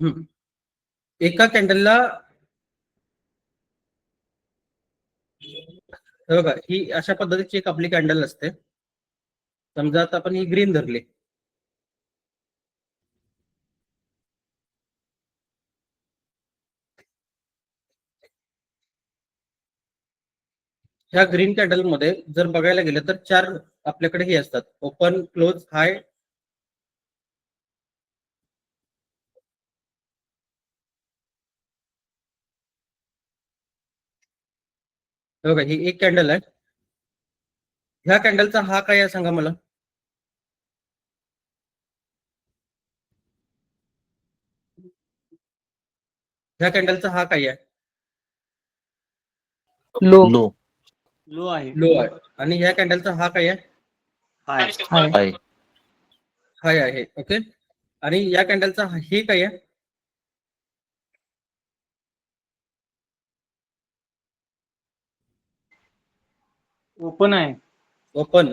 एका कॅन्डलला बघा, ही अशा पद्धतीची एक आपली कॅन्डल असते. समजा आता आपण ही ग्रीन धरली, ह्या ग्रीन कॅन्डल मध्ये जर बघायला गेलं तर 4 आपल्याकडे हे असतात, ओपन, क्लोज, हाय. बघा, ही एक कॅन्डल आहे. ह्या कॅन्डलचा हा काय आहे सांगा मला. ह्या कॅन्डलचा हा काय आहे? लो लो लो आहे. लो आहे. आणि ह्या कॅन्डलचा हा काय आहे? हाय. हाय हाय आहे. ओके. आणि या कॅन्डलचा हे काय आहे? ओपन आहे. ओपन.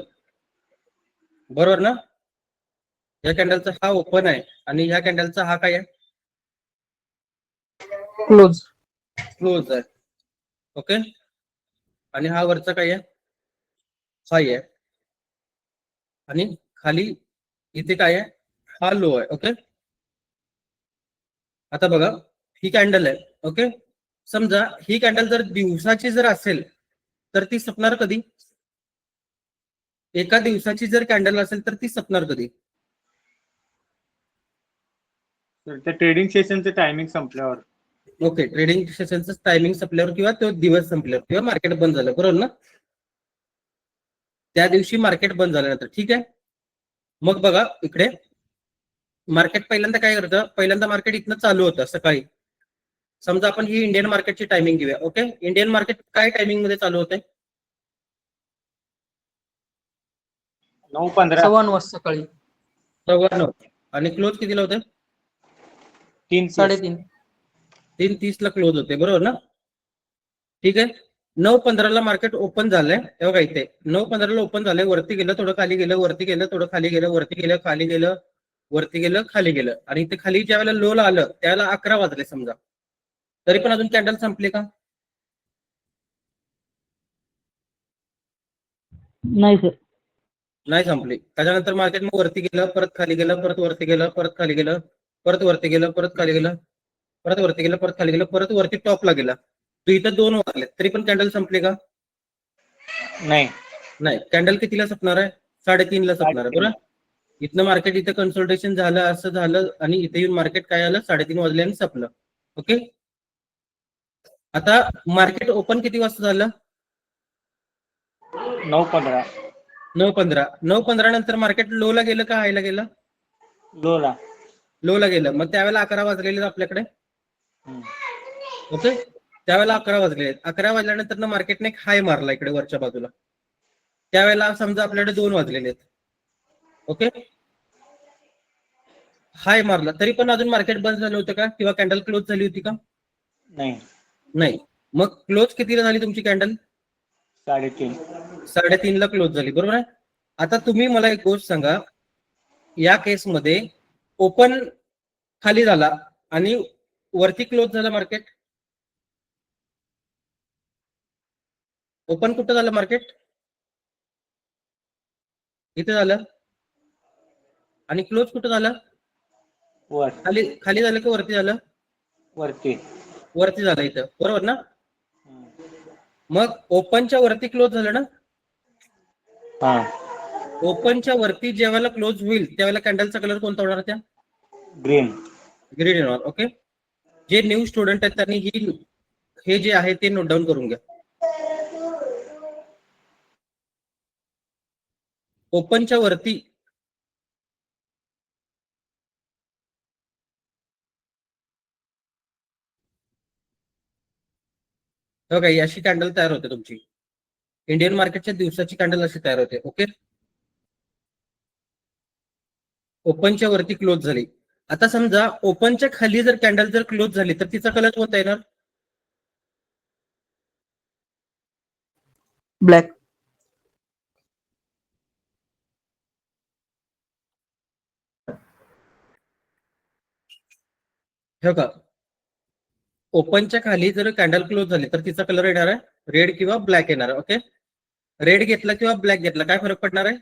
बरोबर ना? या कॅन्डलचा हा ओपन आहे आणि ह्या कॅन्डलचा हा काय आहे? क्लोज क्लोज आहे. ओके. आणि हा वरचा काय आहे? हाय आहे. आणि खाली इथे काय आहे? हा लो आहे. ओके. आता बघा, ही कॅन्डल आहे. ओके. समजा ही कॅन्डल जर दिवसाची जर असेल तर ती सपणार कधी? एका दिवसाची जर कॅन्डल असेल तर ती सपणार कधी? तर त्या ट्रेडिंग सेशनचं टायमिंग संपल्यावर. ओके. ट्रेडिंग सेशनचं टायमिंग संपल्यावर किंवा तो दिवस संपल्यावर किंवा मार्केट बंद झालं, बरोबर ना? त्या दिवशी मार्केट बंद झाल्यानंतर. ठीक आहे. मग बघा इकडे मार्केट पहिल्यांदा काय करतं, पहिल्यांदा मार्केट इथनं चालू होतं सकाळी. समजा आपण ही इंडियन मार्केटची टायमिंग घेऊया. ओके. इंडियन मार्केट काय टायमिंग मध्ये चालू होते? 9:15. 9:15 सकाळी. 9:15. आणि क्लोज कितीला होते? 3:30. 3:30. 3:30 ला क्लोज होते, बरोबर ना? ठीक आहे. 9:15 ला मार्केट ओपन झालंय. हे बघा इथे 9:15 ला ओपन झालंय. वरती गेलं, थोडं खाली गेलं, वरती गेलं, थोडं खाली गेलं, वरती गेलं, खाली गेलं, वरती गेलं, खाली गेलं. आणि इथे खाली ज्या वेळेला लोला आलं त्यावेळेला 11 वाजले समजा. तरी पण अजून कॅन्डल संपली का? नाही सर. नाही संपली. त्याच्यानंतर मार्केट मग वरती गेलं, परत खाली गेलं, परत वरती गेलं, परत खाली गेलं, परत वरती गेलं, परत खाली गेलं, परत वरती गेलं, परत खाली गेलं, परत वरती टॉपला गेला. तर इथं 2 वाजले तरी पण कॅन्डल संपली का? नाही. नाही. कॅन्डल कितीला संपणार आहे? 3:30 ला संपणार आहे, बरोबर? इथनं मार्केट इथं कन्सल्टेशन झालं, असं झालं आणि इथे येऊन मार्केट काय आलं? 3:30 वाजले आणि संपलं. ओके. आता मार्केट ओपन किती वाजता झालं? 9:15. 9:15. 9:15 नंतर मार्केट लो ला गेलं का हायला गेलं? लोला. लो ला गेलं. मग त्यावेळेला 11 वाजलेले आपल्याकडे. हम्म. ओके. त्यावेळेला 11 वाजले. 11 वाजल्यानंतर मार्केटने एक हाय मारला इकडे वरच्या बाजूला. त्यावेळेला समजा आपल्याकडे 2 वाजलेले आहेत. ओके. हाय मारला तरी पण अजून मार्केट बंद झालं होतं का? किंवा कॅन्डल क्लोज झाली होती का? नाही. नाही. मग क्लोज कितीला झाली तुमची कॅन्डल? 3:30. 3:30 ला क्लोज झाली, बरोबर आहे? आता तुम्ही मला एक गोष्ट सांगा, या केसमध्ये ओपन खाली झाला आणि वरती क्लोज झालं मार्केट. ओपन कुठं झालं मार्केट? इथे झालं. आणि क्लोज कुठं झालं? वर. खाली झालं की वरती झालं? वरती. वरती झालं इथं, बरोबर ना? हम्म. मग ओपनच्या वरती क्लोज झालं ना? हा. ओपनच्या वरती जेव्हा क्लोज होईल त्यावेळेला कॅन्डलचा कलर कोणता होणार? त्या ग्रीन. ग्रीन येणार. ओके. जे न्यू स्टुडंट आहेत त्यांनी हे जे आहे ते नोट डाऊन करून घ्या. ओपनच्या वरती बघा अशी कॅन्डल तयार होते तुमची. इंडियन मार्केटच्या दिवसाची कॅन्डल अशी तयार होते. ओके. ओपनच्या वरती क्लोज झाली. आता समजा ओपनच्या खाली जर कॅन्डल जर क्लोज झाली तर तिचा कलर कोणता येणार? ब्लॅक. हे का ओपनच्या खाली जर कॅन्डल क्लोज झाली तर तिचा कलर येणार आहे रेड किंवा ब्लॅक येणार आहे. ओके, रेड घेतला किंवा ब्लॅक घेतला काय फरक पडणार आहे?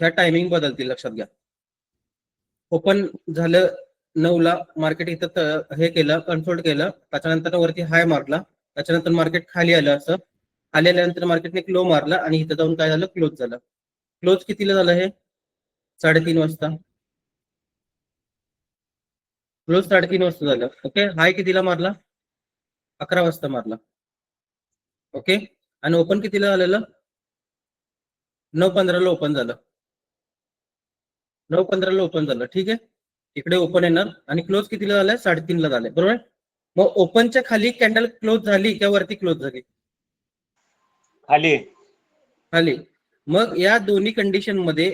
ह्या टायमिंग बदलतील, लक्षात घ्या. ओपन झालं 9ला, मार्केट इथं हे केलं, कन्सोल्ट केलं, त्याच्यानंतर वरती हाय मारला, त्याच्यानंतर मार्केट खाली आलं, असं खाली आल्यानंतर मार्केटने क्लो मारला आणि इथं जाऊन काय झालं, क्लोज झालं. क्लोज कितीला झालं हे? 3:30 वाजता. क्लोज 3:30 वाजता झालं. ओके, हाय कितीला मारला? 11 वाजता मारला. ओके, आणि ओपन कितीला झालेलं? 9:15ला ओपन झालं. 9:15ला ओपन झालं. ठीक आहे, इकडे ओपन येणार आणि क्लोज कितीला झालंय? 3:30ला झालंय, बरोबर. मग ओपनच्या खाली कॅन्डल क्लोज झाली किंवा वरती क्लोज झाली? खाली. खाली. मग या दोन्ही कंडिशन मध्ये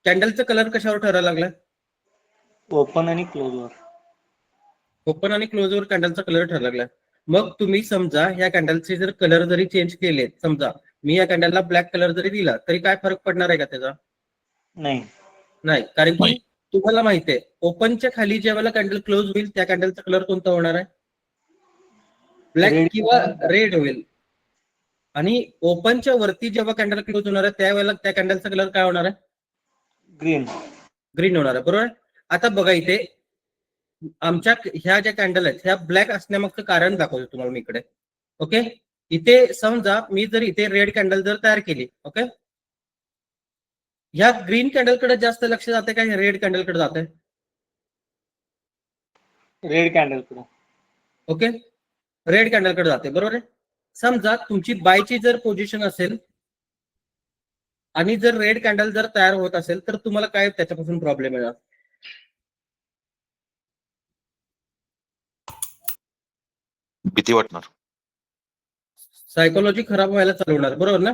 कॅन्डलचा कलर कशावर ठरायला लागला? ओपन आणि क्लोजवर. ओपन आणि क्लोजवर कॅन्डलचा कलर ठरायला लागला. मग तुम्ही समजा ह्या कॅन्डलचे जर कलर जरी चेंज केले, समजा मी या कॅन्डलला ब्लॅक कलर जरी दिला तरी काय फरक पडणार आहे का त्याचा? नाही. नाही, कारण की तुम्हाला माहिती आहे ओपनच्या खाली ज्यावेळेला कॅन्डल क्लोज होईल त्या कॅन्डलचा कलर कोणता होणार आहे? Black Red. किंवा रेड होईल. आणि ओपनच्या वरती जेव्हा कॅन्डल क्लोज होणार आहे त्यावेळेला त्या कॅन्डलचा कलर काय होणार आहे? ग्रीन. ग्रीन होणार आहे, बरोबर. आता बघा इथे आमच्या ह्या ज्या कॅन्डल आहेत ह्या ब्लॅक असण्यामागचं कारण दाखवतो तुम्हाला मी इकडे. ओके, इथे समजा मी जर इथे रेड कॅन्डल जर तयार केली, ओके, ह्या ग्रीन कॅन्डल कडे जास्त लक्ष जाते का रेड कॅन्डल कडे जाते? रेड कॅन्डल कडे. ओके, रेड कॅन्डल कडे जाते, बरोबर आहे. समजा तुमची बायची जर पोझिशन असेल आणि जर रेड कॅन्डल जर तयार होत असेल तर तुम्हाला काय त्याच्यापासून प्रॉब्लेम येणार? भीती वाटणार. सायकोलॉजी खराब व्हायला चालू होणार, बरोबर ना.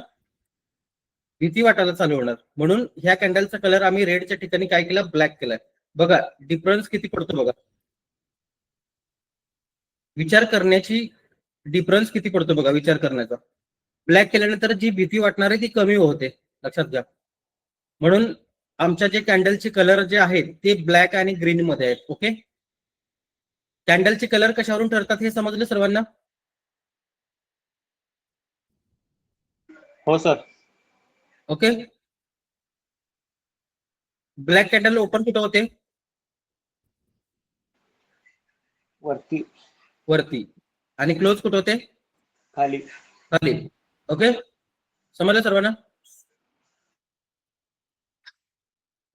भीती वाटायला चालू होणार. म्हणून ह्या कॅन्डलचा कलर आम्ही रेडच्या ठिकाणी काय केला? ब्लॅक केलाय. बघा डिफरन्स किती पडतो, बघा विचार करण्याची डिफरन्स किती पडतो, बघा विचार करण्याचा. ब्लॅक केल्यानंतर जी भीती वाटणार आहे ती कमी होते, लक्षात घ्या. म्हणून आमच्या जे कॅन्डलचे कलर जे आहेत ते ब्लॅक आणि ग्रीन मध्ये आहेत. ओके, कॅन्डलचे कलर कशावरून ठरतात हे समजलं सर्वांना? हो sir. Okay, black candle open कुठं होते? वरती. वरती. आणि क्लोज कुठं होते? खाली. खाली. ओके, समजलं सर्वांना?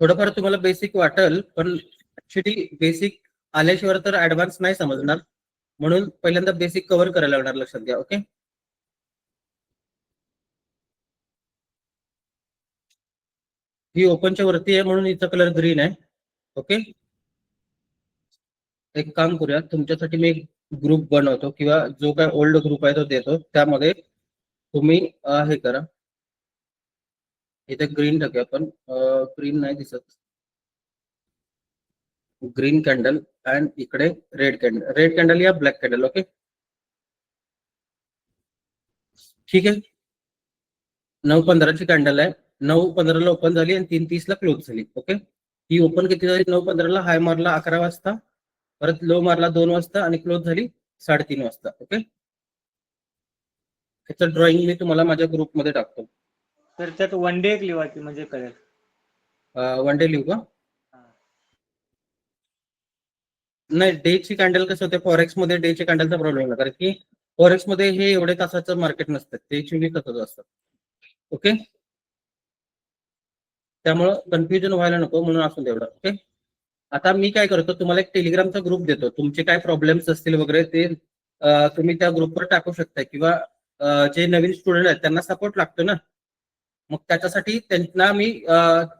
थोडंफार तुम्हाला बेसिक वाटेल, पण ऍक्च्युली बेसिक आल्याशिवाय तर ऍडव्हान्स नाही समजणार. म्हणून पहिल्यांदा बेसिक कव्हर करायला लागणार, लक्षात घ्या. ओके, ही ओपनच्या वरती आहे म्हणून हिचा कलर ग्रीन आहे. ओके, एक काम करूया, तुमच्यासाठी मी एक ग्रुप बनवतो किंवा जो काय ओल्ड ग्रुप आहे तो देतो, त्यामध्ये तुम्ही हे करा. इथे ग्रीन टाकूया आपण. ग्रीन नाही दिसत, ग्रीन कॅन्डल अँड इकडे रेड कॅन्डल. रेड कॅन्डल या ब्लॅक कॅन्डल. ओके, ठीक आहे. 9:15ची कॅन्डल आहे, 9:15ला ओपन झाली आणि 3:30ला क्लोज झाली. ओके, ही ओपन किती झाली? 9:15ला हाय मारला 11 वाजता, परत लो मारला 2 वाजता आणि क्लोज झाली 3:30 वाजता. ओके, त्याचं ड्रॉइंग मी तुम्हाला माझ्या ग्रुपमध्ये टाकतो. तर त्यात वन डे एक लिवायची म्हणजे कळेल. वन डे लिहू का? नाही, डेची कॅन्डल कसं होते फॉरेक्स मध्ये, डेच्या कॅन्डलचा प्रॉब्लेम आहे कारण की फॉरेक्स मध्ये हे एवढे तासाचं मार्केट नसतं, ते 24 तासाचं असतं. ओके, त्यामुळं कन्फ्युजन व्हायला नको म्हणून असून तेवढं. ओके, आता मी काय करतो, तुम्हाला एक टेलिग्रामचा ग्रुप देतो. तुमचे काय प्रॉब्लेम्स असतील वगैरे ते तुम्ही त्या ग्रुपवर टाकू शकता किंवा जे नवीन स्टुडंट आहेत त्यांना सपोर्ट लागतो ना, मग त्याच्यासाठी त्यांना मी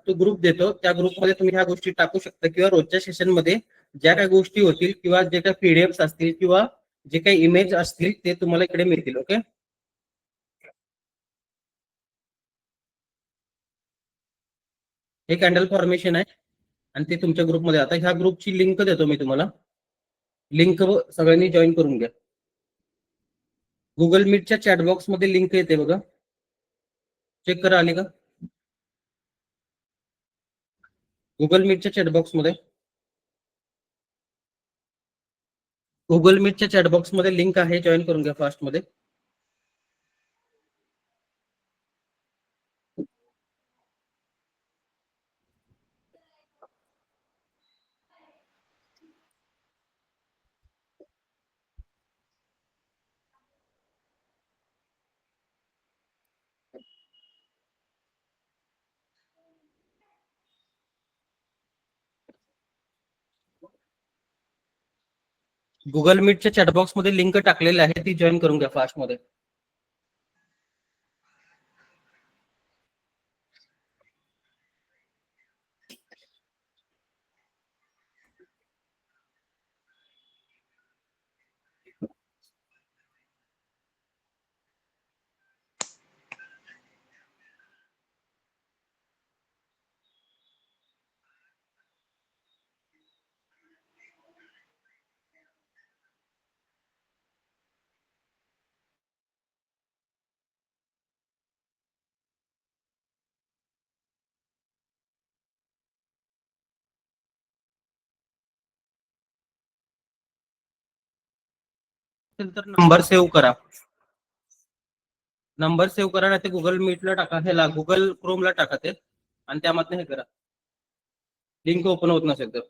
तो ग्रुप देतो. त्या ग्रुपमध्ये तुम्ही ह्या गोष्टी टाकू शकता किंवा रोजच्या सेशन मध्ये ज्या काही गोष्टी होतील किंवा जे काही पीडीएफ असतील किंवा जे काही इमेज असतील ते तुम्हाला इकडे मिळतील. ओके, हे कॅन्डल फॉर्मेशन आहे आणि ते तुमच्या ग्रुपमध्ये. आता ह्या ग्रुपची लिंक देतो मी तुम्हाला. लिंक सगळ्यांनी जॉईन करून घ्या. गुगल मीटच्या चॅटबॉक्स मध्ये लिंक येते बघा, चेक करा आली का गुगल मीटच्या चॅटबॉक्स मध्ये. गुगल मीटच्या चॅटबॉक्स मध्ये लिंक आहे, जॉईन करून घ्या फास्ट मध्ये. गुगल मीटच्या चॅटबॉक्स मध्ये लिंक टाकलेली आहे, ती जॉईन करून घ्या फास्ट मध्ये. तर नंबर सेव्ह करा, नंबर सेव्ह करा, नाही ते गुगल मीटला टाका, ह्याला गुगल क्रोमला टाका ते, आणि त्यामध्ये हे करा, लिंक ओपन होत नसेल तर.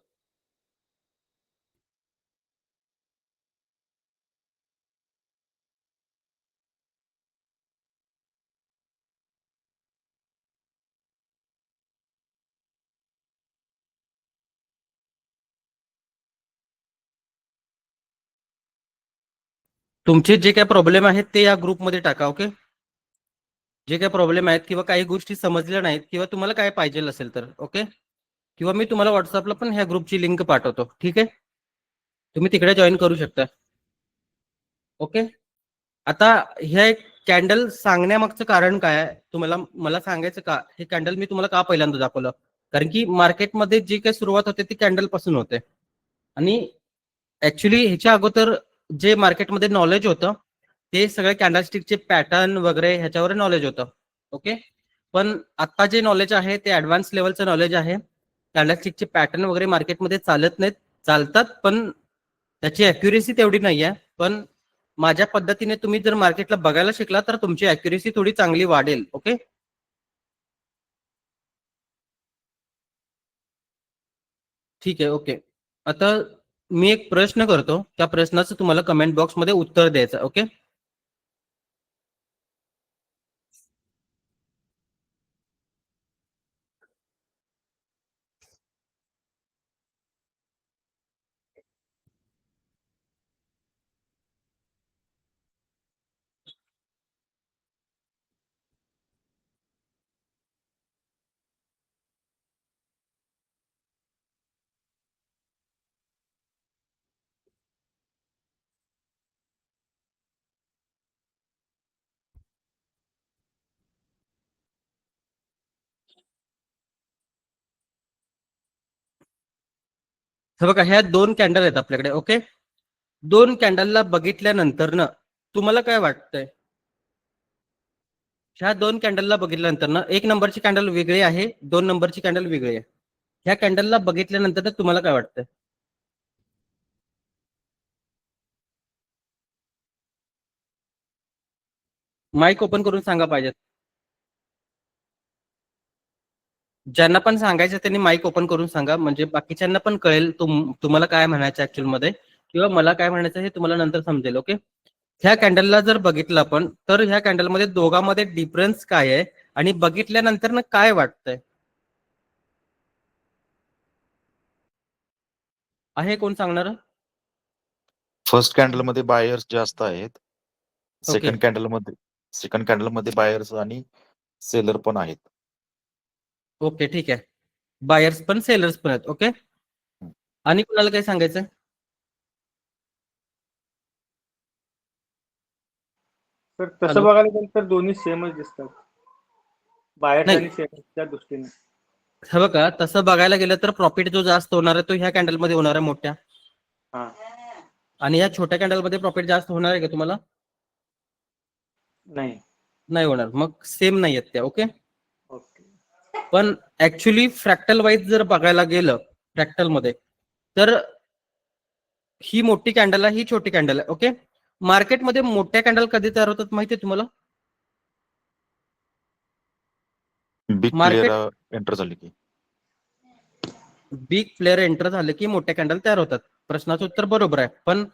तुमचे जे काही प्रॉब्लेम आहेत ते या ग्रुपमध्ये टाका. ओके, जे काही प्रॉब्लेम आहेत किंवा काही गोष्टी समजल्या नाहीत किंवा तुम्हाला काय पाहिजे असेल तर, ओके, किंवा मी तुम्हाला व्हॉट्सअपला पण ह्या ग्रुपची लिंक पाठवतो. ठीक आहे, तुम्ही तिकडे जॉईन करू शकता. ओके, आता हे कॅन्डल सांगण्यामागचं कारण काय आहे तुम्हाला मला सांगायचं का, हे कॅन्डल मी तुम्हाला का पहिल्यांदा दाखवलं, कारण की मार्केटमध्ये जी काही सुरुवात होते ती कॅन्डल पासून होते, आणि ऍक्च्युली ह्याच्या अगोदर जे मार्केटमध्ये नॉलेज होतं ते सगळे कॅन्डलस्टिकचे पॅटर्न वगैरे ह्याच्यावर नॉलेज होतं. ओके, पण आता जे नॉलेज आहे ते ऍडव्हान्स लेवलचं नॉलेज आहे. कॅन्डलस्टिकचे पॅटर्न वगैरे मार्केटमध्ये चालत नाहीत, चालतात पण त्याची अॅक्युरेसी तेवढी नाही आहे. पण माझ्या पद्धतीने तुम्ही जर मार्केटला बघायला शिकला तर तुमची अॅक्युरेसी थोडी चांगली वाढेल. ओके, ठीक आहे. ओके, आता मी एक प्रश्न करतो, त्या प्रश्नाचं तुम्हाला कमेंट बॉक्समध्ये उत्तर द्यायचं. ओके, हे बघा, ह्या दोन कॅन्डल आहेत आपल्याकडे. ओके, दोन कॅन्डलला बघितल्यानंतर ना तुम्हाला काय वाटतंय, ह्या दोन कॅन्डलला बघितल्यानंतर ना एक नंबरची कॅन्डल वेगळी आहे, दोन नंबरची कॅन्डल वेगळी आहे. ह्या कॅन्डलला बघितल्यानंतर ना तुम्हाला काय वाटतंय, माईक ओपन करून सांगा पाहिजे. ज्यांना पण सांगायचं त्यांनी माईक ओपन करून सांगा, म्हणजे बाकीच्यांना पण कळेल तुम्हाला काय म्हणायचं ऍक्च्युअल मध्ये, किंवा मला काय म्हणायचं हे तुम्हाला नंतर समजेल. ओके, ह्या कॅन्डलला जर बघितलं आपण तर ह्या कॅन्डलमध्ये दोघांमध्ये डिफरन्स काय आहे आणि बघितल्यानंतर ना काय वाटतंय, आहे कोण सांगणार? फर्स्ट कॅन्डल मध्ये बायर्स जास्त आहेत, ओके, सेकंड कॅन्डल मध्ये बायर्स आणि सेलर पण आहेत. ओके, ठीक आहे, बायर्स पण सेलर्स पण आहेत. ओके, आणि कुणाला काय सांगायचं? तर तसं हॅलो, बघायला गेलं तर दोन्ही सेमच दिसतात, बायर्स नाही, आणि सेलर्सच्या दृष्टीने. हे बघा, तसं बघायला गेलं तर प्रॉफिट जो जास्त होणार आहे तो ह्या कॅन्डलमध्ये होणार आहे मोठ्या. हा, आणि या छोट्या कॅन्डल मध्ये प्रॉफिट जास्त होणार आहे का तुम्हाला? नाही. नाही होणार. मग सेम नाही आहेत त्या. ओके. ओके. पण ऍक्च्युली फ्रॅक्टल वाईज जर बघायला गेलं फ्रॅक्टल मध्ये, तर ही मोठी कॅन्डल आहे, ही छोटी कॅन्डल आहे. ओके. मार्केटमध्ये मोठ्या कॅन्डल कधी तयार होतात माहितीये तुम्हाला? बिग मार्केट प्लेयर एंटर झाले की. बिग प्लेअर एंटर झाले की मोठ्या कॅन्डल तयार होतात. प्रश्नाचं उत्तर बरोबर आहे. पण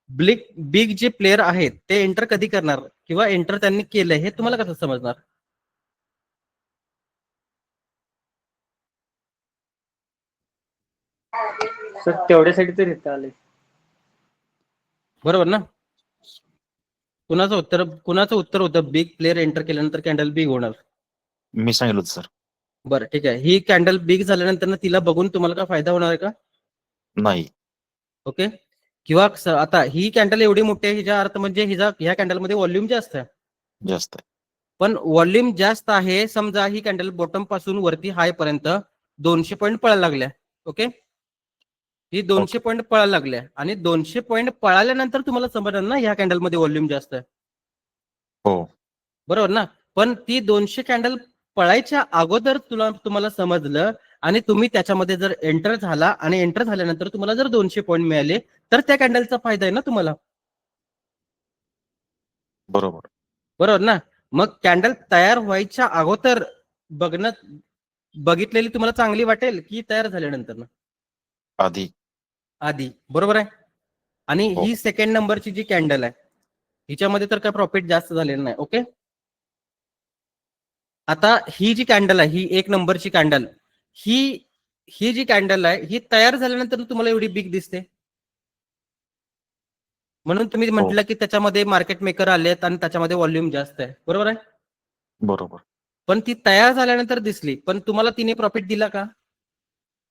बिग जे प्लेअर आहेत ते एंटर कधी करणार किंवा एंटर त्यांनी केलंय हे तुम्हाला कसं समजणार? सर तेवढ्यासाठी तर इथं आले. बरोबर ना? कुणाचं उत्तर होतं बिग प्लेअर एंटर केल्यानंतर कॅन्डल बिग होणार? मी सांगितलं होतं सर. बरं ठीक आहे. ही कॅन्डल बिग झाल्यानंतर तिला बघून तुम्हाला काय फायदा होणार आहे का? नाही. ओके. किंवा आता ही कॅन्डल एवढी मोठी आहे, हिचा अर्थ म्हणजे ह्या कॅन्डलमध्ये व्हॉल्यूम जास्त आहे. जास्त आहे. पण व्हॉल्यूम जास्त आहे, समजा ही कॅन्डल बॉटम पासून वरती हाय पर्यंत 200 पॉईंट पळायला लागल्या. ओके. ही 200 पॉईंट पळायला लागल्या आणि 200 पॉईंट पळाल्यानंतर तुम्हाला समजणार ना ह्या कॅन्डलमध्ये व्हॉल्यूम जास्त आहे. हो. बरोबर ना? पण ती 200 कॅन्डल पळायच्या अगोदर तुम्हाला समजलं आणि तुम्ही त्याच्यामध्ये जर एंटर झाला आणि एंटर झाल्यानंतर तुम्हाला जर 200 पॉईंट मिळाले तर त्या कॅन्डलचा फायदा आहे ना तुम्हाला. बरोबर. बरोबर ना? मग कॅन्डल तयार व्हायच्या अगोदर बघितलेली तुम्हाला चांगली वाटेल की तयार झाल्यानंतर ना? आधी. बरोबर आहे. आणि हो. ही सेकंड नंबरची जी कॅन्डल आहे हिच्यामध्ये तर काय प्रॉफिट जास्त झालेलं नाही. ओके. आता ही जी कॅन्डल आहे, ही 1 नंबरची कॅन्डल, ही जी कॅन्डल आहे ही तयार झाल्यानंतर तुम्हाला एवढी बिग दिसते. म्हणून तुम्ही म्हटलं की त्याच्यामध्ये मार्केट मेकर आलेत आणि त्याच्यामध्ये व्हॉल्यूम जास्त आहे. बरोबर आहे. बरोबर. पण ती तयार झाल्यानंतर दिसली, पण तुम्हाला तिने प्रॉफिट दिला का?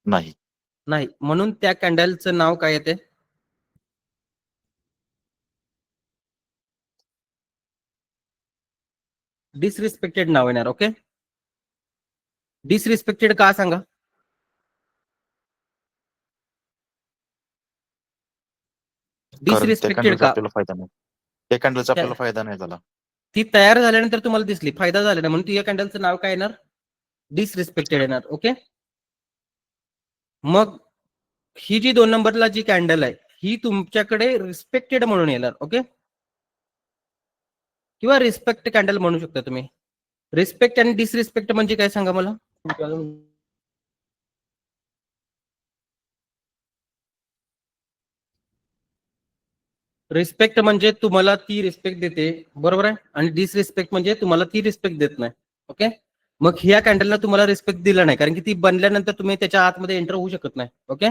नाही. नाही. म्हणून त्या कॅन्डलचं नाव काय येते? डिसरिस्पेक्टेड नाव येणार. ओके. डिसरिस्पेक्टेड का सांगा? कारण त्या डिसरिस्पेक्टेड कॅन्डलचा का? आपल्याला फायदा नाही. त्या कॅन्डलचा आपल्याला फायदा नाही झाला. ती तयार झाल्यानंतर तुम्हाला दिसली, फायदा झाला नाही, म्हणून ती या कॅन्डलचं नाव काय येणार? डिसरिस्पेक्टेड येणार. ओके. मग ही जी 2 नंबरला जी कॅन्डल आहे ही तुमच्याकडे रिस्पेक्टेड म्हणून येणार. ओके. किंवा रिस्पेक्ट कॅन्डल म्हणू शकता तुम्ही. रिस्पेक्ट आणि डिसरिस्पेक्ट म्हणजे काय सांगा मला? रिस्पेक्ट म्हणजे तुम्हाला ती रिस्पेक्ट देते. बरोबर आहे. आणि डिसरिस्पेक्ट म्हणजे तुम्हाला ती रिस्पेक्ट देत नाही. ओके. मग ह्या कॅन्डलला तुम्हाला रिस्पेक्ट दिला नाही कारण की ती बनल्यानंतर तुम्ही त्याच्या आतमध्ये एंटर होऊ शकत नाही. ओके.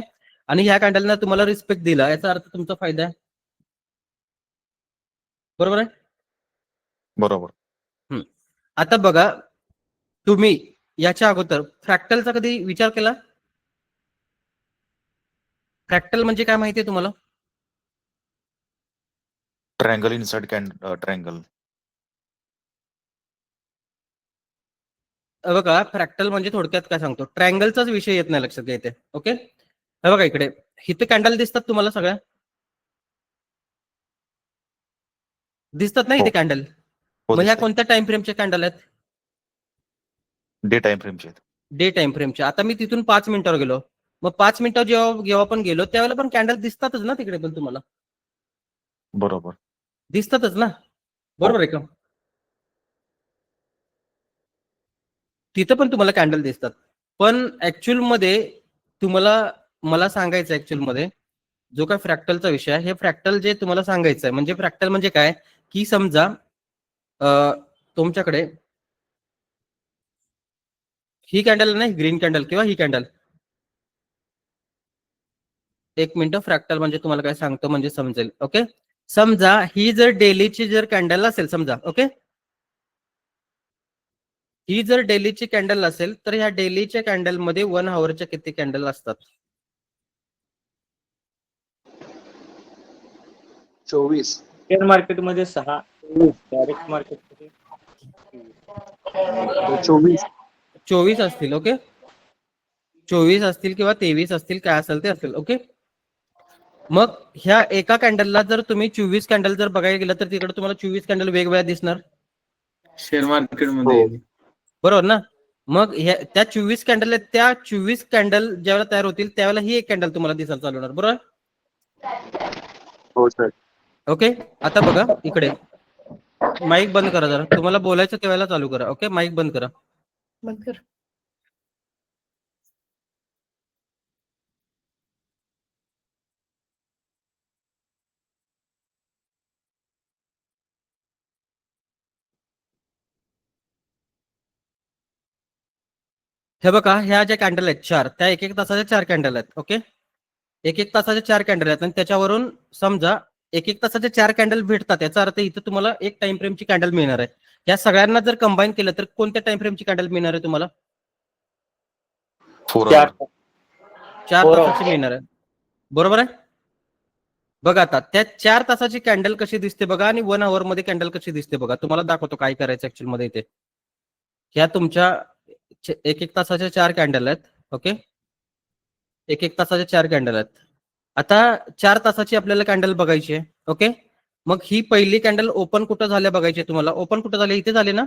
आणि ह्या कॅन्डलला तुम्हाला रिस्पेक्ट दिला, याचा अर्थ तुमचा फायदा आहे. बरोबर आहे. बरोबर. आता बघा, तुम्ही याच्या अगोदर फ्रॅक्टलचा कधी विचार केला? फ्रॅक्टल म्हणजे काय माहितीये तुम्हाला? Triangle inside triangle. बघा, फ्रॅक्टल म्हणजे थोडक्यात काय सांगतो, ट्रायंगलचाच विषय येत नाही लक्षात येते. ओके. हे बघा इकडे, इथे कॅन्डल दिसतात तुम्हाला सगळ्या? दिसतात नाही हो. इथे कॅन्डल? हो, मग ह्या दिसतंय. कोणत्या टाइम फ्रेमच्या कॅन्डल आहेत? डे टाइम फ्रेमचे आहेत. डे टाइम फ्रेमच्या. आता मी तिथून 5 मिनिटावर गेलो, मग 5 मिनिटावर जेव्हा पण गेलो त्यावेळेला पण कॅन्डल दिसतातच ना तिकडे पण तुम्हाला? बरोबर. दिसतातच ना? बरोबर आहे का? तिथं पण तुम्हाला कॅन्डल दिसतात. पण ऍक्च्युअल मध्ये मला सांगायचं ऍक्च्युअल मध्ये जो काय फ्रॅक्टलचा विषय आहे, हे फ्रॅक्टल जे तुम्हाला सांगायचं आहे, म्हणजे फ्रॅक्टल म्हणजे काय की समजा तुमच्याकडे ही कॅन्डल नाही, ग्रीन कॅन्डल किंवा ही कॅन्डल. एक मिनिट, फ्रॅक्टल म्हणजे तुम्हाला काय सांगतो म्हणजे समजेल. ओके. समजा ही जर डेलीची जर कॅन्डल असेल समजा. ओके. ही जर डेलीची कॅन्डल असेल तर ह्या डेलीच्या कॅन्डल मध्ये 1 हॉवरच्या किती कॅन्डल असतात? 24. शेअर मार्केटमध्ये 6, डायरेक्ट मार्केटमध्ये 24. 24 असतील. ओके. 24 असतील किंवा 23 असतील, काय असेल ते असेल. ओके. मग ह्या एका कॅन्डलला जर तुम्ही 24 कॅन्डल जर बघायला गेलं तर तिकडे तुम्हाला 24 कॅन्डल वेगवेगळ्या दिसणार, शेअर मार्केटमध्ये बरोबर ना? मग त्या 24 कॅन्डल आहेत, त्या 24 कॅन्डल ज्यावेळेला तयार होतील त्यावेळेला ही एक कॅन्डल तुम्हाला दिसायला चालू होणार, बरोबर? हो सर. ओके. आता बघा इकडे माईक बंद करा जरा, तुम्हाला बोलायचं त्यावेळेला चालू करा. ओके, माईक बंद करा. बंद कर. हे बघा, ह्या ज्या कॅन्डल आहेत चार, त्या एक एक तासाच्या 4 कॅन्डल आहेत. ओके, एक एक तासाच्या 4 कॅन्डल आहेत आणि त्याच्यावरून समजा एक एक तासाचे 4 कॅन्डल भेटतात, याचा अर्थ इथं तुम्हाला एक टाइम फ्रेमची कॅन्डल मिळणार आहे. या सगळ्यांना जर कंबाईन केलं तर कोणत्या टाइम फ्रेमची कॅन्डल मिळणार आहे तुम्हाला? 4 4 4 4 तासाची मिळणार आहे, बरोबर आहे? बघा आता त्या 4 तासाची कॅन्डल कशी दिसते बघा आणि 1 आवर मध्ये कॅन्डल कशी दिसते बघा. तुम्हाला दाखवतो काय करायचं ऍक्च्युअल मध्ये इथे. ह्या तुमच्या एक एक तासाच्या 4 कॅन्डल आहेत. ओके, एक एक तासाच्या 4 कॅन्डल आहेत. आता 4 तासाची आपल्याला कॅन्डल बघायची आहे. ओके, मग ही पहिली कॅन्डल ओपन कुठं झाल्या बघायची आहे तुम्हाला. ओपन कुठं झाली? इथे झाली ना?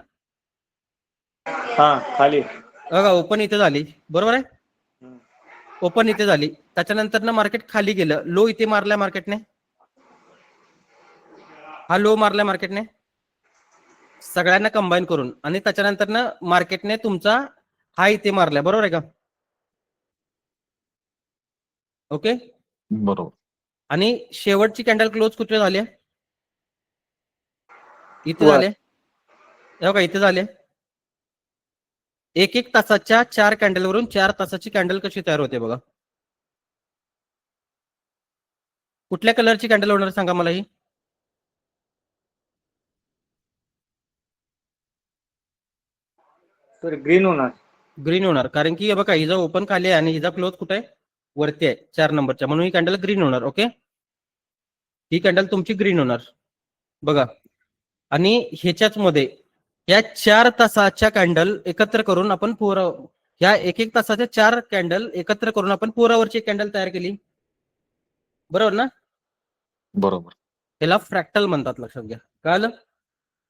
हा खाली. बघा, ओपन इथे झाली, बरोबर आहे? ओपन इथे झाली, त्याच्यानंतर ना मार्केट खाली गेलं, लो इथे मारलाय मार्केटने, हा लो मारलाय मार्केटने सगळ्यांना कंबाईन करून, आणि त्याच्यानंतर ना मार्केटने तुमचा हा इथे मारलाय, बरोबर आहे का? ओके, बरोबर. आणि शेवटची कॅन्डल क्लोज कुठे झाली? इथे वर. झाले, बघा इथे झाले. एक एक तासाच्या 4 कॅन्डल वरून 4 तासाची कॅन्डल कशी तयार होते बघा. कुठल्या कलरची कॅन्डल होणार सांगा मला ही? तर ग्रीन होणार. ग्रीन होणार, कारण की हे बघा हिचा ओपन खाली आहे आणि हिचा क्लोज कुठे आहे? वरती आहे 4 नंबरच्या, म्हणून ही कॅन्डल ग्रीन होणार. ओके, ही कॅन्डल तुमची ग्रीन होणार बघा. आणि ह्याच्याच मध्ये या 4 तासाच्या कॅन्डल एकत्र करून आपण या एक एक तासाच्या 4 कॅन्डल एकत्र करून आपण 4 आवरची एक कॅन्डल तयार केली, बरोबर ना? बरोबर. त्याला फ्रॅक्टल म्हणतात, लक्षात घ्या. कळलं?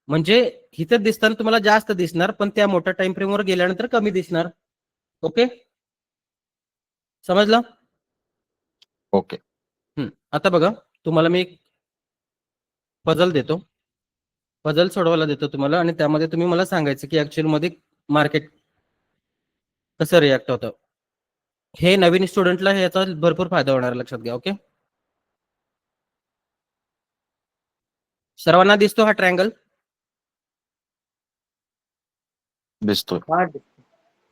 म्हणजे इथं दिसताना तुम्हाला जास्त दिसणार, पण त्या मोठ्या टाइम फ्रेमवर गेल्यानंतर कमी दिसणार. ओके, समजलं? ओके. आता बघा, तुम्हाला मी एक पझल देतो, पझल सोडवायला देतो तुम्हाला, आणि त्यामध्ये तुम्ही मला सांगायचं की ऍक्च्युअल मध्ये मार्केट कसं रिॲक्ट होतं. हे नवीन स्टुडंटला याचा भरपूर फायदा होणार, लक्षात घ्या. ओके, सर्वांना दिसतो हा ट्रायंगल? दिसतोय. हा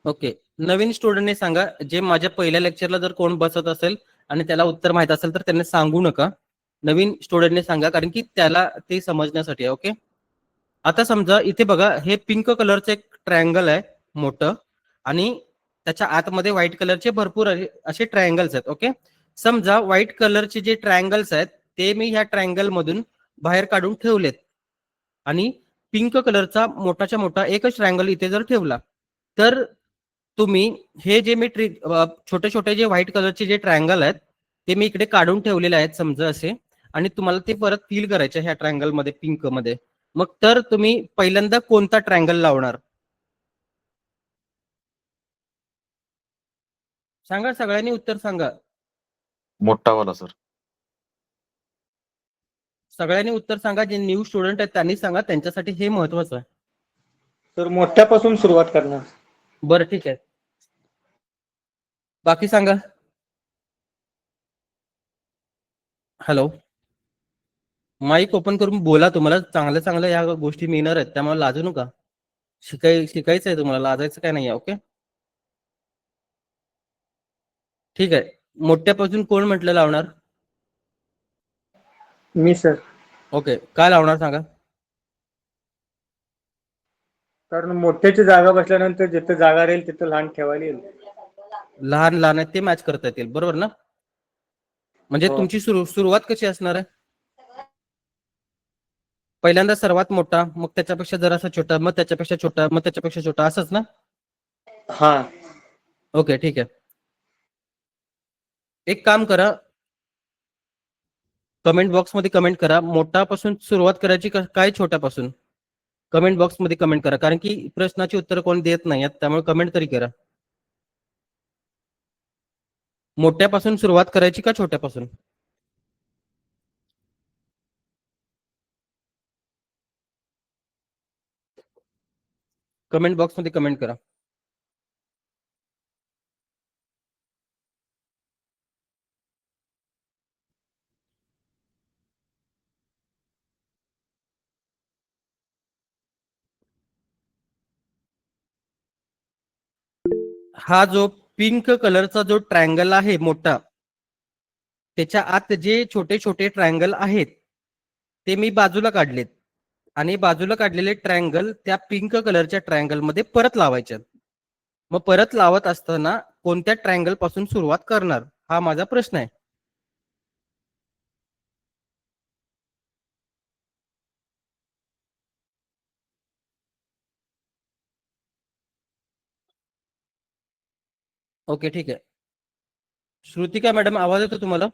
ओके, नवीन स्टुडंटने सांगा, जे माझ्या पहिल्या लेक्चरला जर कोण बसत असेल आणि त्याला उत्तर माहित असेल तर त्यांनी सांगू नका, नवीन स्टुडंटने सांगा, कारण की त्याला ते समजण्यासाठी आहे. ओके, आता समजा इथे बघा, हे पिंक कलरचं एक ट्रायंगल आहे मोठं, आणि त्याच्या आतमध्ये व्हाईट कलरचे भरपूर असे ट्रायंगल्स आहेत. ओके, समजा व्हाईट कलरचे जे ट्रायंगल्स आहेत ते मी ह्या ट्रायंगल मधून बाहेर काढून ठेवलेत, आणि पिंक कलरचा मोठाच्या मोठा एकच ट्रायंगल इथे जर ठेवला, तर तुम्ही हे जे मी छोटे छोटे जे व्हाईट कलरचे जे ट्रायंगल आहेत ते मी इकडे काढून ठेवलेले आहेत समजा असे, आणि तुम्हाला ते परत फिल करायचे ह्या ट्रायंगल मध्ये, पिंक मध्ये. मग तर तुम्ही पहिल्यांदा कोणता ट्रायंगल लावणार सांगा, सगळ्यांनी उत्तर सांगा. मोठा वाला सर. सगळ्यांनी उत्तर सांगा, जे न्यू स्टुडंट आहेत त्यांनी सांगा, त्यांच्यासाठी हे महत्वाचं आहे. तर मोठ्यापासून सुरुवात करणार. बरं, ठीक आहे, बाकी सांगा. हॅलो, माईक ओपन करून बोला, तुम्हाला चांगल्या चांगल्या या गोष्टी मिळणार आहेत, त्यामुळे लाजू नका. शिकायचं आहे तुम्हाला, लाजायचं काय नाही. ओके, ठीक आहे. मोठ्यापासून कोण म्हटलं लावणार? मी सर. ओके, काय लावणार सांगा. कारण मोठ्याची जागा बसल्यानंतर जिथे जागा राहील तिथे लहान ठेवायला येईल. लहान लहान आहेत ते मॅच करता येतील, बरोबर ना? म्हणजे हो. तुमची सुरुवात कशी असणार आहे? पहिल्यांदा सर्वात मोठा, मग त्याच्यापेक्षा जरासा छोटा, मग त्याच्यापेक्षा छोटा, मग त्याच्यापेक्षा छोटा, असंच ना? हा. ओके, ठीक आहे. एक काम करा, कमेंट बॉक्स मध्ये कमेंट करा. मोठापासून सुरुवात करायची काय छोट्यापासून? कमेंट बॉक्स मध्ये कमेंट करा, कारण की प्रश्नाची उत्तर कोण देत नाही आहेत, त्यामुळे कमेंट तरी करा. मोठ्यापासून सुरुवात करायची का छोट्यापासून? कमेंट बॉक्स मध्ये कमेंट करा. हा जो पिंक कलरचा जो ट्रायंगल आहे मोठा, त्याच्या आत जे छोटे छोटे ट्रायंगल आहेत ते मी बाजूला काढलेत, आणि बाजूला काढलेले ट्रायंगल त्या पिंक कलरच्या ट्रायंगल मध्ये परत लावायचे. मग परत लावत असताना कोणत्या ट्रायंगल पासून सुरुवात करणार, हा माझा प्रश्न आहे. ओके, ठीक आहे. श्रुतिका मॅडम, आवाज येतो तुम्हाला?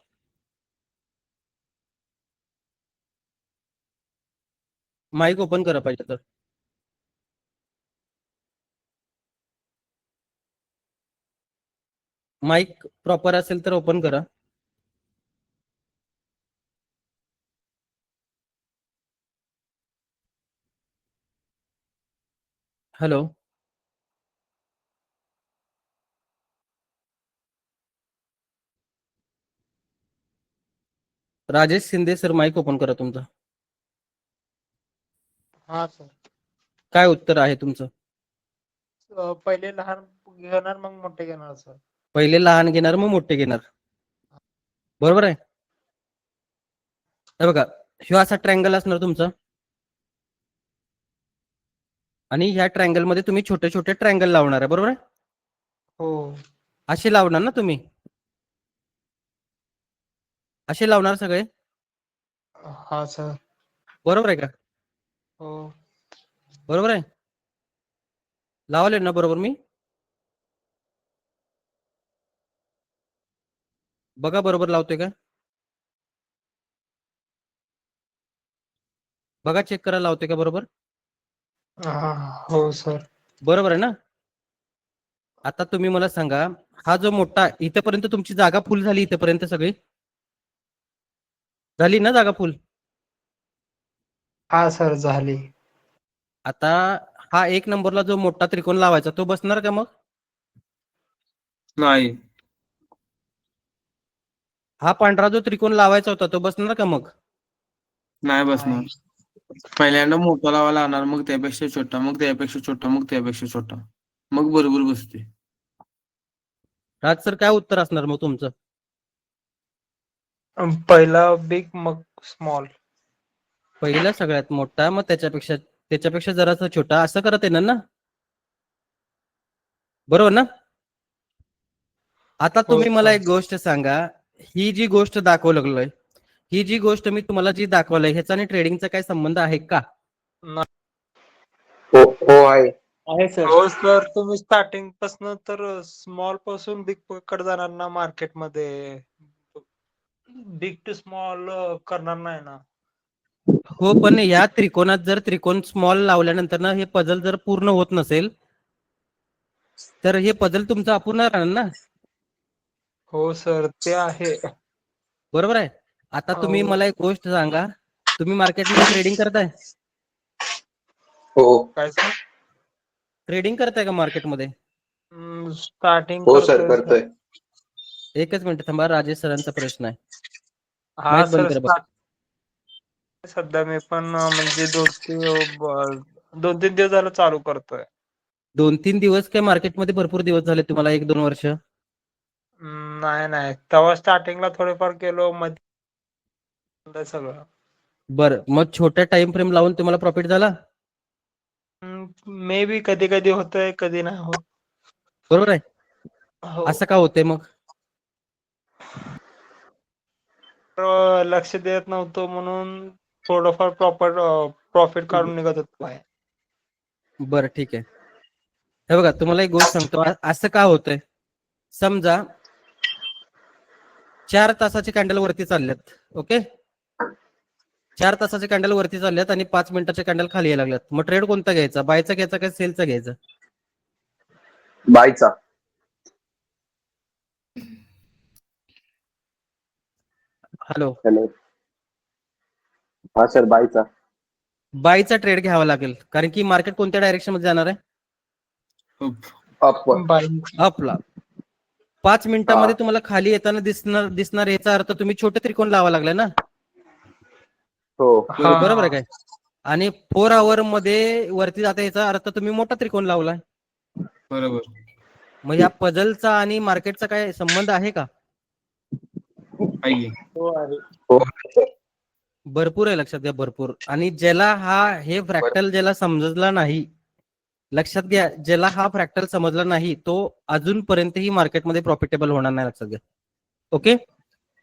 माईक ओपन करा पाहिजे तर. माईक प्रॉपर असेल तर ओपन करा. Hello, Rajesh Shinde sir, mike open करा तुमचा. हा सर. काय उत्तर आहे तुमचं? पहिले लहान घेणार मग मोठे घेणार सर. पहिले लहान घेणार मग मोठे घेणार, बरोबर आहे. हे बघा, ह्यो असा ट्रायंगल असणार तुमचा, आणि ह्या ट्रायंगल मध्ये तुम्ही छोटे छोटे ट्रायंगल लावणार आहे, बरोबर आहे. हो. असे लावणार ना तुम्ही? असे लावणार सगळे, हा सर. बरोबर आहे का? हो. बरोबर आहे, लावले ना बरोबर मी? बघा बरोबर लावतोय का, बघा, चेक करा लावतोय का बरोबर. हो सर. बरोबर आहे ना. आता तुम्ही मला सांगा, हा जो मोठा, इथपर्यंत तुमची जागा फुल झाली, इथपर्यंत सगळी झाली ना जागा फुल? हा सर, झाली. आता हा एक नंबरला जो मोठा त्रिकोण लावायचा तो बसणार का मग? नाही. हा पांढरा जो त्रिकोण लावायचा होता तो बसणार का मग? नाही बसणार. पहिल्यांदा मोठा लावायला लागणार, मग त्यापेक्षा छोटा, मग त्यापेक्षा छोटा, मग त्यापेक्षा छोटा, मग बरोबर बसते. राज सर, काय उत्तर असणार मग तुमचं? पहिला बिग मग स्मॉल. पहिला सगळ्यात मोठा, मग त्याच्यापेक्षा जरासा छोटा, असं करत येणार ना, बरोबर ना. आता तुम्ही मला एक गोष्ट सांगा, ही जी गोष्ट दाखवू लागलोय, ही जी गोष्ट मी तुम्हाला जी दाखवलंय, ह्याचा आणि ट्रेडिंगचा काय संबंध आहे का? हो आहे. आहे सर. हो सर, तुम्ही स्टार्टिंग पासून तर स्मॉल पासून बिग कडे जाणार ना मार्केटमध्ये. बिग टू स्मॉल करणार नाही ना. हो, पण या त्रिकोणात जर त्रिकोण स्मॉल लावल्यानंतर ना हे पझल जर पूर्ण होत नसेल तर हे पझल तुमचं अपूर्ण राहणार ना. हो सर, ते आहे. बरोबर आहे. आता तुम्ही मला एक गोष्ट सांगा, तुम्ही मार्केटमध्ये ट्रेडिंग करताय? हो. काय सर? ट्रेडिंग करताय का मार्केटमध्ये? स्टार्टिंग हो सर, करतोय. एकच मिनिट थांबा, राजेश सरांचा प्रश्न आहे. हा माईक बंद सर, करा बघा. सध्या मी पण म्हणजे 2-3 दिवस झालं चालू करतोय. 2-3 दिवस काय मार्केटमध्ये भरपूर दिवस झाले तुम्हाला, 1-2 वर्ष? नाही, तेव्हा स्टार्टिंगला थोडेफार केलो, मध्ये सगळं. बरं, मग छोट्या टाइम फ्रेम लावून तुम्हाला प्रॉफिट झाला? मे बी कधी कधी होतंय, कधी नाही होत. बरोबर आहे. हो. असं का होतंय मग? लक्ष देत नव्हतो म्हणून थोडंफार प्रॉफिट काढून निघत होतो बाहेर. बरं, ठीक आहे. हे बघा, तुम्हाला एक गोष्ट सांगतो, असं का होतंय. समजा 4 तासाचे कॅन्डल वरती चाललेत, ओके, 4 तासाचे कॅन्डल वरती चालल्यात आणि 5 मिनिटाचे कॅन्डल खाली यायला लागल्यात. मग ट्रेड कोणता घ्यायचा? बायचा घ्यायचा का सेलचा घ्यायचा? बायचा. Hello, hello. हा सर, बायचा. बायचा ट्रेड घ्यावा लागेल, कारण की मार्केट कोणत्या डायरेक्शन मध्ये जाणार आहे? अप. अपला. 5 मिनिटामध्ये तुम्हाला खाली येताना दिसणार याचा अर्थ तुम्ही छोटे त्रिकोण लावा लागलाय ना, हो. बरोबर आहे काय? आणि 4 आवर मध्ये वरती जाता याचा अर्थ तुम्ही मोठा त्रिकोण लावलाय. बरोबर. मग या पझलचा आणि मार्केटचा काय संबंध आहे का? पाहिजे. हो. भरपूर आहे, लक्षात घ्या, भरपूर. आणि ज्याला हे फ्रॅक्टल ज्याला समजला नाही, लक्षात घ्या, ज्याला हा फ्रॅक्टल समजला नाही तो अजूनपर्यंतही मार्केटमध्ये प्रॉफिटेबल होणार नाही, लक्षात घ्या. ओके,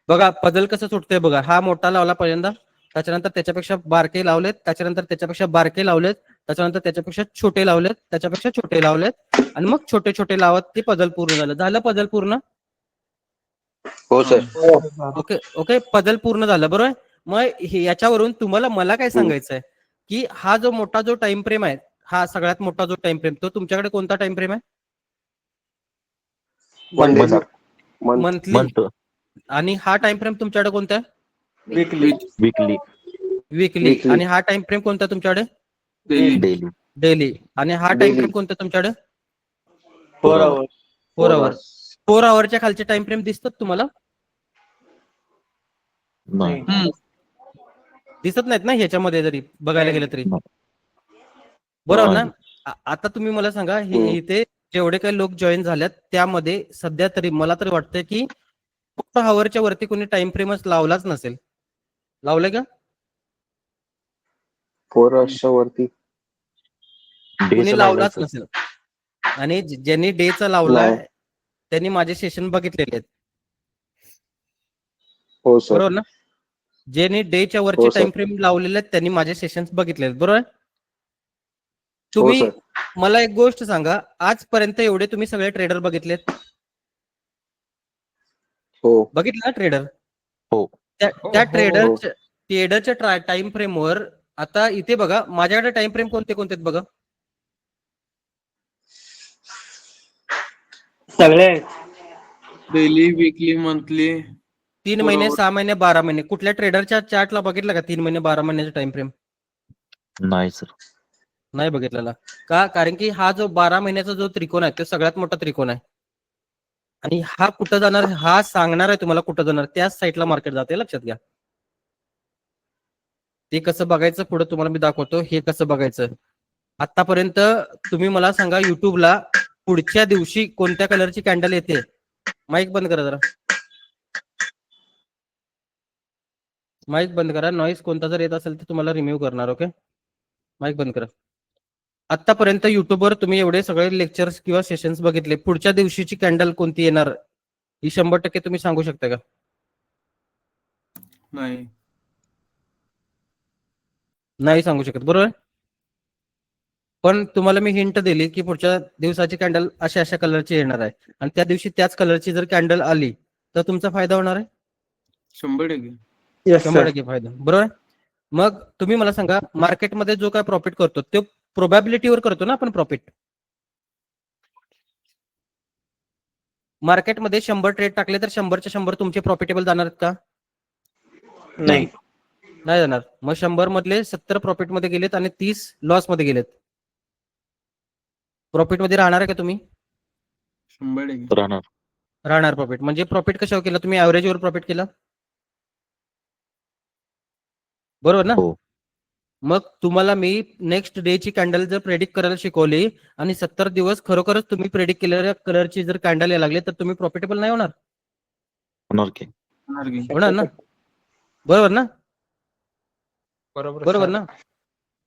बघा पझल कसं सुटतंय बघा. हा मोठा लावला पहिल्यांदा, त्याच्यानंतर त्याच्यापेक्षा बारके लावलेत, त्याच्यानंतर त्याच्यापेक्षा बारके लावलेत, त्याच्यानंतर त्याच्यापेक्षा छोटे लावलेत, त्याच्यापेक्षा छोटे लावलेत, आणि मग छोटे छोटे लावत ते पझल पूर्ण झालं पझल पूर्ण. हो सर. ओके ओके, पझल पूर्ण झालं, बरोबर. मग याच्यावरून तुम्हाला मला काय सांगायचं आहे की हा जो मोठा जो टाइम फ्रेम आहे, हा सगळ्यात मोठा जो टाइम फ्रेम, तो तुमच्याकडे कोणता टाइम फ्रेम आहे? मंथली. आणि हा टाइम फ्रेम तुमच्याकडे कोणता आहे? वीकली. वीकली. आणि हा टाइम फ्रेम कोणता तुमच्याकडे? डेली. डेली. आणि हा टाइम फ्रेम कोणता तुमच्याकडे? 4 आवर. 4 आवर. 4 आवरच्या खालचे टाइम फ्रेम दिसतात तुम्हाला? नाही. दिसत नाहीत ना ह्याच्यामध्ये, जरी बघायला गेलं तरी, बरोबर ना? आता तुम्ही मला सांगा, इथे जेवढे काही लोक जॉईन झाल्यात त्यामध्ये सध्या तरी मला तरी वाटतंय की 4 आवरच्या वरती कोणी टाइम फ्रेमच लावलाच नसेल. लावलंय का? 4 आवर्सच्या वरती कोणी लावलाच नसेल. आणि ज्यांनी डेचा लावलाय त्यांनी माझे सेशन बघितलेले आहेत. हो सर. बरोबर ना? ज्यांनी डेच्या वरचे टाइम फ्रेम लावलेले आहेत त्यांनी माझे सेशन्स बघितले आहेत, बरोबर. तुम्ही मला एक गोष्ट सांगा, आजपर्यंत एवढे तुम्ही सगळे ट्रेडर बघितलेत? हो. बघितले ना ट्रेडर? हो. त्या ट्रेडरच्या टाइम फ्रेमवर आता इथे बघा, माझ्याकडे टाइम फ्रेम कोणते कोणते आहेत बघा. सगळे डेली, वीकली, मंथली, 3 महिने, 6 महिने, 12 महिने. कुठल्या ट्रेडरच्या चार्टला बघितलं का 3 महिने 12 महिन्याचा टाइम फ्रेम? नाही सर. नाही बघितलेला का? कारण की हा जो 12 महिन्याचा जो त्रिकोण आहे तो सगळ्यात मोठा त्रिकोण आहे. आणि हा कुठं जाणार, हा सांगणार आहे तुम्हाला कुठं जाणार. त्याच साईडला मार्केट जाते, लक्षात घ्या. ते कसं बघायचं पुढे तुम्हाला मी दाखवतो. हे कसं बघायचं, आतापर्यंत तुम्ही मला सांगा युट्यूबला पुढच्या दिवशी कोणत्या कलरची कॅन्डल येते? माईक बंद करा जरा, माईक बंद करा. नॉईस कोणता जर येत असेल तर तुम्हाला रिमूव्ह करणार. ओके, माईक बंद करा. आतापर्यंत युट्यूबवर तुम्ही एवढे सगळे लेक्चर्स किंवा सेशन्स बघितले, पुढच्या दिवशीची कॅन्डल कोणती येणार ही 100% तुम्ही सांगू शकता का? नाही सांगू शकत, बरोबर. पण तुम्हाला मी हिंट दिली की पुढच्या दिवसाची कॅन्डल अशा अशा कलरची येणार आहे, आणि त्या दिवशी त्याच कलरची जर कॅन्डल आली तर तुमचा फायदा होणार आहे. 100%. 100% फायदा, बरोबर. मग तुम्ही मला सांगा, मार्केटमध्ये जो काय प्रॉफिट करतो तो प्रोबॅबिलिटीवर करतो ना आपण प्रॉफिट. मार्केटमध्ये 100 ट्रेड टाकले तर 100च्या 100 तुमचे प्रॉफिटेबल जाणार आहेत का? नाही. नाही जाणार. मग 100 मधले 70 प्रॉफिट मध्ये गेलेत आणि 30 लॉस मध्ये गेलेत. प्रॉफिट मध्ये राहणार आहे का तुम्ही? 100% राहणार प्रॉफिट. म्हणजे प्रॉफिट कशावर केला तुम्ही? ऍव्हरेजवर प्रॉफिट केला, बरोबर ना? हो. मग तुम्हाला मी नेक्स्ट डे ची कॅन्डल जर प्रेडिक्ट करायला शिकवली आणि 70 दिवस खरोखरच तुम्ही प्रेडिक्ट केलेल्या कलरची जर कॅन्डल यायला लागली तर तुम्ही प्रॉफिटेबल नाही होणार? होणार ना, बरोबर ना? बरोबर ना?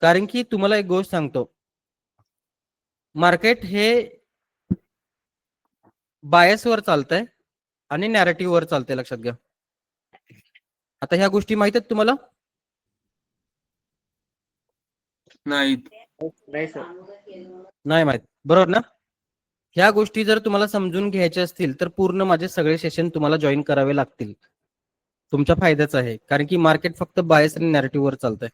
कारण की तुम्हाला एक गोष्ट सांगतो, मार्केट हे बायसवर चालतंय आणि नॅरेटिव्ह वर चालतंय, लक्षात घ्या. आता ह्या गोष्टी माहित आहेत तुम्हाला? नाही. नाही माहित, बरोबर ना? ह्या गोष्टी जर तुम्हाला समजून घ्यायच्या असतील तर पूर्ण माझे सगळे सेशन तुम्हाला जॉईन करावे लागतील. तुमच्या फायद्याचं आहे, कारण की मार्केट फक्त बायस आणि नॅरेटिव्हवर चालतंय.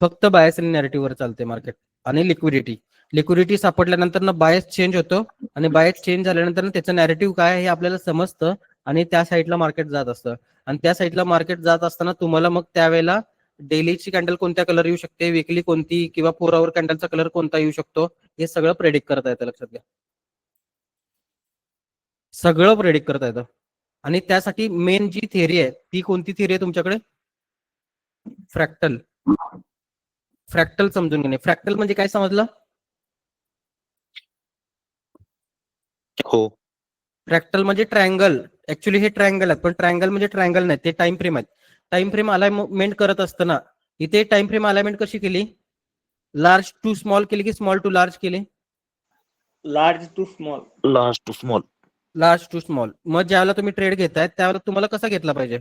फक्त बायस आणि नॅरेटिव्हवर चालते मार्केट. आणि लिक्विडिटी सापडल्यानंतर ना बायस चेंज होतो, आणि बायस चेंज झाल्यानंतर त्याचं नॅरेटिव्ह काय आहे हे आपल्याला समजतं, आणि त्या साईडला मार्केट जात असतं. आणि त्या साईडला मार्केट जात असताना तुम्हाला मग त्यावेळेला डेलीची कॅन्डल कोणत्या कलर येऊ शकते, विकली कोणती, किंवा 4 आवर कॅन्डलचा कलर कोणता येऊ शकतो, हे सगळं प्रेडिक्ट करता येतं. लक्षात घ्या, सगळं प्रेडिक्ट करता येतं. आणि त्यासाठी मेन जी थिअरी आहे ती कोणती थिअरी आहे तुमच्याकडे? फ्रॅक्टल. फ्रॅक्टल समजून घेणे. फ्रॅक्टल म्हणजे काय समजलं? हो. फ्रॅक्टल म्हणजे ट्रायंगल. ऍक्च्युली हे ट्रायंगल आहे, पण ट्रायंगल म्हणजे ट्रायंगल नाही, ते टाइम फ्रेम आहेत. टाइम फ्रेम अलाइनमेंट करत असताना इथे टाइम फ्रेम अलाइनमेंट कशी केली? लार्ज टू स्मॉल केली की स्मॉल टू लार्ज केली? Large to small. Large to small. Large to small. मग ज्यावेळेला तुम्ही ट्रेड घेताय त्यावेळेला तुम्हाला कसा घेतला पाहिजे?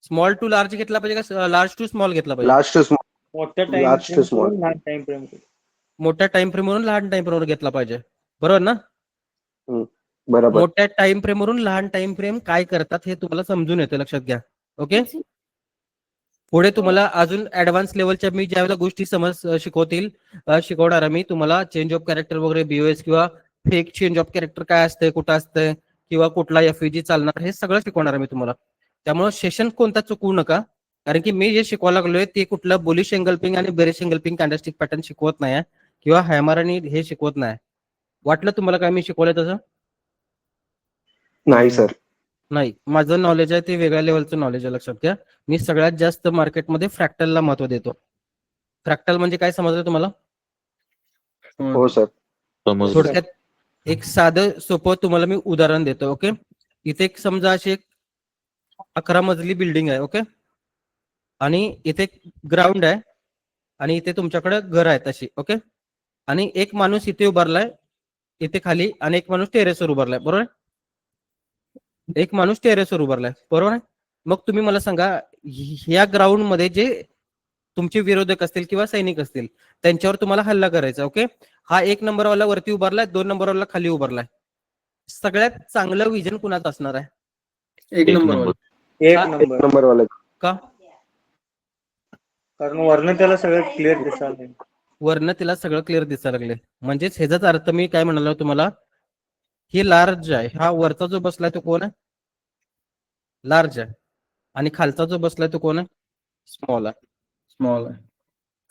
स्मॉल टू लार्ज घेतला पाहिजे का लार्ज टू स्मॉल घेतला पाहिजे? Large to small. मोठ्या Large to small. लहान टाइम फ्रेम. मोठ्या टाइम फ्रेम वरून लहान टाइम फ्रेम घेतला पाहिजे, बरोबर ना? बरोबर. मोठ्या टाइम फ्रेम वरून लहान टाइम फ्रेम काय करतात हे तुम्हाला समजून येतं. लक्षात घ्या. ओके. पुढे तुम्हाला अजून ऍडव्हान्स लेवलच्या मी ज्यावेळेला गोष्टी शिकवणार आहे मी तुम्हाला, चेंज ऑफ कॅरेक्टर वगैरे, बीओएस किंवा फेक चेंज ऑफ कॅरेक्टर काय असते, कुठं असतंय, किंवा कुठला एफईजी चालणार, हे सगळं शिकवणार आहे मी तुम्हाला. त्यामुळे सेशन कोणता चुकवू नका, कारण की मी जे शिकवायला लागलोय ते कुठलं बुलिश एंगल्पिंग आणि बेरिश एंगल्पिंग कॅन्डलस्टिक पॅटर्न शिकवत नाही, किंवा हॅमर आणि हे शिकवत नाही. वाटलं तुम्हाला काय मी शिकवलंय तसं? नाही सर. नाही, माझं नॉलेज आहे ते वेगळ्या लेवलचं नॉलेज आहे. लक्षात घ्या, मी सगळ्यात जास्त मार्केटमध्ये फ्रॅक्टलला महत्व देतो. फ्रॅक्टल म्हणजे काय समजलं तुम्हाला? हो सर. समजलं. थोडक्यात एक साधं सोपं तुम्हाला मी उदाहरण देतो. ओके. इथे एक समजा अशी एक 11 मजली बिल्डिंग आहे. ओके. आणि इथे ग्राउंड आहे, आणि इथे तुमच्याकडे घर आहे तशी. ओके. आणि एक माणूस इथे उभारलाय इथे खाली, आणि एक माणूस टेरेसवर उभारलाय, बरोबर आहे? एक माणूस टेरेसवर उभारलाय, बरोबर आहे? मग तुम्ही मला सांगा, ह्या ग्राउंड मध्ये जे तुमचे विरोधक असतील किंवा सैनिक असतील त्यांच्यावर तुम्हाला हल्ला करायचा. ओके. हा 1 नंबरवाला वरती उभारलाय, 2 नंबरवाला खाली उभारलाय. सगळ्यात चांगलं विजन कुणाचं असणार आहे? एक नंबर. एक हा, नंबर वाला. का? कारण वरनं त्याला सगळं क्लिअर दिसायला. वरनं तिला सगळं क्लिअर दिसायला लागले. म्हणजेच ह्याचाच अर्थ मी काय म्हणालो तुम्हाला, हे लार्ज आहे, हा वरचा जो बसलाय तो कोण आहे? लार्ज आहे. आणि खालचा जो बसलाय तो कोण आहे? स्मॉल आहे. स्मॉल आहे.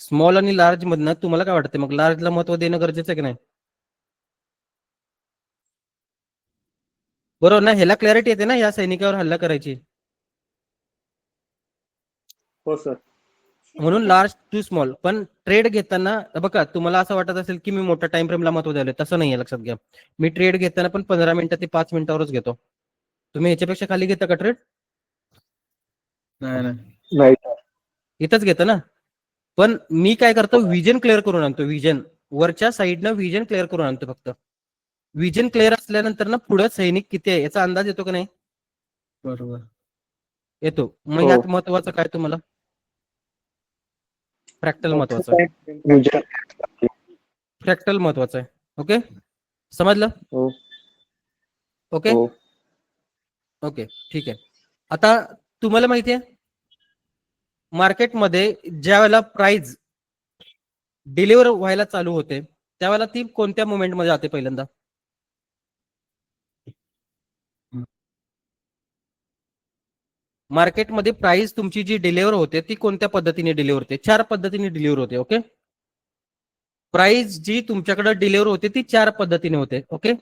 स्मॉल आणि लार्ज मधनं तुम्हाला काय वाटतं, मग लार्जला महत्व देणं गरजेचं आहे की नाही? बरोबर ना? ह्याला क्लॅरिटी येते ना या सैनिकावर हल्ला करायची. हो सर. म्हणून लार्ज टू स्मॉल. पण ट्रेड घेताना बघा, तुम्हाला असं वाटत असेल की मी मोठ्या टाइम फ्रेमला महत्व द्यायला, तसं नाहीये. लक्षात घ्या, मी ट्रेड घेताना पण 15 मिनिटं ते 5 मिनिटावरच घेतो. तुम्ही ह्याच्यापेक्षा खाली घेता का ट्रेड? नाही. इथंच घेतं ना. पण मी काय करतो, विजन क्लिअर करून आणतो. विजन वरच्या साईडनं विजन क्लिअर करून आणतो. फक्त विजन क्लिअर असल्यानंतर ना पुढे सैनिक किती आहे याचा अंदाज येतो का नाही? बरोबर. येतो. मग हो. यात महत्वाचं काय तुम्हाला? फ्रॅक्टल महत्वाचं आहे. फ्रॅक्टल महत्वाचं आहे. ओके, समजलं? हो. ओके. हो. ओके, ठीक आहे. आता तुम्हाला माहिती आहे मार्केटमध्ये ज्या वेळेला प्राइस डिलिव्हर व्हायला चालू होते त्यावेळेला ती कोणत्या मोमेंटमध्ये जाते पहिल्यांदा? मार्केटमध्ये प्राइस तुमची जी डिलिव्हर होते ती कोणत्या पद्धतीने डिलिव्हर होते? 4 पद्धतीने डिलिव्हर होते. ओके. प्राइस जी तुमच्याकडे डिलिव्हर होते ती 4 पद्धतीने होते. ओके.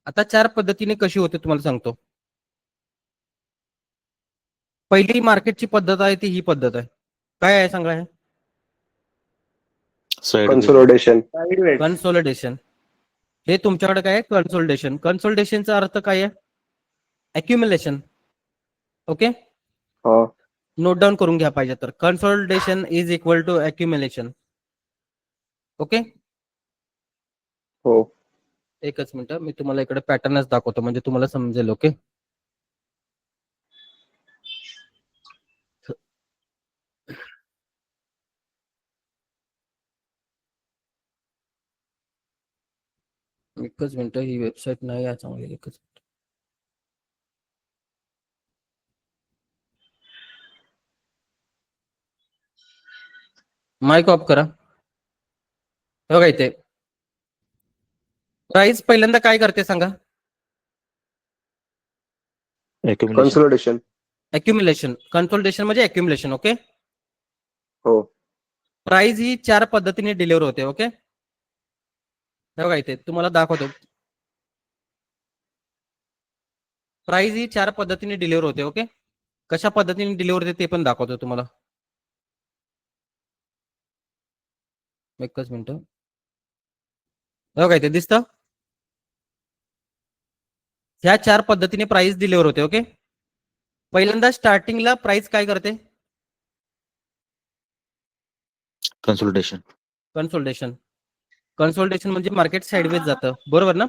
आता 4 पद्धतीने कशी होते तुम्हाला सांगतो. पहिली मार्केटची पद्धत आहे ती ही पद्धत आहे. काय आहे सांगा? हे कन्सोलिडेशन. कन्सोलिडेशन. हे तुमच्याकडे काय आहे? कन्सोलिडेशन. कन्सोलिडेशनचा अर्थ काय आहे? अक्युमुलेशन. ओके. हो. नोट डाऊन करून घ्या पाहिजे तर. Consolidation is equal to accumulation. Okay. हो. एकच मिनिट, मी तुम्हाला इकडे पॅटर्नच दाखवतो म्हणजे तुम्हाला समजेल. ओके. एकच मिनिट, ही वेबसाईट नाही आहे चांगली. एकच मिनिट. माईक ऑफ करा. हे बघा इथे प्राइस पहिल्यांदा काय करते सांगा. Accumulation. कन्सोलिडेशन. अक्युम्युलेशन. कन्सोलिडेशन म्हणजे अक्युम्युलेशन. ओके. हो. प्राइस ही 4 पद्धतीने डिलिव्हर होते. ओके. हे बघा इथे तुम्हाला दाखवतो. प्राइस ही 4 पद्धतीने डिलिव्हर होते. ओके. कशा पद्धतीने डिलिव्हर होते ते पण दाखवतो तुम्हाला. एकच मिनिट. हे बघा इथे दिसतं. ह्या 4 पद्धतीने प्राइस डिलिव्हर होते. ओके. पहिल्यांदा स्टार्टिंगला प्राइस काय करते. Consolidation. कन्सोलिडेशन. कन्सोलिडेशन म्हणजे मार्केट साइडवेज जातं. बरोबर ना.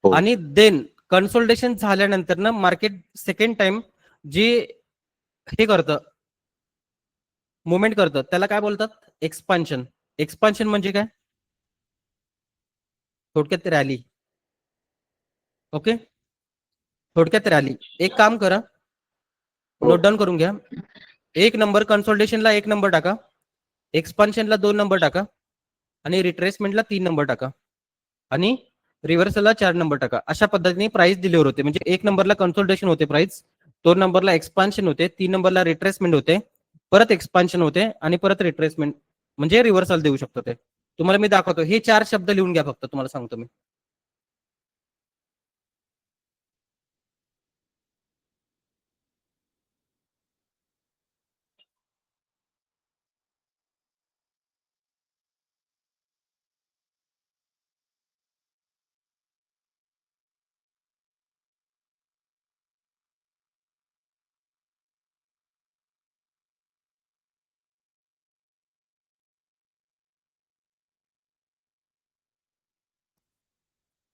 हो. आणि देन कन्सोलिडेशन झाल्यानंतर ना मार्केट सेकंड टाइम जे हे करतं मुवमेंट करतं त्याला काय बोलतात. एक्सपान्शन. एक्सपान्शन म्हणजे काय. थोडक्यात रॅली. ओके. थोडक्यात रॅली. एक काम करा. हो. नोट डाऊन करून घ्या. 1 नंबर कन्सोलिडेशनला 1 नंबर टाका. एक्सपान्शनला 2 नंबर टाका. आणि रिट्रेसमेंटला 3 नंबर टाका. आणि रिव्हर्सलला 4 नंबर टाका. अशा पद्धतीने प्राइस डिलिव्हर होते. म्हणजे 1 नंबरला कन्सोलिडेशन होते प्राइस, 2 नंबरला एक्सपान्शन होते, 3 नंबरला रिट्रेसमेंट होते, परत एक्सपान्शन होते आणि परत रिट्रेसमेंट म्हणजे रिव्हर्सल देऊ शकतो ते. तुम्हाला मी दाखवतो. हे 4 शब्द लिहून घ्या फक्त. तुम्हाला सांगतो मी.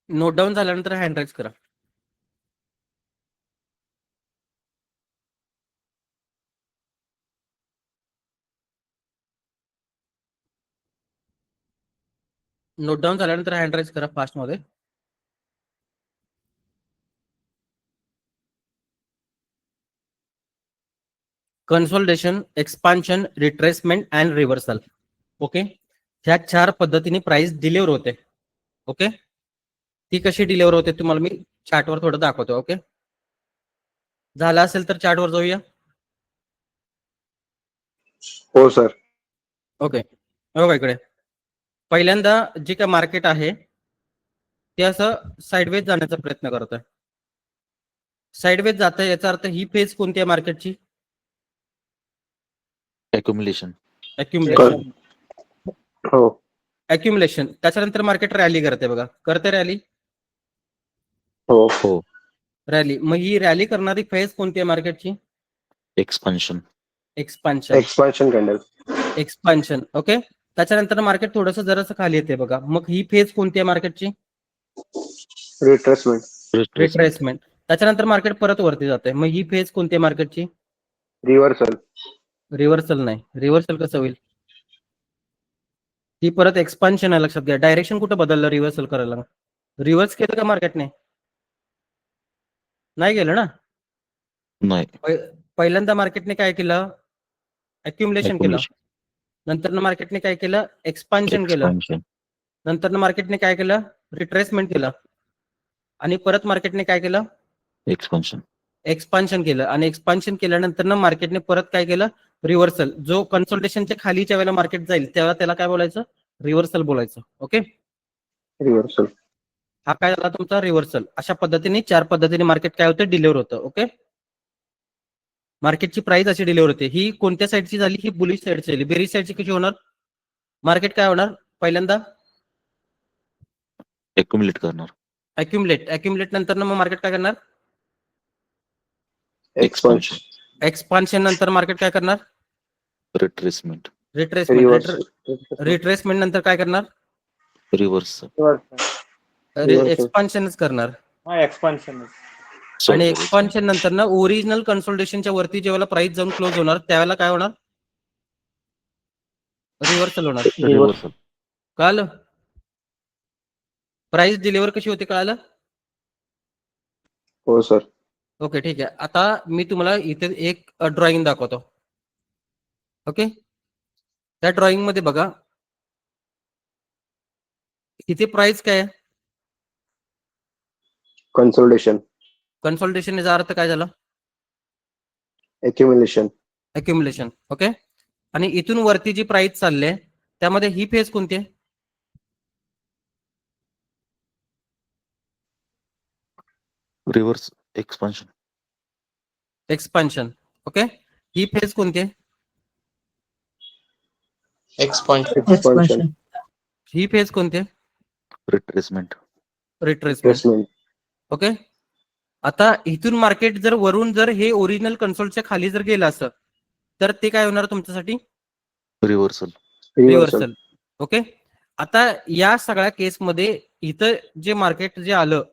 नोट डाऊन झाल्यानंतर हँड राईज करा. नोट डाऊन झाल्यानंतर हँड राईज करा फास्ट मध्ये. Consolidation, expansion, retracement and reversal. Okay. ह्या 4 पद्धतीने प्राइस डिलिव्हर होते. ओके. ती कशी डिलिव्हर होते तुम्हाला मी चार्टवर थोडं दाखवतो. ओके. झालं असेल तर चार्टवर जाऊया. हो सर. ओके. बघा इकडे पहिल्यांदा जे काय मार्केट आहे ते असं साइडवेज जाण्याचा प्रयत्न करत आहे. साइडवेज जात आहे याचा अर्थ ही फेज कोणती आहे मार्केटची. Accumulation. अक्युम्युलेशन. हो. अक्युम्युलेशन. त्याच्यानंतर मार्केट रॅली करते. बघा करते रॅली. हो. हो. रॅली. मग ही रॅली करणारी फेज कोणती आहे मार्केटची. Expansion. Expansion. Expansion candle. Expansion. Okay. त्याच्यानंतर मार्केट थोडंसं जरासं खाली येते बघा. मग ही फेज कोणती आहे मार्केटची. रिट्रेसमेंट. Retracement. रिट्रेसमेंट. त्याच्यानंतर मार्केट परत वरती जाते. मग ही फेज कोणती आहे मार्केटची. रिव्हर्सल. रिव्हर्सल नाही. रिव्हर्सल कसं होईल. ती परत एक्सपान्शन आहे. लक्षात घ्या. डायरेक्शन कुठं बदललं रिव्हर्सल करायला. रिव्हर्स केलं का मार्केटने. नाही गेलं ना. नाही. पहिल्यांदा मार्केटने काय केलं. अक्युम्युलेशन केलं. Accumulation. नंतर मार्केटने काय केलं. एक्सपान्शन केलं. Expansion. नंतर मार्केटने काय केलं. रिट्रेसमेंट केलं. आणि परत मार्केटने काय केलं. Expansion. एक्सपान्शन केलं. आणि एक्सपान्शन केल्यानंतर ना मार्केटने परत काय केलं. रिव्हर्सल. जो कन्सोलिडेशनच्या खालीच्या वेळेला मार्केट जाईल तेव्हा त्याला काय बोलायचं. रिव्हर्सल बोलायचं. ओके. रिव्हर्सल. हा काय झाला तुमचा रिव्हर्सल. अशा पद्धतीने 4 पद्धतीने मार्केट काय होतं डिलिव्हर होतं. ओके. मार्केटची प्राइस अशी डिलिव्हर होते. ही कोणत्या साईडची झाली. ही बुलिश साईडची झाली. बेरिश साईडची कशी होणार. मार्केट काय होणार पहिल्यांदा. Accumulate करणार. अक्युमुलेट. अक्युमुलेट नंतर मग मार्केट काय करणार. Expansion. एक्सपान्शन नंतर मार्केट काय करणार. Retracement. रिट्रेसमेंट. रिव्हर्सल. रिट्रेसमेंट नंतर काय करणार. Reversal. एक्सपान्शनच करणार. एक्सपान्शन. आणि एक्सपान्शन नंतर ना ओरिजिनल कन्सोलिडेशनच्या वरती जेव्हा प्राइस जाऊन क्लोज होणार त्यावेळेला काय होणार. रिव्हर्सल होणार. Reversal. कळालं. प्राइस डिलिव्हर कशी होते कळालं. हो सर. ओके ठीक आहे. आता मी तुम्हाला इथे एक ड्रॉइंग दाखवतो. ओके. त्या ड्रॉइंग मध्ये बघा इथे प्राइस काय आहे? कन्सोलिडेशन, कन्सोलिडेशन याचा अर्थ काय झाला? एक्युम्युलेशन, अक्युमुलेशन. ओके. आणि इथून वरती जी प्राइस चालली आहे त्यामध्ये ही फेज कोणती आहे? Reverse expansion. एक्सपान्शन. ओके. ही फेज कोणती आहे? एक्सपान्शन. एक्सपान्शन, ही फेज कोणती आहे? रिट्रेसमेंट. रिट्रेसमेंट. Replacement, okay. आता इथून मार्केट जर वरून जर हे ओरिजिनल कन्सोलच्या खाली जर गेलं असं तर ते काय होणार तुमच्यासाठी? रिव्हर्सल. Reversal, reversal. ओके. आता या सगळ्या केसमध्ये इथं जे मार्केट जे आलं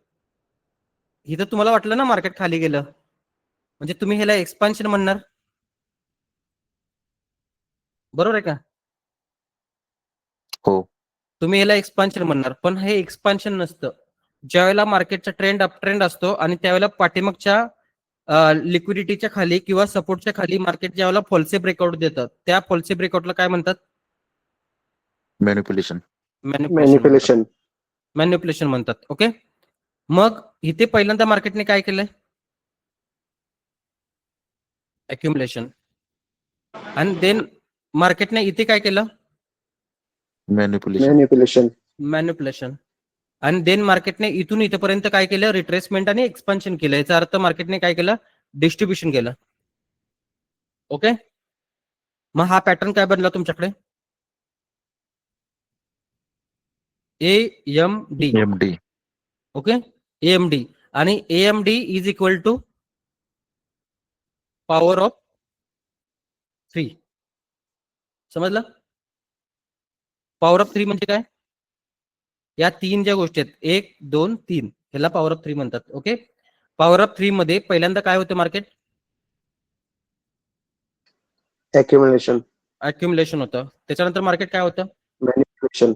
इथं तुम्हाला वाटलं ना मार्केट खाली गेलं म्हणजे तुम्ही ह्याला एक्सपान्शन म्हणणार, बरोबर आहे का? हो. तुम्ही याला एक्सपान्शन म्हणणार, पण हे एक्सपान्शन नसतं. ज्यावेळेला मार्केटचा ट्रेंड अप ट्रेंड असतो आणि त्यावेळेला पाठीमागच्या लिक्विडिटीच्या खाली किंवा सपोर्टच्या खाली मार्केट ज्यावेळेला फॉल्से ब्रेकआउट देतात त्या फॉल्से ब्रेकआउटला काय म्हणतात? मॅनिप्युलेशन. मॅनिप्युलेशन, मॅनिप्युलेशन म्हणतात. ओके. मग इथे पहिल्यांदा मार्केटने काय केलंय? अक्युमुलेशन. आणि देन मार्केटने इथे काय केलं? मॅनिप्युलेशन. Manipulation, manipulation. आणि देन मार्केटने इथून इथपर्यंत काय केलं? रिट्रेसमेंट आणि एक्सपान्शन केलं. याचा अर्थ मार्केटने काय केलं? डिस्ट्रीब्युशन केलं. ओके. मग हा पॅटर्न काय बनला तुमच्याकडे? AMD. एमडी. ओके. AMD. आणि AMD is equal to power of 3. समजलं? पॉवर ऑफ 3 म्हणजे काय? या 3 ज्या गोष्टी आहेत 1 2 3 ह्याला पॉवर ऑफ 3 म्हणतात. ओके. पॉवर ऑफ 3 मध्ये पहिल्यांदा काय होतं मार्केट? एक्युम्युलेशन, अक्युमुलेशन होतं. त्याच्यानंतर मार्केट काय होतं? Manipulation,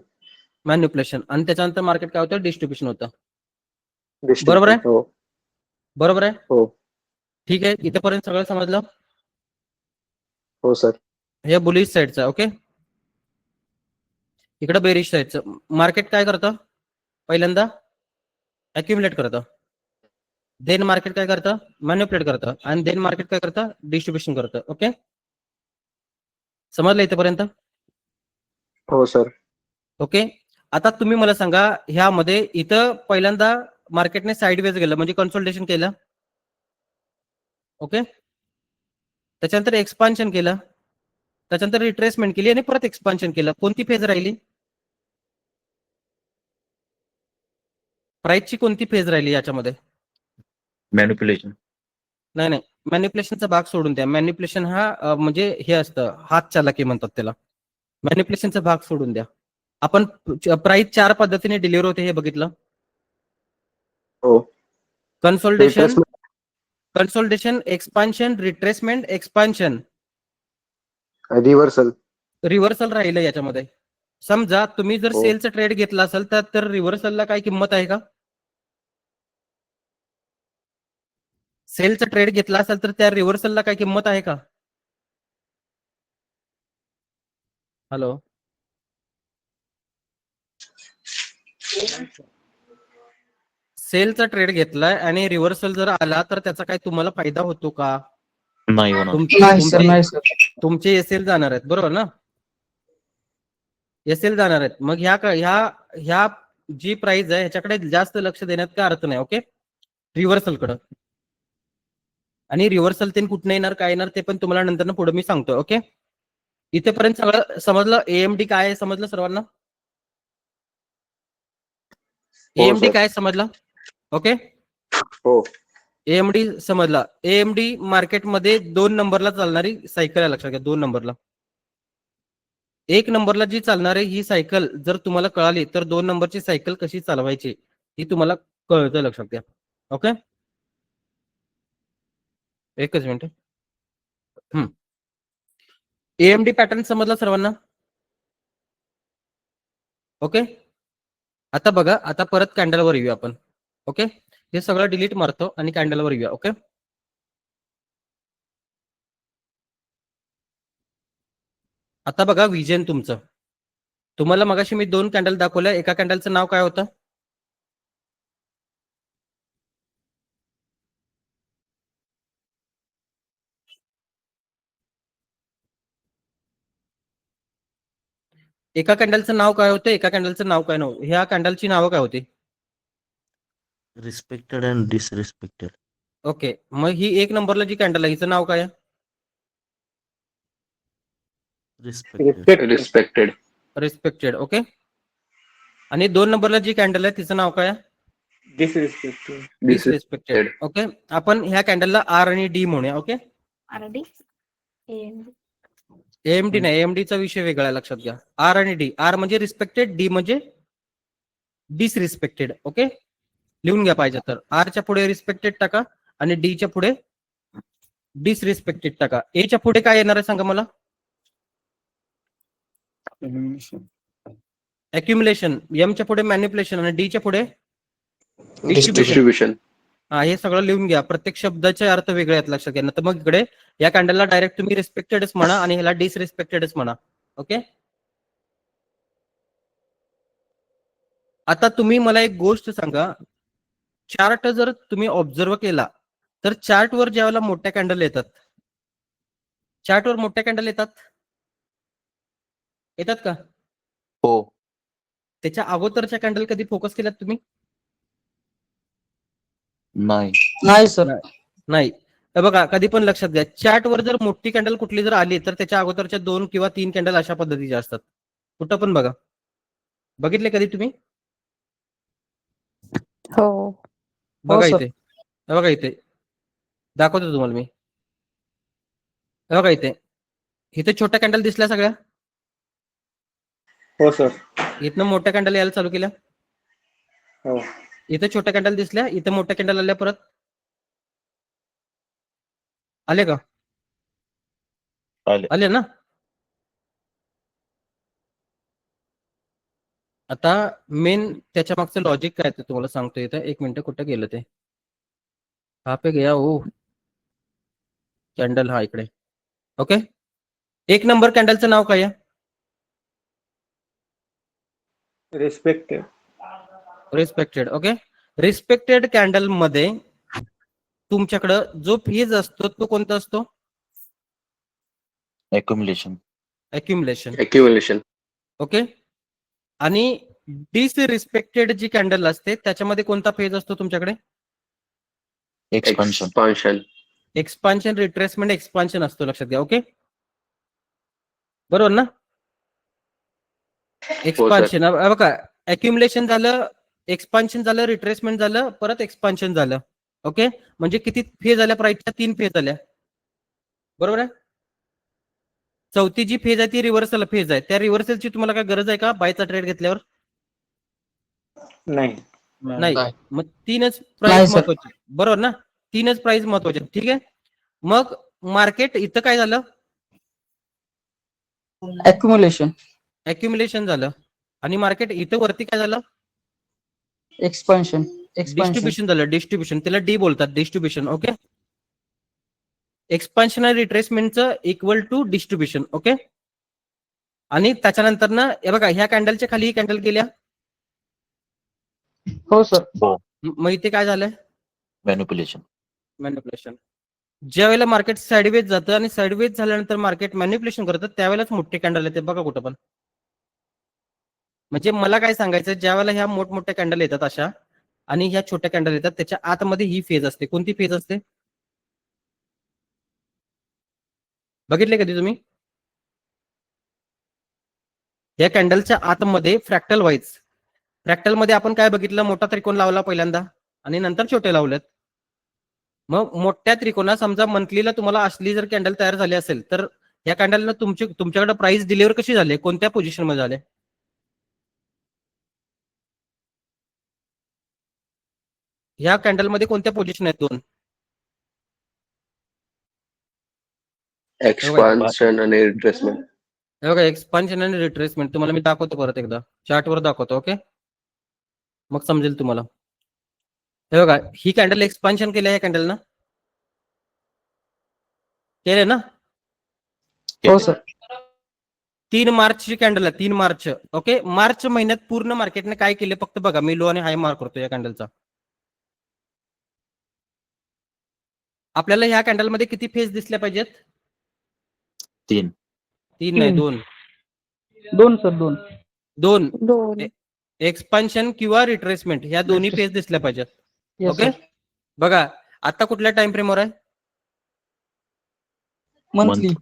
manipulation. आणि त्याच्यानंतर मार्केट काय होतं? डिस्ट्रीब्युशन होतं. डिस्ट्रीब्युशन. बरोबर आहे? हो बरोबर आहे? हो ठीक आहे. इथपर्यंत सगळं समजलं? हो सर. हे बुलिश साईडचं. ओके. इकडे बेरिश साईडचं. मार्केट काय करतं? पहिल्यांदा अक्युमुलेट करतं. देन मार्केट काय करतं? मॅन्युप्युलेट करतं. आणि देन मार्केट काय करतं? डिस्ट्रीब्युशन करतं. ओके. समजलं इथपर्यंत? हो सर. ओके. आता तुम्ही मला सांगा ह्यामध्ये इथं पहिल्यांदा मार्केटने साइडवेज गेलं म्हणजे कन्सोलिडेशन केलं. ओके. त्याच्यानंतर एक्सपान्शन केलं, त्याच्यानंतर रिट्रेसमेंट केली आणि परत एक्सपान्शन केलं. कोणती फेज राहिली? प्राइसची कोणती फेज राहिली याच्यामध्ये? मॅनिप्युलेशन. नाही नाही, मॅनिप्युलेशनचा भाग सोडून द्या. मॅनिप्युलेशन हा म्हणजे हे असतं, हात चालाकी म्हणतात त्याला. मॅनिप्युलेशनचा भाग सोडून द्या. आपण प्राइस 4 पद्धतीने डिलिव्हर होते हे बघितलं. हो. Consolidation, retracement, consolidation, expansion, retracement, expansion, reversal. Reversal राहिलं याच्यामध्ये. समजा तुम्ही जर हो. सेलचा ट्रेड घेतला असेल तर रिव्हर्सलला काय किंमत आहे का? सेलचा ट्रेड घेतला असेल तर त्या रिव्हर्सलला काय किंमत आहे का? हॅलो. सेलचा ट्रेड घेतलाय आणि रिव्हर्सल जर आला तर त्याचा काय तुम्हाला फायदा होतो का? नाही होणार. नाही सर, नाही सर. तुमचे एसएल जाणार आहेत, बरोबर ना? एसएल जाणार आहेत. मग ह्या जी प्राइस आहे ह्याच्याकडे जास्त लक्ष देण्यात काय अर्थ नाही. ओके. रिव्हर्सल कडे. आणि रिव्हर्सल ते कुठनं येणार काय येणार ते पण तुम्हाला नंतर पुढे मी सांगतो. ओके. इथेपर्यंत सगळं समजलं? एएमडी काय आहे समजलं सर्वांना? AMD sir. काय समजलं? ओके. हो. एएमडी समजला. एएमडी मार्केटमध्ये 2 नंबरला चालणारी सायकल आहे, लक्षात घ्या. 2 नंबरला. 1 नंबरला जी चालणारी ही सायकल जर तुम्हाला कळाली तर 2 नंबरची सायकल कशी चालवायची ही तुम्हाला कळतं, लक्षात घ्या. ओके. एकच मिनिट. एएमडी पॅटर्न समजला सर्वांना? ओके. आता बघा, आता परत कॅन्डलवर येऊया आपण. ओके. हे सगळं डिलीट मारतो आणि कॅन्डलवर येऊया. ओके. आता बघा विजन तुमचं. तुम्हाला मगाशी मी 2 कॅन्डल दाखवल्या. एका कॅन्डलचं नाव काय होतं? एका कॅन्डलचं नाव काय होतं? एका कॅन्डलचं नाव काय नव्हतं? ह्या कॅन्डलची नावं काय होती? Respected and disrespected. ओके. मग ही 1 नंबरला जी कॅन्डल आहे हिचं नाव काय आहे? रिस्पेक्टेड. रिस्पेक्टेड. रिस्पेक्टेड. ओके. आणि 2 नंबरला जी कॅन्डल आहे तिचं नाव काय आहे? डिसरिस्पेक्टेड. डिसरिस्पेक्टेड. ओके. आपण ह्या कॅन्डलला आर आणि डी म्हणूया. ओके. आरडी एएमडी एएमडी नाही, एएमडीचा विषय वेगळा आहे, लक्षात घ्या. आर आणि डी. आर म्हणजे रिस्पेक्टेड, डी म्हणजे डिसरिस्पेक्टेड. ओके. लिहून घ्या पाहिजे तर. आर च्या पुढे रिस्पेक्टेड टाका आणि डी च्या पुढे डिसरिस्पेक्टेड टाका. ए च्या पुढे काय येणार आहे सांगा मला? अक्युमुलेशन. एम च्या पुढे मॅनिप्युलेशन आणि डी च्या पुढे डिस्ट्रीब्युशन. डिस्ट्रीब्युशन. हा, हे सगळं लिहून घ्या. प्रत्येक शब्दाचे अर्थ वेगळे आहेत, लक्षात घ्या. तर मग इकडे या कॅन्डलला डायरेक्ट तुम्ही रिस्पेक्टेडच म्हणा आणि ह्याला डिसरिस्पेक्टेडच म्हणा. ओके. आता तुम्ही मला एक गोष्ट सांगा. चार्ट जर तुम्ही ऑब्झर्व केला तर चार्टवर ज्यावेळेला मोठ्या कॅन्डल येतात, चार्टवर मोठ्या कॅन्डल येतात का? हो. त्याच्या अगोदरच्या कॅन्डल कधी फोकस केल्यात तुम्ही? नाही. नाही सर. नाही. तर बघा, कधी पण लक्षात घ्या, चार्टवर जर मोठी कॅन्डल कुठली जर आली तर त्याच्या अगोदरच्या 2 किंवा 3 कॅन्डल अशा पद्धतीच्या असतात. कुठं पण बघा. बघितले कधी तुम्ही? हो बघा सर. इथे. हे बघा इथे. दाखवतो तुम्हाला मी. हे बघा इथे. इथे छोट्या कॅन्डल दिसल्या सगळ्या. हो सर. इथनं मोठ्या कॅन्डल यायला चालू केल्या. हो. इथे छोट्या कॅन्डल दिसल्या, इथे मोठ्या कॅन्डल आल्या परत. आले का? आले. आले ना? आता मेन त्याच्या मागचं लॉजिक काय ते तुम्हाला सांगतो इथं. 1 मिनिट, कुठं गेलं ते? हा पे गया हो कॅन्डल. हा इकडे. ओके. 1 नंबर कॅन्डलचं नाव काय आहे? Respected. Respected. Okay. Respected candle मध्ये तुमच्याकडं जो फेज असतो तो कोणता असतो? अक्युमुलेशन. अक्युमुलेशन. एक्युमुलेशन. ओके. आणि डिसरिस्पेक्टेड जी कॅन्डल असते त्याच्यामध्ये कोणता फेज असतो तुमच्याकडे? Expansion. Expansion. Expansion, retracement, expansion असतो, लक्षात घ्या. ओके. बरोबर ना? एक्सपान्शन. बघा, अक्युमुलेशन झालं, एक्सपान्शन झालं, रिट्रेसमेंट झालं, परत एक्सपान्शन झालं. ओके. म्हणजे किती फेज आल्या प्राइसच्या? 3 फेज आल्या. बरोबर आहे. चौथी जी फेज आहे ती रिव्हर्सल फेज आहे. त्या रिव्हर्सलची तुम्हाला काय गरज आहे का बायचा ट्रेड घेतल्यावर? नाही. नाही. मग 3च नाही, प्राइस सर. महत्वाची. बरोबर ना? 3च प्राइस महत्वाचे. ठीक आहे. मग मार्केट इथं काय झालं? अक्युमुलेशन. अक्युमुलेशन झालं. आणि मार्केट इथं वरती काय झालं? एक्सपान्शन. डिस्ट्रीब्युशन झालं. डिस्ट्रीब्युशन. त्याला डी बोलतात, डिस्ट्रीब्युशन. ओके. एक्सपान्शन आणि रिट्रेसमेंटचं इक्वल टू डिस्ट्रीब्युशन. ओके. आणि त्याच्यानंतर ना हे बघा, ह्या कॅन्डलच्या खाली ही कॅन्डल गेल्या. हो सर. मग इथे काय झालंय? मॅनिप्युलेशन. मॅनिप्युलेशन. ज्या वेळेला मार्केट साइडवेज जातं आणि साइडवेज झाल्यानंतर मार्केट मॅनिप्युलेशन करतं त्यावेळेलाच मोठे कॅन्डल येते. बघा कुठं पण. म्हणजे मला काय सांगायचं, ज्या वेळेला ह्या मोठमोठ्या कॅन्डल येतात अशा आणि ह्या छोट्या कॅन्डल येतात त्याच्या आतमध्ये ही फेज असते. कोणती फेज असते? बघितले कधी तुम्ही? या कॅन्डलच्या आतमध्ये फ्रॅक्टल वाईज. फ्रॅक्टल मध्ये आपण काय बघितलं? मोठा त्रिकोण लावला पहिल्यांदा आणि नंतर छोटे लावलेत. मग मोठ्या त्रिकोणा समजा मंथलीला तुम्हाला असली जर कॅन्डल तयार झाली असेल तर या कॅन्डलला तुमच्याकडे प्राइस डिलिव्हर कशी झाली? कोणत्या पोझिशन मध्ये झाले? ह्या कॅन्डल मध्ये कोणत्या पोझिशन आहेत? 2. एक्सपान्शन आणि रिट्रेसमेंट. हे बघा, एक्सपान्शन आणि रिट्रेसमेंट. तुम्हाला मी दाखवतो परत एकदा, चार्टवर दाखवतो. ओके. मग समजेल तुम्हाला. हे बघा, ही कॅन्डल एक्सपान्शन केलं आहे कॅन्डल ना? केले ना? हो सर. 3 मार्चची कॅन्डल आहे, 3 मार्च. ओके, मार्च महिन्यात पूर्ण मार्केटने काय केले फक्त बघा. मी लो आणि हाय मार्क करतो या कॅन्डलचा. आपल्याला ह्या कॅन्डलमध्ये किती फेज दिसल्या पाहिजेत? 3. 3 नाही, 2. 2 सर 2. 2 2. एक्सपान्शन किंवा रिट्रेसमेंट ह्या दोन्ही फेज दिसल्या पाहिजेत. Yes okay, sir. बघा आता कुठल्या टाइम फ्रेमवर आहे? मंथली.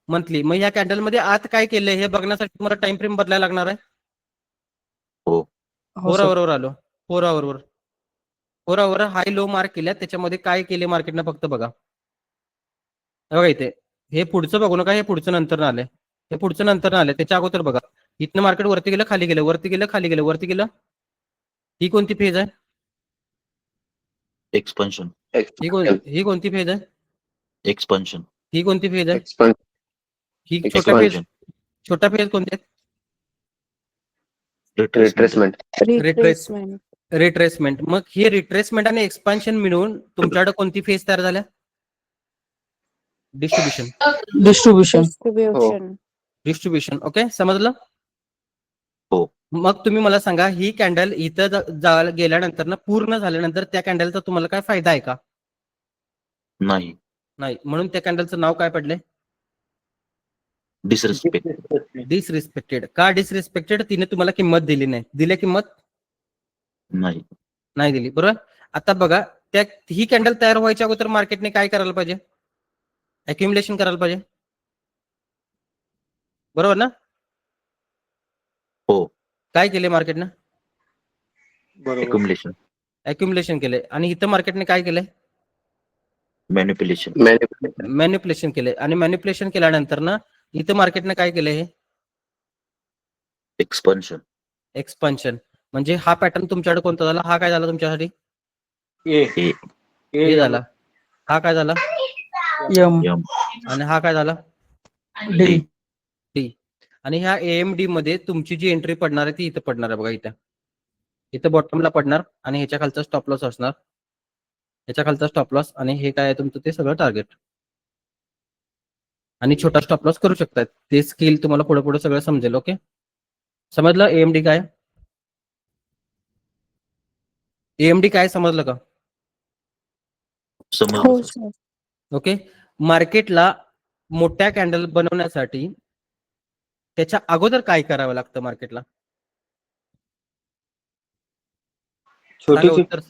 मंथली. मग या कॅन्डल मध्ये आत काय केलंय हे बघण्यासाठी तुम्हाला टाइम फ्रेम बदलायला लागणार आहे. हो 4 सर. आवरवर आलो. 4 आवरवर 4 आवर हाय लो मार्क केल्या. त्याच्यामध्ये काय केले मार्केटनं फक्त बघा. हे बघा इथे, हे पुढचं बघू नका, हे पुढचं नंतर आलंय, हे पुढचं नंतर आलंय. त्याच्या अगोदर बघा, इथनं मार्केट वरती गेलं, खाली गेलं, वरती गेलं, खाली गेलं, वरती गेलं. ही कोणती फेज आहे? एक्सपान्शन. ही कोणती फेज आहे? एक्सपान्शन. ही कोणती फेज आहे? ही छोटा फेज. एक्सपान्शन. छोटा फेज कोणते? रिट्रेसमेंट. रिट्रेसमेंट. रिट्रेसमेंट. मग हे रिट्रेसमेंट आणि एक्सपान्शन मिळून तुमच्याकडे कोणती फेज तयार झाल्या? Distribution. Distribution. Distribution. Distribution. Okay, समजलं? हो. मग तुम्ही मला सांगा, ही कॅन्डल इथं गेल्यानंतर ना पूर्ण झाल्यानंतर त्या कॅन्डलचा तुम्हाला काय फायदा आहे का? नाही. नाही. म्हणून त्या कॅन्डलचं नाव काय पडले? डिसरिस्पेक्ट. डिसरिस्पेक्टेड. का डिसरिस्पेक्टेड? तिने तुम्हाला किंमत दिली नाही. दिली किंमत? नाही. नाही दिली. बरोबर. आता बघा, ही कॅन्डल तयार व्हायच्या अगोदर मार्केटने काय करायला पाहिजे? अक्युमुलेशन करायला पाहिजे, बरोबर ना? हो. काय केले मार्केटनं? बरोबर. एक्युमुलेशन. अक्युमुलेशन केले. आणि इथं मार्केटने काय केलंय? मॅनिप्युलेशन. मॅनिप्युलेशन केले. आणि मॅनिप्युलेशन केल्यानंतर ना इथं मार्केटने काय केलंय? हे एक्सपान्शन. एक्सपान्शन. म्हणजे हा पॅटर्न तुमच्याकडे कोणता झाला? हा काय झाला तुमच्यासाठी? ए झाला. हा काय झाला? एम. एम. आणि हा काय झाला? डी. डी. आणि ह्या एएमडी मध्ये तुमची जी एंट्री पडणार आहे ती इथं पडणार आहे बघा. इथं बॉटमला पडणार आणि ह्याच्या खालचा स्टॉप लॉस असणार, ह्याच्या खालचा स्टॉप लॉस, आणि हे काय आहे तुमचं ते सगळं टार्गेट. आणि छोटा स्टॉप लॉस करू शकतात. ते स्किल तुम्हाला पुढे पुढे सगळं समजेल. ओके, समजलं एएमडी काय? एएमडी काय समजलं का? हो समजलं. सर. ओके, मार्केटला मोठ्या कॅन्डल बनवण्यासाठी त्याच्या अगोदर काय करावं लागतं मार्केटला? छोटी सांगा उत्तर.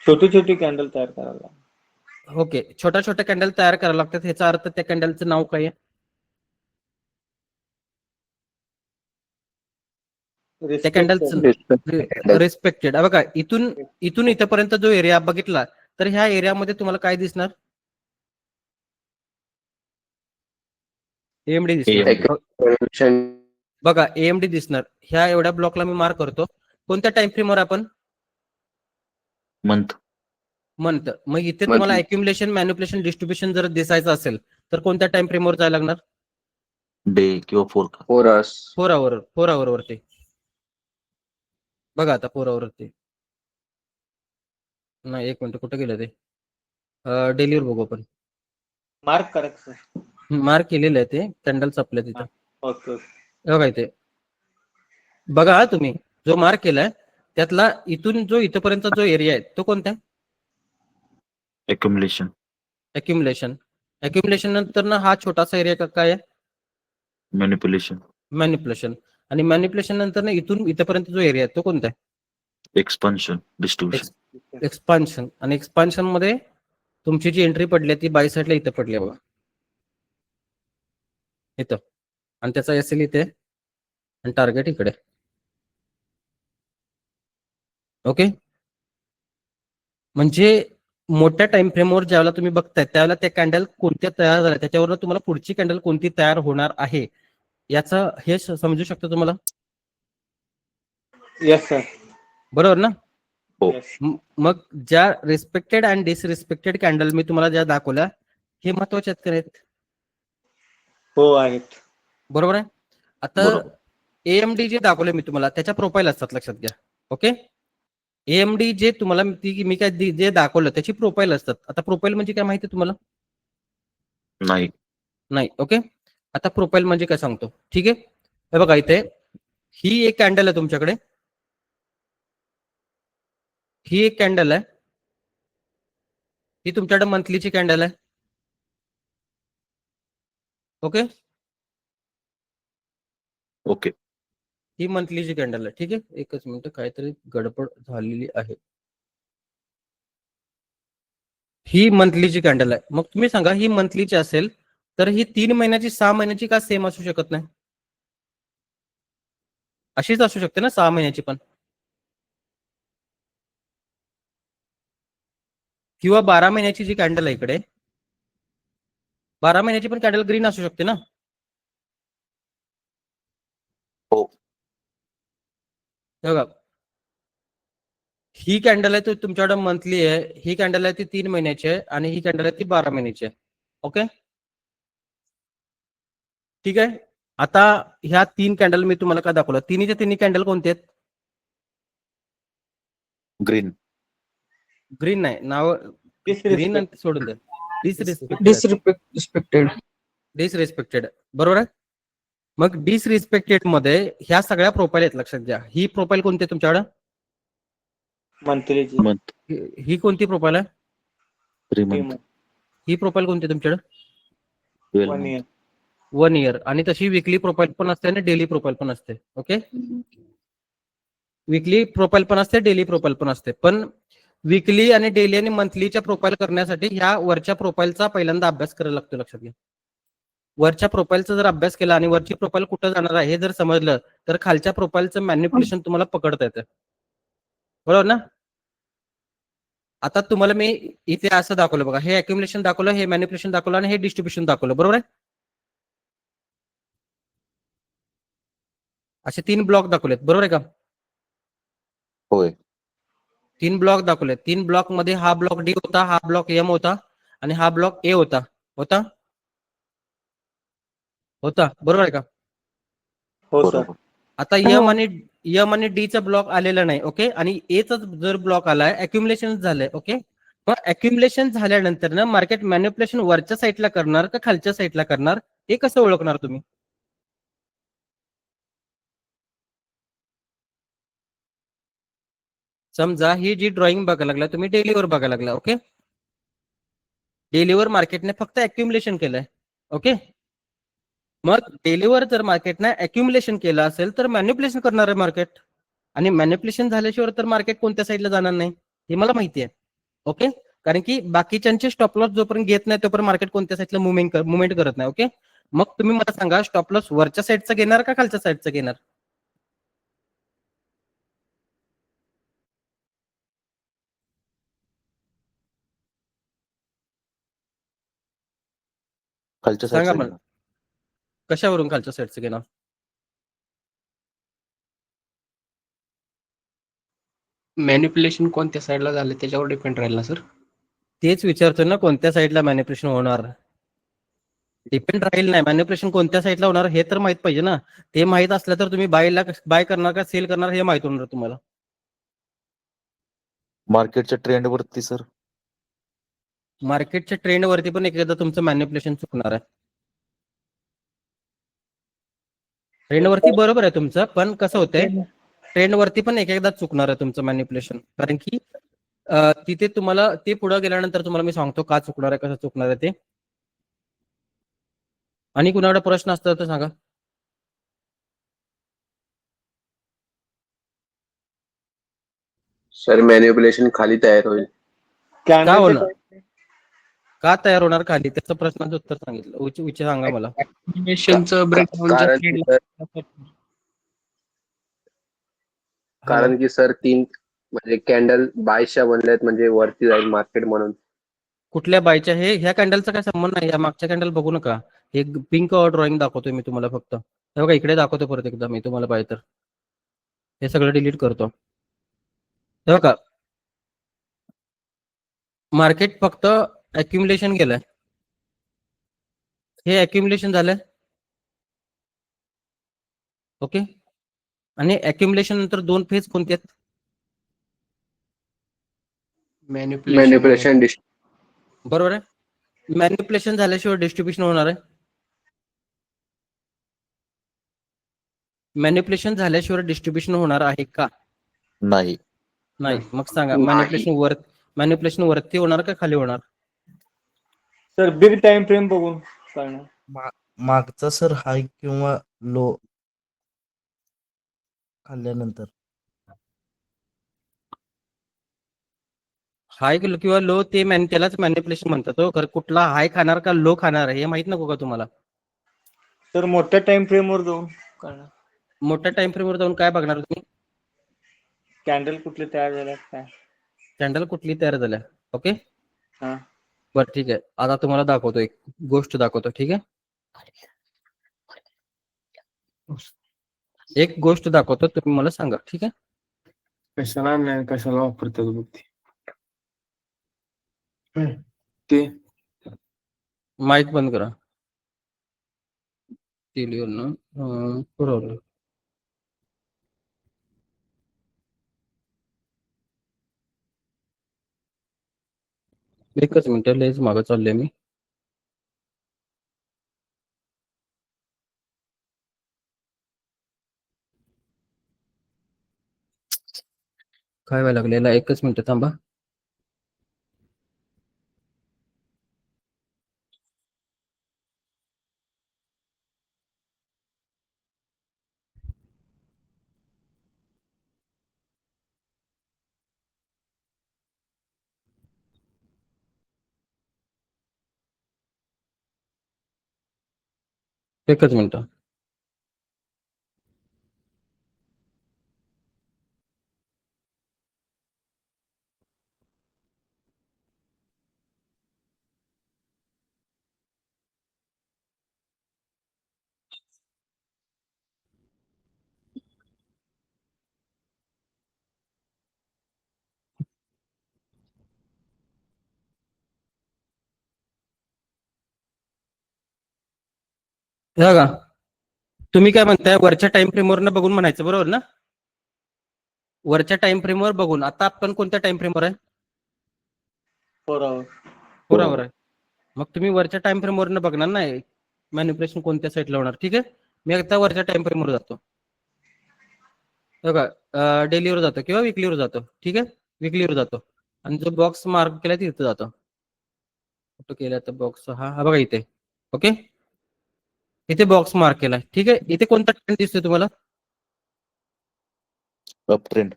छोटी कॅन्डल तयार करायला. ओके, छोट्या छोट्या कॅन्डल तयार करावं लागतात. ह्याचा अर्थ त्या कॅन्डलचं नाव काय आहे? त्या कॅन्डलचं रिस्पेक्टेड. बघा, इथून इथपर्यंत जो एरिया बघितला तर ह्या एरियामध्ये तुम्हाला काय दिसणार? एएमडी दिसणार. बघा, एएमडी दिसणार. ह्या एवढ्या ब्लॉकला मी मार्क करतो. कोणत्या टाइम फ्रेमवर आपण? मंथ. मग इथे तुम्हाला अक्युमुलेशन, मॅनिप्युलेशन, डिस्ट्रीब्युशन जर दिसायचं असेल तर कोणत्या टाइम फ्रेमवर जायला लागणार? डे किंवा 4 hours. 4 आवर वरती. बघा आता 4 आवर वरती. नाही, 1 मिनिट, कुठे गेलं ते? डेलीवर बघू आपण. मार्क करा. मार्क केलेलं आहे ते कॅन्डल आपल्या तिथं. ओके. बघा इथे, बघा तुम्ही जो मार्क केलाय त्यातला इथून जो इथपर्यंत जो एरिया आहे तो कोणता? एक्युमुलेशन. अक्युमुलेशन नंतर ना हा छोटासा एरिया काय आहे? मॅनिप्युलेशन. मॅनिप्युलेशन. आणि मॅनिप्युलेशन नंतर ना इथून इथपर्यंत जो एरिया आहे तो कोणता आहे? एक्सपान्शन. डिस्ट्रीब्युशन. एक्सपान्शन. आणि एक्सपान्शन मध्ये तुमची जी एंट्री पडली ती बाय साईडला इथं पडली बघा, इथं. आणि त्याचा एसएल इथे आणि टार्गेट इकडे. ओके, म्हणजे मोठ्या टाइम फ्रेमवर ज्यावेळेला तुम्ही बघताय त्यावेळेला त्या कॅन्डल कोणत्या तयार झाल्या त्याच्यावर तुम्हाला पुढची कॅन्डल कोणती तयार होणार आहे याचं हे समजू शकतो तुम्हाला. Yes sir. बरोबर ना? हो. मग ज्या रिस्पेक्टेड अँड डिसरिस्पेक्टेड कॅन्डल मी तुम्हाला ज्या दाखवल्या हे महत्वाचे आहेत. हो आहेत. बरोबर आहे. आता बरोबर. एएमडी जे दाखवले मी तुम्हाला त्याच्या प्रोफाईल असतात, लक्षात घ्या. ओके, एएमडी जे तुम्हाला मी काय जे दाखवलं त्याची प्रोफाईल असतात. आता प्रोफाईल म्हणजे काय माहिती तुम्हाला? नाही. ओके, आता प्रोफाईल म्हणजे काय सांगतो. ठीक आहे, हे बघा इथे ही एक कॅन्डल आहे तुमच्याकडे, ही एक कॅन्डल आहे, ही तुमच्याकडे मंथलीची कॅन्डल आहे. Okay, okay. ही मंथलीची कॅन्डल आहे. ठीक आहे, एकच मिनिट, काहीतरी गडबड झालेली आहे. ही मंथलीची कॅन्डल आहे. मग तुम्ही सांगा, ही मंथलीची असेल तर ही 3 महिन्याची 6 महिन्याची का सेम असू शकत नाही? अशीच असू शकते ना 6 महिन्याची पण, किंवा 12 महिन्याची जी कॅन्डल आहे इकडे, 12 महिन्याची पण कॅन्डल ग्रीन असू शकते ना. हो. बघा, ही कॅन्डल आहे ती तुमच्याकडे मंथली आहे, ही कॅन्डल आहे ती 3 महिन्याची आहे, आणि ही कॅन्डल आहे ती 12 महिन्याची आहे. ओके, ठीक आहे. आता ह्या 3 कॅन्डल मी तुम्हाला काय दाखवलं, तिन्हीच्या तिन्ही कॅन्डल कोणते आहेत? ग्रीन. ग्रीन नाही, नाव ग्रीन आणि सोडून द्या. डिसरिस्पेक्टेड. डिसरिस्पेक्टेड, बरोबर आहे. मग डिसरिस्पेक्टेड मध्ये ह्या सगळ्या प्रोफाईल आहेत, लक्षात घ्या. ही प्रोफाईल कोणती आहे तुमच्याकडे? मंथलीची. मंथ. ही कोणती प्रोफाईल आहे? 3 मंथ. ही प्रोफाईल कोणती आहे तुमच्याकडे? 12 1 month. year. 1 इयर. आणि तशी विकली प्रोफाईल पण असते आणि डेली प्रोफाईल पण असते. ओके, विकली प्रोफाईल पण असते, डेली प्रोफाईल पण असते. पण विकली आणि डेली आणि मंथलीच्या प्रोफाईल करण्यासाठी ह्या वरच्या प्रोफाईलचा पहिल्यांदा अभ्यास करायला लागतो, लक्षात घ्या. वरच्या प्रोफाईलचा जर अभ्यास केला आणि वरची प्रोफाईल कुठं जाणार आहे हे जर समजलं तर खालच्या प्रोफाईलचं मॅनिप्युलेशन तुम्हाला पकडता येतं, बरोबर ना. आता तुम्हाला मी इथे असं दाखवलं बघा, हे अक्युमुलेशन दाखवलं, हे मॅनिप्युलेशन दाखवलं आणि हे डिस्ट्रीब्युशन दाखवलं, बरोबर आहे. असे 3 ब्लॉक दाखवलेत, बरोबर आहे का? होय. 3 ब्लॉक दाखवले. 3 ब्लॉक मध्ये हा ब्लॉक डी होता, हा ब्लॉक एम होता आणि हा ब्लॉक ए होता. होता होता बरोबर आहे का? हो सर. बरोबर. आता यम आणि डी चा ब्लॉक आलेला नाही. ओके, आणि ए चा जर ब्लॉक आलाय, अक्युमुलेशन झालंय. ओके, मग अक्युमुलेशन झाल्यानंतर ना मार्केट मॅनिप्युलेशन वरच्या साईडला करणार का खालच्या साईडला करणार हे कसं ओळखणार तुम्ही? समजा ही जी ड्रॉइंग बघायला लागला, तुम्ही डेलीवर बघायला लागला. ओके, डेलीवर मार्केटने फक्त अक्युमुलेशन केलंय. ओके, मग डेलीवर जर मार्केटने अक्युमुलेशन केलं असेल तर मॅनिप्युलेशन करणार आहे मार्केट, आणि मॅनिप्युलेशन झाल्याशिवाय तर मार्केट कोणत्या साईडला जाणार नाही हे मला माहिती आहे. ओके, कारण की बाकीच्यांचे स्टॉप लॉस जोपर्यंत घेत नाही तोपर्यंत मार्केट कोणत्या साईडला मुवमेंट करत नाही. ओके, मग तुम्ही मला सांगा, स्टॉप लॉस वरच्या साईडचा घेणार का खालच्या साईडचा घेणार? खालच्या सांगा साईडचा मला, घेणार. कशावरून खालच्या साईडचं घेणार? मॅनिप्युलेशन कोणत्या साईडला झालं त्याच्यावर डिपेंड राहील ना सर. तेच विचारतोय ना, कोणत्या साईडला मॅनिप्युलेशन होणार. डिपेंड राहील नाही, मॅनिप्युलेशन कोणत्या साईडला होणार हे तर माहित पाहिजे ना. ते माहित असलं तर तुम्ही बाय करणार का सेल करणार हे माहित होणार तुम्हाला. मार्केटच्या ट्रेंड वरती सर. मार्केटच्या ट्रेंड वरती पण एकदा तुमचं मॅनिप्युलेशन चुकणार आहे. ट्रेंड वरती बरोबर आहे तुमचं, पण कसं होतंय, ट्रेंड वरती पण एकदा चुकणार आहे तुमचं मॅनिप्युलेशन. कारण की तिथे तुम्हाला ते पुढे गेल्यानंतर तुम्हाला मी सांगतो का चुकणार आहे, कसं चुकणार आहे ते. आणि कुणाकडे प्रश्न असतात तर सांगा. सर मॅनिप्युलेशन खाली तयार होईल. का होणार, का तयार होणार खाली, त्याचं प्रश्नाचं उत्तर सांगितलं. विचार सांगा मला. कारण की सर 3 म्हणजे कॅन्डल बायच्या बनल्यात म्हणजे वरती जाईल मार्केट म्हणून. कुठल्या बायच्या? ह्या कॅन्डलचा काय संबंध नाही, या मागच्या कॅन्डल बघू नका. हे पिंक ड्रॉइंग दाखवतोय मी तुम्हाला फक्त. हे बघा इकडे दाखवतो परत एकदा मी तुम्हाला पाहिजे तर. हे सगळं डिलीट करतो. हे बघा, मार्केट फक्त अक्युमुलेशन केलंय, हे अक्युमुलेशन झालंय. ओके, आणि अक्युमुलेशन नंतर 2 फेज कोणते आहेत? मॅनिप्युलेशन बरोबर आहे. मॅनिप्युलेशन झाल्याशिवाय डिस्ट्रीब्युशन होणार आहे. मॅनिप्युलेशन झाल्याशिवाय डिस्ट्रीब्युशन होणार आहे का? नाही. नाही. मग सांगा नाही. मॅनिप्युलेशन वरती होणार का खाली होणार? सर बिग टाइम फ्रेम बघून करणार. मागचा सर हाय किंवा लो खाल्ल्यानंतर. हाय किंवा लो ते त्यालाच मॅनिप्युलेशन म्हणतात हो. खरं कुठला हाय खाणार का लो खाणार हे माहित नको का तुम्हाला? सर मोठ्या टाइम फ्रेम वर जाऊन करणार. मोठ्या टाइम फ्रेमवर जाऊन काय बघणार तुम्ही? कॅन्डल कुठले तयार झाले काय? कॅन्डल कुठली तयार झाल्या. ओके. हा. बरं ठीक आहे. आता तुम्हाला दाखवतो, एक गोष्ट दाखवतो. ठीक आहे. एक गोष्ट दाखवतो, तुम्ही मला सांगा. ठीक आहे. कशाला नाही कशाला वापरतात बघ ते माईक बंद करा. पुरवलं. एकच मिनिट, लयच मागं चाललोय मी. काय व्हायला लागलेला, एकच मिनिट थांबा. एकच मिनिट. बघा, तुम्ही काय म्हणताय, वरच्या टाइम फ्रेमवर बघून म्हणायचं, बरोबर ना? वरच्या टाइम फ्रेमवर बघून. आता आपण कोणत्या टाइम फ्रेमवर आहे? 4 आवर. 4 आवर आहे. मग तुम्ही वरच्या टाइम फ्रेमवर बघणार नाही मॅनिप्युलेशन कोणत्या साईडला होणार. ठीक आहे. मी आता वरच्या टाइम फ्रेमवर जातो. बघा, डेलीवर जातो किंवा विकलीवर जातो. ठीक आहे. विकलीवर जातो आणि जो बॉक्स मार्क केला तिथे जातो. कुठं केला तर बॉक्स, हा बघा इथे. ओके, इथे बॉक्स मार्क केलाय. ठीक आहे. इथे कोणता ट्रेंड दिसतोय तुम्हाला? Up trend.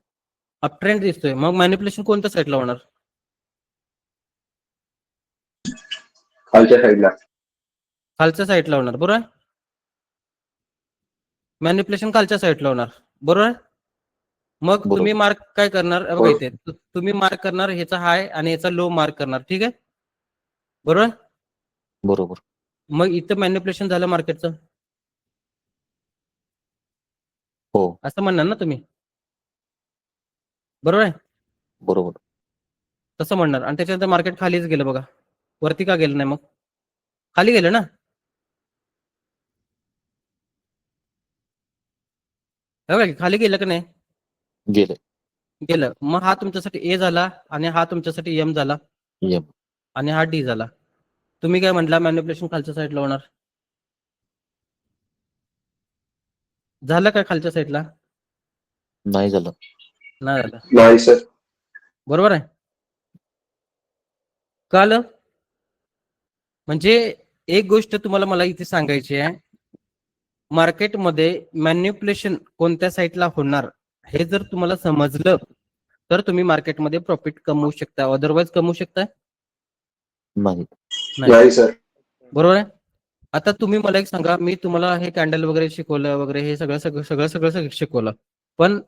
अप ट्रेंड दिसतोय. मग मॅनिप्युलेशन कोणत्या साईडला होणार? खालच्या साईडला. खालच्या साईडला होणार, बरोबर आहे. मॅनिप्युलेशन खालच्या साईडला होणार, बरोबर आहे. मग बरोबर. तुम्ही मार्क काय करणार? बघा इथे तुम्ही मार्क करणार ह्याचा हाय आणि ह्याचा लो मार्क करणार. ठीक आहे, बरोबर. बरोबर. मग इथं मॅनिप्युलेशन झालं मार्केटचं, हो. असं म्हणणार ना तुम्ही, बरोबर आहे. बरोबर. तसं म्हणणार. आणि त्याच्यानंतर मार्केट खालीच गेलं बघा. वरती का गेलं नाही? मग खाली गेलं ना. बघा खाली गेलं का नाही? गेलं. मग हा तुमच्यासाठी ए झाला आणि हा तुमच्यासाठी एम झाला एम आणि हा डी झाला. तुम्ही काय म्हटला, मॅनिप्युलेशन खालच्या साईडला होणार. झालं काय खालच्या साईडला? नाही झालं. नाही झालं. नाही सर. बरोबर आहे. कळलं? म्हणजे एक गोष्ट तुम्हाला मला इथे सांगायची आहे, मार्केटमध्ये मॅनिप्युलेशन कोणत्या साईडला होणार हे जर तुम्हाला समजलं तर तुम्ही मार्केटमध्ये प्रॉफिट कमवू शकता. अदरवाईज कमवू शकता नाही सर. बरोबर आहे. आता तुम्ही मला एक सांगा, मी तुम्हाला हे कॅन्डल वगैरे शिकवलं वगैरे, हे सगळं शिकवलं, पण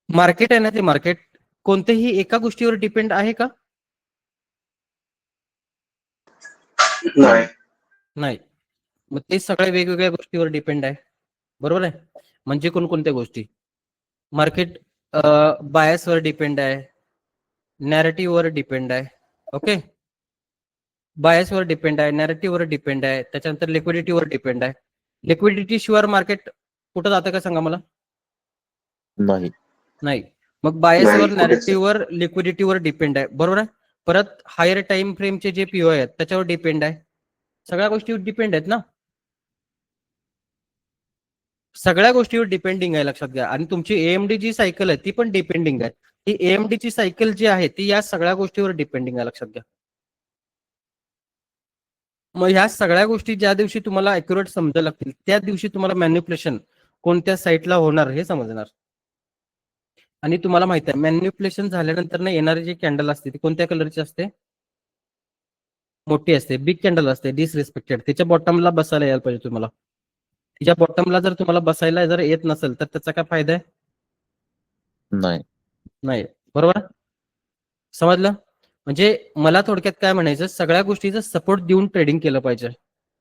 मार्केट आहे ना, ते मार्केट कोणत्याही एका गोष्टीवर डिपेंड आहे का? नाही. मग ते सगळ्या वेगवेगळ्या गोष्टीवर डिपेंड आहे, बरोबर आहे. म्हणजे कोणकोणत्या गोष्टी? मार्केट बायसवर डिपेंड आहे, नॅरेटिव्हवर डिपेंड आहे. ओके, बायसवर डिपेंड आहे, नॅरेटिव्हवर डिपेंड आहे, त्याच्यानंतर लिक्विडिटीवर डिपेंड आहे. लिक्विडिटी शिवाय मार्केट कुठं जातं का सांगा मला? नाही. मग बायसवर, नॅरेटिव्हवर, लिक्विडिटीवर डिपेंड आहे, बरोबर आहे. परत हायर टाइम फ्रेमचे जे पीओ आहेत त्याच्यावर डिपेंड आहे. सगळ्या गोष्टीवर डिपेंड आहेत ना. सगळ्या गोष्टीवर डिपेंडिंग आहे, लक्षात घ्या. आणि तुमची एएमडी जी सायकल आहे ती पण डिपेंडिंग आहे. ही एएमडी ची सायकल जी आहे ती या सगळ्या गोष्टीवर डिपेंडिंग आहे, लक्षात घ्या. मग ह्या सगळ्या गोष्टी ज्या दिवशी तुम्हाला अॅक्युरेट समजायला लागतील त्या दिवशी तुम्हाला मॅन्युप्युलेशन कोणत्या साईटला होणार हे समजणार. आणि तुम्हाला माहित आहे मॅन्युप्युलेशन झाल्यानंतर ना येणारी जी कॅन्डल असते ती कोणत्या कलरची असते? मोठी असते, बिग कॅन्डल असते, डिसरिस्पेक्टेड. त्याच्या बॉटमला बसायला यायला पाहिजे तुम्हाला. तिच्या बॉटमला जर तुम्हाला बसायला जर येत नसेल तर त्याचा काय फायदा आहे? नाही. बरोबर समजलं? म्हणजे मला थोडक्यात काय म्हणायचं, सगळ्या गोष्टीचा सपोर्ट देऊन ट्रेडिंग केलं पाहिजे.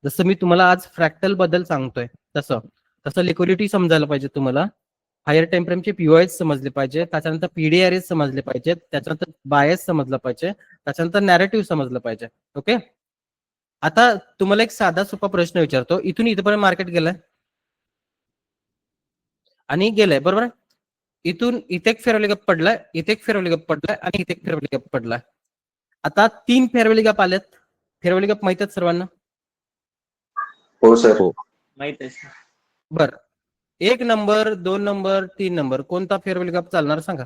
जसं मी तुम्हाला आज फ्रॅक्टल बद्दल सांगतोय तसं लिक्विडिटी समजायला पाहिजे तुम्हाला. हायर टाइम फ्रेमचे पीओएस समजले पाहिजे, त्याच्यानंतर पीडीआरएस समजले पाहिजे, त्याच्यानंतर बायस समजलं पाहिजे, त्याच्यानंतर नॅरेटिव्ह समजलं पाहिजे. ओके. आता तुम्हाला एक साधा सोपा प्रश्न विचारतो. इथून इथपर्यंत मार्केट गेलाय आणि गेलंय, बरोबर. इथून इथे एक फेअरवॅल्यू गॅप पडलाय, इथे एक फेअरवॅल्यू गॅप पडलाय आणि इथे एक फेअरवॅल्यू गॅप पडलाय. आता 3 फेअरवॅल्यू गॅप आलेत. फेअरवॅल्यू गॅप माहित आहेत सर्वांना? हो सर. माहित आहे सर. बर, 1 नंबर, 2 नंबर, 3 नंबर कोणता फेअरवॅल्यू गॅप चालणार सांगा?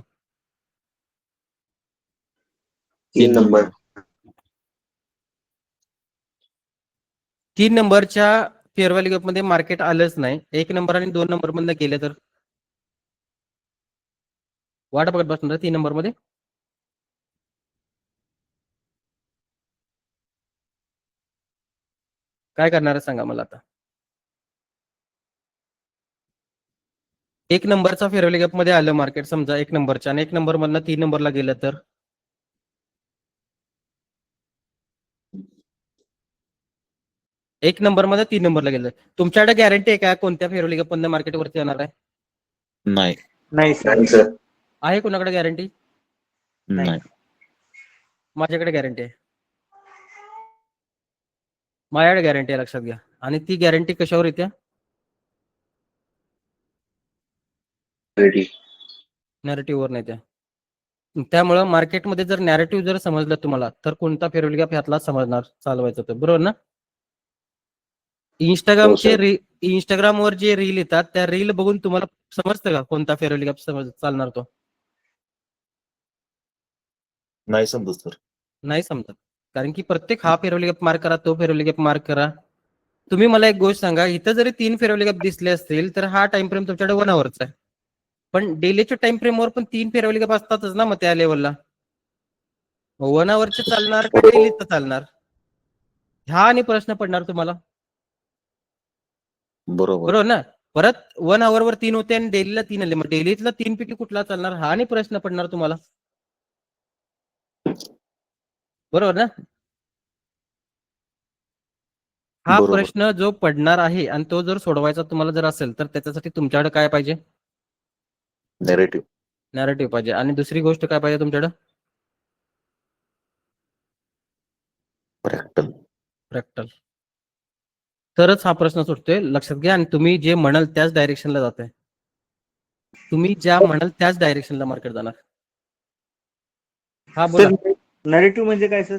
3 नंबर. 3 नंबरच्या फेअरवॅल्यू गॅप मध्ये मार्केट आलंच नाही. 1 नंबर आणि 2 नंबर मधनं गेले तर वाट बघत बसणार 3 नंबर मध्ये. काय करणार आहे सांगा मला आता. 1 नंबरचा फेअरवॅल्यू गॅप मध्ये आलं मार्केट समजा 1 नंबरच्या आणि 1 नंबर मधनं 3 नंबरला गेलं तर 1 नंबर मध्ये 3 नंबरला गेलं. तुमच्याकडे गॅरंटी आहे का कोणत्या फेअरवॅल्यू गॅप मधनं मार्केट वरती येणार आहे? नाही सर. नाही सर. आहे कोणाकडे गॅरंटी? नाही. माझ्याकडे गॅरंटी आहे. माझ्याकडे गॅरंटी आहे, लक्षात घ्या. आणि ती गॅरंटी कशावर येते? नॅरेटिव्ह वर नाही. त्यामुळं मार्केटमध्ये जर नॅरेटिव्ह जर समजलं तुम्हाला तर कोणता फेअरवॅल्यू गॅप ह्यातला समजणार चालवायचं होतं, बरोबर ना? इंस्टाग्रामवर जे रील येतात त्या रील बघून तुम्हाला समजतं का कोणता फेअरवॅल्यू गॅप चालणार तो? नाही समजत सर. नाही समजत. कारण की प्रत्येक हा फेअरवॅल्यू गॅप मार्क करा, तो फेअरवॅल्यू गॅप मार्क करा. तुम्ही मला एक गोष्ट सांगा, इथं जरी 3 फेअरवॅल्यू गॅप दिसले असतील तर हा टाइम फ्रेम तुमच्याकडे 1 आवरचा आहे. पण डेलीच्या टाइम फ्रेमवर पण 3 फेअरवॅल्यू गॅप असतातच ना मग त्या लेवलला. 1 आवरचे चालणार का डेलीचं चालणार? हा आणि प्रश्न पडणार तुम्हाला, बरोबर ना? परत 1 आवरवर 3 होते आणि डेलीला 3 आले, मग डेलीतला 3 पैकी कुठला चालणार हा आणि प्रश्न पडणार तुम्हाला, बरोबर ना? हा प्रश्न जो पडणार आहे आणि तो जर सोडवायचा तुम्हाला जर असेल तर त्याच्यासाठी तुमच्याकडे काय पाहिजे? नॅरेटिव्ह पाहिजे. आणि दुसरी गोष्ट काय पाहिजे तुमच्याकडे? फ्रॅक्टल. तरच हा प्रश्न सुटतोय, लक्षात घ्या. आणि तुम्ही जे म्हणाल त्याच डायरेक्शनला जातोय. तुम्ही ज्या म्हणाल त्याच डायरेक्शनला मार्केट जाणार. हा बोला. नॅरेटिव्ह म्हणजे काय सर?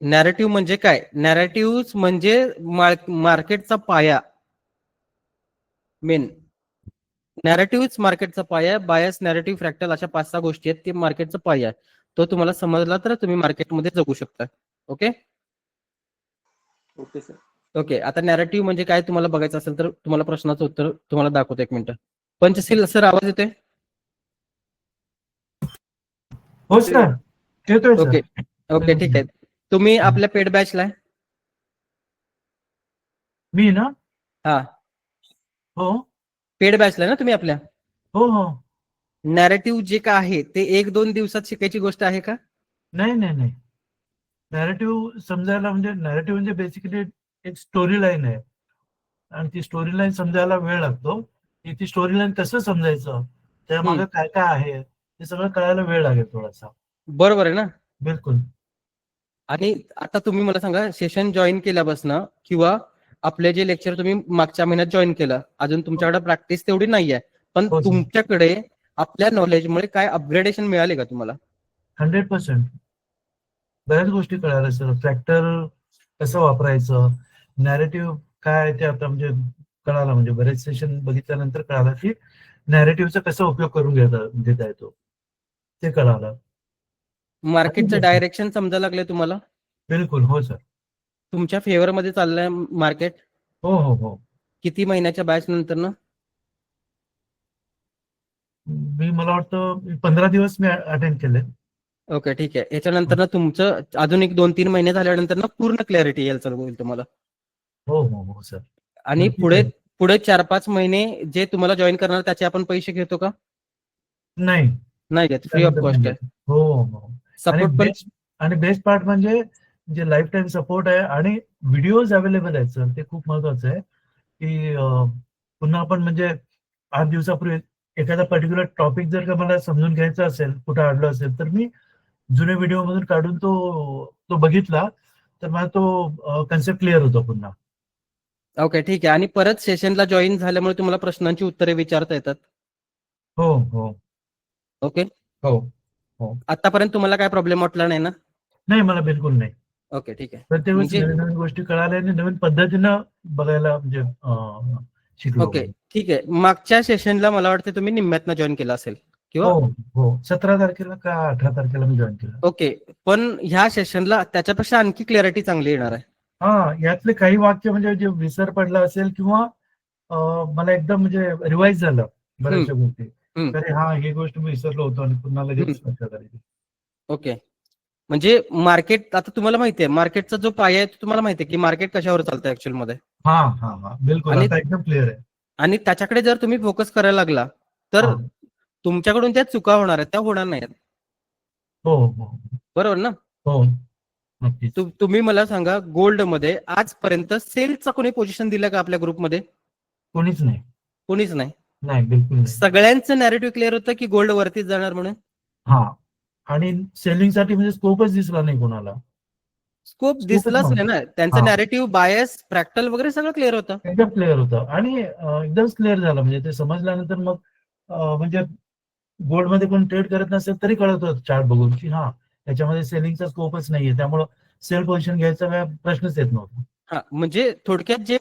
नॅरेटिव्ह म्हणजे काय? नॅरेटिव्ह म्हणजे मार्केटचा पाया. मेन नॅरेटिव्ह मार्केटचा पाया. बायस, नॅरेटिव्ह, फ्रॅक्टल अशा 5-6 गोष्टी आहेत, ते मार्केटचा पाया आहे. तो तुम्हाला समजला तर तुम्ही मार्केटमध्ये जगू शकता. Okay okay sir. ओके. आता नॅरेटिव्ह म्हणजे काय तुम्हाला बघायचं असेल तर तुम्हाला प्रश्नाचं उत्तर तुम्हाला दाखवतो 1 मिनिट. पंचशील सर आवाज येतोय? हो सर. ओके ओके ठीक आहे. तुम्ही आपल्या पेड बॅचला आहे? मी ना? हा, हो पेड बॅचला ना तुम्ही आपल्या? हो हो. नॅरेटिव्ह जे काय आहे ते 1-2 दिवसात शिकायची गोष्ट आहे का? नाही. नॅरेटिव्ह समजायला म्हणजे नॅरेटिव्ह म्हणजे बेसिकली एक स्टोरी लाईन आहे आणि ती स्टोरी लाईन समजायला वेळ लागतो. ती स्टोरी लाईन कसं समजायचं, त्यामागे काय काय आहे ते सगळं कळायला वेळ लागेल थोडासा. बरोबर आहे ना? बिलकुल. आणि आता तुम्ही मला सांगा, सेशन जॉईन केल्यापासून किंवा आपले जे लेक्चर तुम्ही मागच्या महिन्यात जॉईन केलं, अजून तुमच्याकडे प्रॅक्टिस तेवढी नाहीये, पण हो सर. तुमच्याकडे आपल्या नॉलेजमुळे काय अपग्रेडेशन मिळाले का तुम्हाला? 100%. बऱ्याच गोष्टी कळाल्या सर. फ्रॅक्टल कसं वापरायचं, नॅरेटिव्ह काय ते आता म्हणजे कळाला, म्हणजे बरेच सेशन बघितल्यानंतर कळाला की नॅरेटिव्हचा कसा उपयोग करून घेता येतो ते कळालं. मार्केटचं डायरेक्शन समजायला लागले तुम्हाला? बिलकुल, हो सर. तुमच्या फेवर मध्ये चाललंय मार्केट? हो हो हो. किती महिन्याच्या बॅच नंतर ना? मला वाटतं 15 दिवस मी अटेंड केले. ओके, ठीक आहे. याच्यानंतर ना तुमचं अजून एक 2-3 महिने झाल्यानंतर ना पूर्ण क्लॅरिटी यायला चालू होईल तुम्हाला. हो हो हो सर. आणि पुढे 4-5 महिने जे तुम्हाला जॉईन करणार त्याचे आपण पैसे घेतो का? नाही नाही घेत, फ्री ऑफ कॉस्ट आहे. हो हो. सपोर्ट पण आणि बेस्ट पार्ट म्हणजे जे लाईफ टाईम सपोर्ट आहे आणि व्हिडिओज अवेलेबल आहेत सर, ते खूप महत्वाचं आहे की पुन्हा आपण म्हणजे 8 दिवसापूर्वी एखादा पर्टिक्युलर टॉपिक जर का मला समजून घ्यायचा असेल, कुठं अडलं असेल, तर मी जुने व्हिडिओ मधून काढून तो बघितला तर मला तो कन्सेप्ट क्लिअर होतो पुन्हा. ओके, ठीक आहे. आणि परत सेशनला जॉईन झाल्यामुळे तुम्हाला प्रश्नांची उत्तरे विचारता येतात. हो हो. ओके. हो हो. आतापर्यंत तुम्हाला काय प्रॉब्लेम वाटला नाही ना? नाही, मला बिलकुल नाही. ओके, ठीक आहे. प्रत्येक वेळेस म्हणजे नवीन नवीन गोष्टी कळाल्या आणि नवीन पद्धतीनं बघायला म्हणजे शिकलो. ओके, ठीक आहे. मागच्या सेशनला मला वाटतं तुम्ही निम्म्यातनं जॉईन केला असेल किंवा हो हो. 17 तारखेला का 18 तारखेला मी जॉईन केलं. ओके. पण ह्या सेशनला त्याच्यापेक्षा आणखी क्लॅरिटी चांगली येणार आहे. हा, यातले काही वाक्य म्हणजे जे विसर पडला असेल किंवा मला एकदम म्हणजे रिवाइज झालं बऱ्याचशा गोष्टी. अरे हा, ही गोष्ट मी विसरलो होतो आणि पुन्हा लगेच लक्षात आली. ओके. म्हणजे मार्केट आता तुम्हाला माहिती आहे, मार्केटचा जो पाया आहे तो तुम्हाला माहिती आहे की मार्केट कशावर चालतं ऍक्च्युअल मध्ये. हा हा हा, बिलकुल. आता एकदम क्लिअर आहे. आणि त्याच्याकडे जर तुम्ही फोकस करायला लागला तर हा. तुमच्याकडून त्या चुका होणार आहेत, त्या होणार नाहीत. हो हो बरोबर ना? हो, नक्कीच. तुम्ही मला सांगा, गोल्ड मध्ये आजपर्यंत सेलचा कोणी पोझिशन दिलं का आपल्या ग्रुपमध्ये? कोणीच नाही. कोणीच नाही. नाही, बिलकुल नाही. सगळ्यांचं नॅरेटिव्ह क्लिअर होतं की गोल्ड वरतीच जाणार म्हणून. हा, आणि सेलिंग साठी म्हणजे स्कोपच दिसला नाही कोणाला. स्कोप दिसलाच नाही ना. त्यांचं नॅरेटिव्ह, बायस, फ्रॅक्टल वगैरे सगळं क्लिअर होतं. एकदम क्लिअर होतं आणि एकदम क्लिअर झालं. म्हणजे ते समजल्यानंतर मग म्हणजे गोल्ड मध्ये कोण ट्रेड करत नसेल तरी कळत होतं चार्ट बघून की हा, त्याच्यामध्ये सेलिंगचा स्कोपच नाहीये, त्यामुळे सेल पोझिशन घ्यायचा काय प्रश्नच येत नव्हता. हा, म्हणजे थोडक्यात जे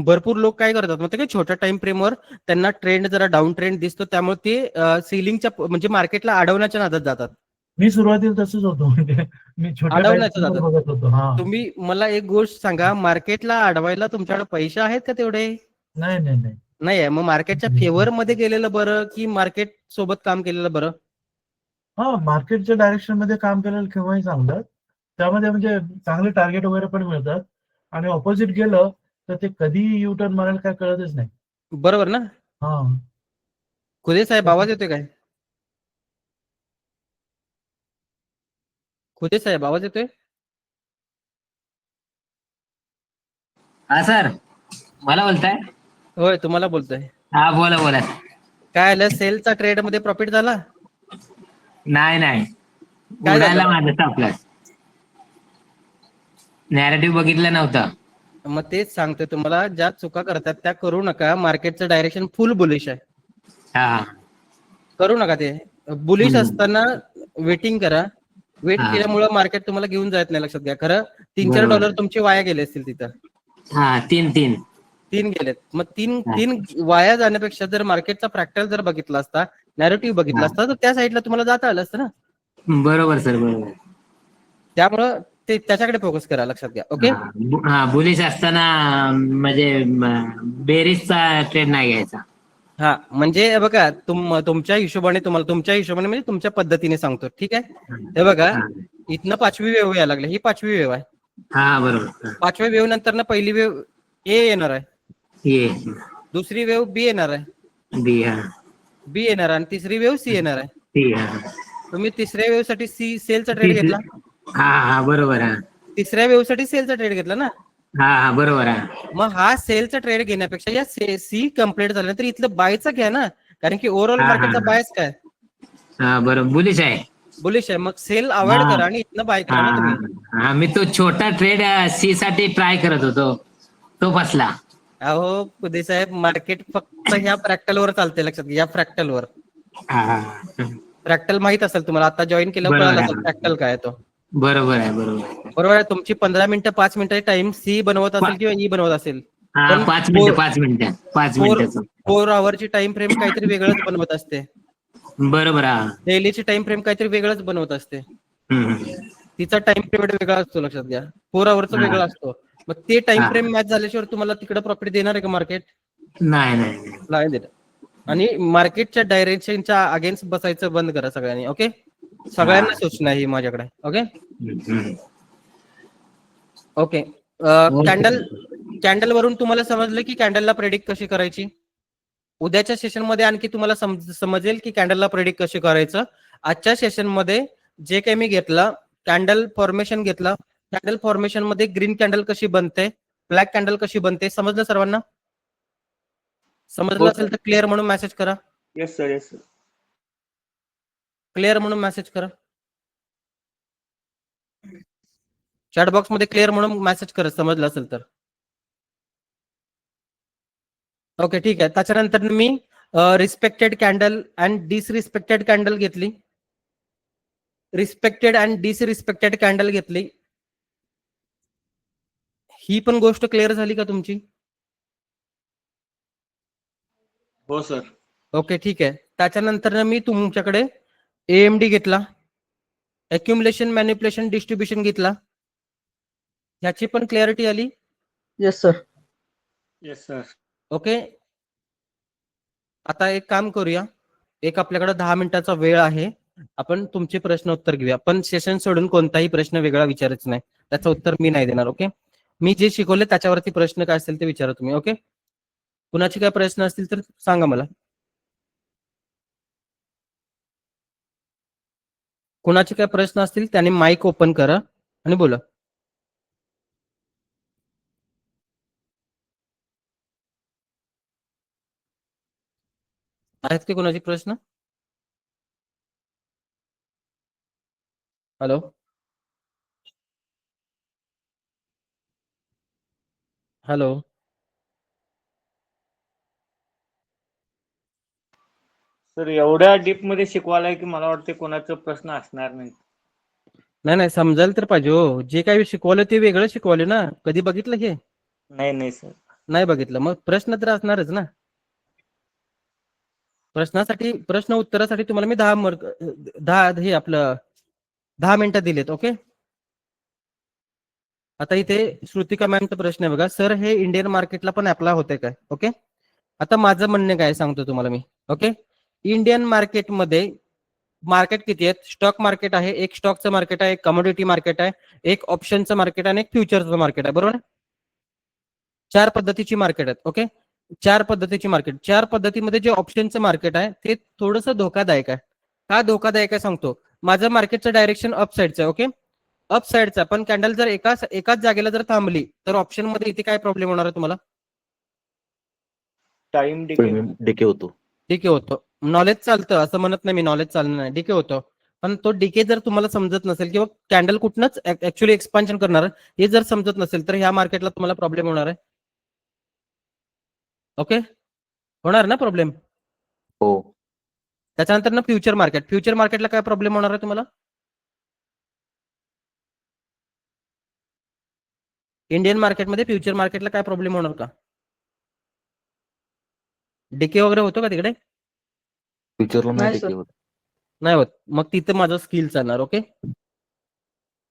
भरपूर लोक काय करतात मग, ते छोट्या टाइम फ्रेमवर त्यांना ट्रेंड जरा डाऊन ट्रेंड दिसतो, त्यामुळे ते सेलिंगच्या म्हणजे मार्केटला अडवण्याच्या नादात जातात. मी सुरुवातीला तसंच होतो, म्हणजे मी छोट्या अडवण्याचं time वर बघत होतो. हा, तुम्ही मला एक गोष्ट सांगा, मार्केटला अडवायला तुमच्याकडे पैसे आहेत का तेवढे? नाही नाही नाही. नाही आहे. मग मार्केटच्या फेवर मध्ये गेलेलं बरं की मार्केट सोबत काम केलेलं बरं? हा, मार्केटच्या डायरेक्शन मध्ये काम केलेलं केव्हाही चांगलं. त्यामध्ये म्हणजे चांगले टार्गेट वगैरे पण मिळतात. आणि ऑपोजिट गेलं तर ते कधी युटर्न मारेल काय कळतच नाही. बरोबर ना? हा. खुदे साहेब, आवाज येतोय काय? खुदे साहेब, आवाज येतोय? हा सर, मला बोलताय? होय, तुम्हाला बोलतोय. हा, बोला बोला. काय आलं, सेलचा ट्रेड मध्ये प्रॉफिट झाला? नाही नाही, काय उडायला झालं? माझं आपला नॅरेटिव्ह बघितलं नव्हतं. मग तेच सांगतोय तुम्हाला, ज्या चुका करतात त्या करू नका. मार्केटचं डायरेक्शन फुल बुलिश आहे. हा, करू नका ते. बुलिश असताना वेटिंग करा. वेट केल्यामुळे मार्केट तुम्हाला घेऊन जात नाही, लक्षात घ्या. खरं $3-4 तुमचे वाया गेले असतील तिथं. हा, तीन गेलेत. मग तीन वाया जाण्यापेक्षा जर मार्केटचा फ्रॅक्टल जर बघितला असता, नॅरेटिव्ह बघितला असता, तर त्या साईडला तुम्हाला जाता आलं असतं ना. बरोबर सर, बरोबर. त्यामुळं ते त्याच्याकडे फोकस करा, लक्षात घ्या. ओके. हा, बुलिश असताना म्हणजे बेरीजचा ट्रेड नाही घ्यायचा. हा, म्हणजे बघा, तुमच्या हिशोबाने म्हणजे तुमच्या पद्धतीने सांगतो, ठीक आहे. हे बघा, इथनं 5वी वेव यायला लागली. ही 5वी वेव आहे. हा, बरोबर. 5व्या वेव नंतर ना पहिली वेव ए येणार आहे, दुसरी वेव बी येणार आहे, बी येणार आहे, आणि तिसरी वेव सी येणार आहे. तुम्ही तिसऱ्या वेव साठी सेलचा ट्रेड घेतला. हा, बरोबर. तिसऱ्या वेव साठी सेलचा ट्रेड घेतला ना. हा, बरोबर. मग हा सेलचा ट्रेड घेण्यापेक्षा या सी कम्प्लीट झाल्यानंतर इथलं बायचा घ्या ना, कारण की ओव्हरऑल मार्केटचा बायच काय? हा, बरोबर, बुलिश आहे. बुलिश आहे. मग सेल अवॉइड करा आणि इथनं बाय करा ना तुम्ही. हा, मी तो छोटा ट्रेड सी साठी ट्राय करत होतो, तो फसला. अहो खुदे साहेब, मार्केट फक्त ह्या फ्रॅक्टलवर चालते, लक्षात घ्या. या फ्रॅक्टलवर. फ्रॅक्टल माहित असेल तुम्हाला, आता जॉईन केलं कळालं असेल फ्रॅक्टल काय तो. बरोबर आहे, बरोबर. बरोबर आहे. तुमची 15 मिनिटं 5 मिनिटं टाइम सी बनवत असेल किंवा ई बनवत असेल, हा पण 5 मिनिटं 5 फोर मिनिटाचं 4 आवरची टाइम फ्रेम काहीतरी वेगळंच बनवत असते. बरोबर हा डेलीची टाइम फ्रेम काहीतरी वेगळंच बनवत असते. हम्म. तिचा टाइम पिरियड वेगळा असतो, लक्षात घ्या. 4 आवरचा हा. वेगळा असतो. मग ते टाइम हा. फ्रेम मॅच झाल्याशिवाय तुम्हाला तिकडे प्रॉफिट देणार आहे का मार्केट? नाही नाही देणार. आणि मार्केटच्या डायरेक्शनच्या अगेन्स्ट बसायचं बंद करा सगळ्यांनी. ओके, सगळ्यांना सूचना ही माझ्याकडे. Okay okay. कॅन्डल वरून तुम्हाला समजलं की कॅन्डलला प्रेडिक्ट कशी करायची. उद्याच्या सेशन मध्ये आणखी तुम्हाला समजेल की कॅन्डलला प्रेडिक्ट कशी करायचं. आजच्या सेशन मध्ये जे काही मी घेतलं, कॅन्डल फॉर्मेशन घेतलं, कॅन्डल फॉर्मेशन मध्ये ग्रीन कॅन्डल कशी बनते, ब्लॅक कॅन्डल कशी बनते, समजलं सर्वांना? समजलं हो, असेल तर क्लिअर म्हणून मेसेज करा. Yes sir, yes sir. Clear म्हणून मेसेज करा. चॅट बॉक्स मध्ये क्लिअर म्हणून मेसेज करा समजलं असेल तर. ओके ठीक आहे. त्याच्यानंतर मी respected candle and disrespected candle घेतली. रिस्पेक्टेड अँड डिसरिस्पेक्टेड कॅन्डल घेतली. ही पण गोष्ट क्लिअर झाली का तुमची? हो सर. ओके ठीक आहे. त्याच्यानंतर मी तुमच्याकडे एएमडी घेतला, अक्युमुलेशन मॅनिप्युलेशन डिस्ट्रीब्युशन घेतला. ह्याची पण क्लॅरिटी आली? Yes sir. Yes sir. Okay. आता एक काम करूया, एक आपल्याकडे 10 मिनिटाचा वेळ आहे. आपण तुमचे प्रश्न उत्तर घेऊया, पण सेशन सोडून कोणताही प्रश्न वेगळा विचारायचा नाही. त्याचं उत्तर मी नाही देणार. ओके, मी जे शिकवले त्याच्यावरती प्रश्न काय असतील ते विचारा तुम्ही. ओके, कुणाचे काय प्रश्न असतील तर सांगा मला. कुणाचे काय प्रश्न असतील त्याने माईक ओपन करा आणि बोला. आहेत की कुणाचे प्रश्न? हॅलो हॅलो सर एवढ्या डीप मध्ये शिकवायला की मला वाटते कोणाचा प्रश्न असणार नाही. नाही समजायला तर पाहिजे हो. जे काही शिकवलं ते वेगळं शिकवले ना. कधी बघितलं हे? नाही सर. नाही बघितलं. मग प्रश्न तर असणारच ना. प्रश्न उत्तरासाठी तुम्हाला मी 10 मिनिटं दिलेत. ओके, आता इथे श्रुतिका मॅमचा प्रश्न आहे बघा. सर हे इंडियन मार्केटला पण अप्लाय होते काय? ओके, आता माझं म्हणणं काय सांगतो तुम्हाला मी. ओके, इंडियन मार्केटमध्ये मार्केट किती आहेत? स्टॉक मार्केट आहे, एक स्टॉकचं मार्केट आहे, एक कमोडिटी मार्केट आहे, एक ऑप्शनचं मार्केट आहे आणि एक फ्युचरचं मार्केट आहे. बरोबर? 4 पद्धतीची मार्केट आहेत. ओके, 4 पद्धतीची मार्केट. 4 पद्धतीमध्ये जे ऑप्शनचं मार्केट आहे ते थोडंसं धोकादायक आहे. का धोकादायक आहे सांगतो. माझं मार्केटचं डायरेक्शन अप साईडचं आहे. ओके, अप साईडचा, पण कॅन्डल जर एकाच जागेला जर थांबली तर ऑप्शन मध्ये इथे काय प्रॉब्लेम होणार आहे तुम्हाला? टाइम डिके होतो. डीके होतो. नॉलेज चालतं असं म्हणत नाही मी, नॉलेज चालणार नाही, डीके होतं. पण तो डीके जर तुम्हाला समजत नसेल किंवा कॅन्डल कुठनंच ऍक्च्युअली एक्सपान्शन करणार हे जर समजत नसेल तर ह्या मार्केटला तुम्हाला प्रॉब्लेम होणार आहे. ओके, होणार ना प्रॉब्लेम? हो. त्याच्यानंतर ना फ्युचर मार्केटला काय प्रॉब्लेम होणार आहे तुम्हाला? इंडियन मार्केटमध्ये फ्युचर मार्केटला काय प्रॉब्लेम होणार का? डीके वगैरे होतो का तिकडे? फ्युचरला नाही डिके होत. नाही होत. मग तिथे माझं स्किल चालणार. ओके,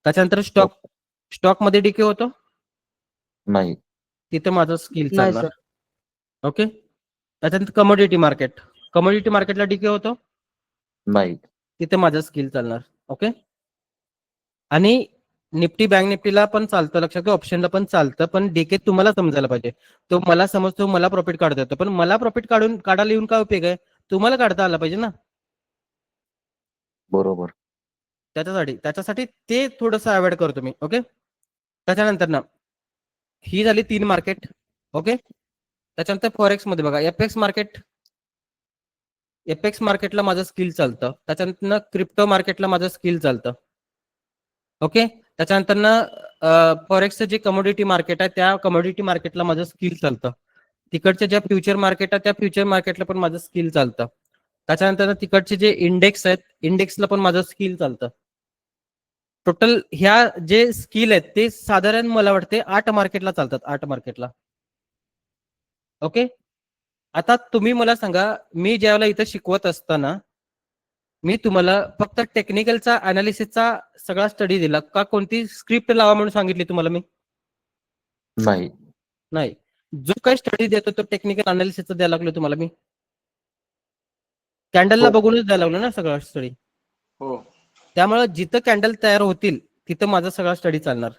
त्याच्यानंतर स्टॉक मध्ये डीके होतो? नाही. तिथे माझं स्किल चालणार. ओके, त्याच्यानंतर कमोडिटी मार्केटला डीके होतो? नाही. तिथे माझं स्किल चालणार. ओके, आणि निफ्टी बँक निफ्टीला पण चालतं, लक्षात घ्या. ऑप्शनला पण चालतं, पण डीके तुम्हाला समजायला पाहिजे. तो मला समजतो, मला प्रॉफिट काढता येतो, पण मला प्रॉफिट काढायला येऊन काय उपयोग आहे? तुम्हाला काढता आला पाहिजे ना. बरोबर. त्याच्यासाठी ते थोडंसं अवॉइड करतो मी. ओके, त्याच्यानंतर ना ही झाली 3 मार्केट. ओके, त्याच्यानंतर फॉरेक्स मध्ये बघा, एफएक्स मार्केटला माझं स्किल चालतं. त्याच्यानंतर क्रिप्टो मार्केटला माझं स्किल चालतं. ओके, त्याच्यानंतर फॉरेक्सचं जे कमोडिटी मार्केट आहे त्या कमोडिटी मार्केटला माझं स्किल चालतं. तिकडचे ज्या फ्युचर मार्केट आहे त्या फ्युचर मार्केटला पण माझं स्किल चालतं. त्याच्यानंतर तिकडचे जे इंडेक्स आहेत इंडेक्सला पण माझं स्किल चालतं. टोटल ह्या जे स्किल आहेत ते साधारण मला वाटते 8 मार्केटला चालतात. 8 मार्केटला. ओके. आता तुम्ही मला सांगा, मी ज्यावेळेला इथं शिकवत असताना मी तुम्हाला फक्त टेक्निकलचा अनालिसिसचा सगळा स्टडी दिला का? कोणती स्क्रिप्ट लावा म्हणून सांगितली तुम्हाला मी? नाही. नाही. जो काही स्टडी देतो तो टेक्निकल अनालिसिसचा द्यायला लागलो तुम्हाला मी. कॅन्डलला हो. बघूनच द्यायला लागलो ना सगळा स्टडी. हो. त्यामुळे जिथं कॅन्डल तयार होतील तिथं माझा सगळा स्टडी चालणार.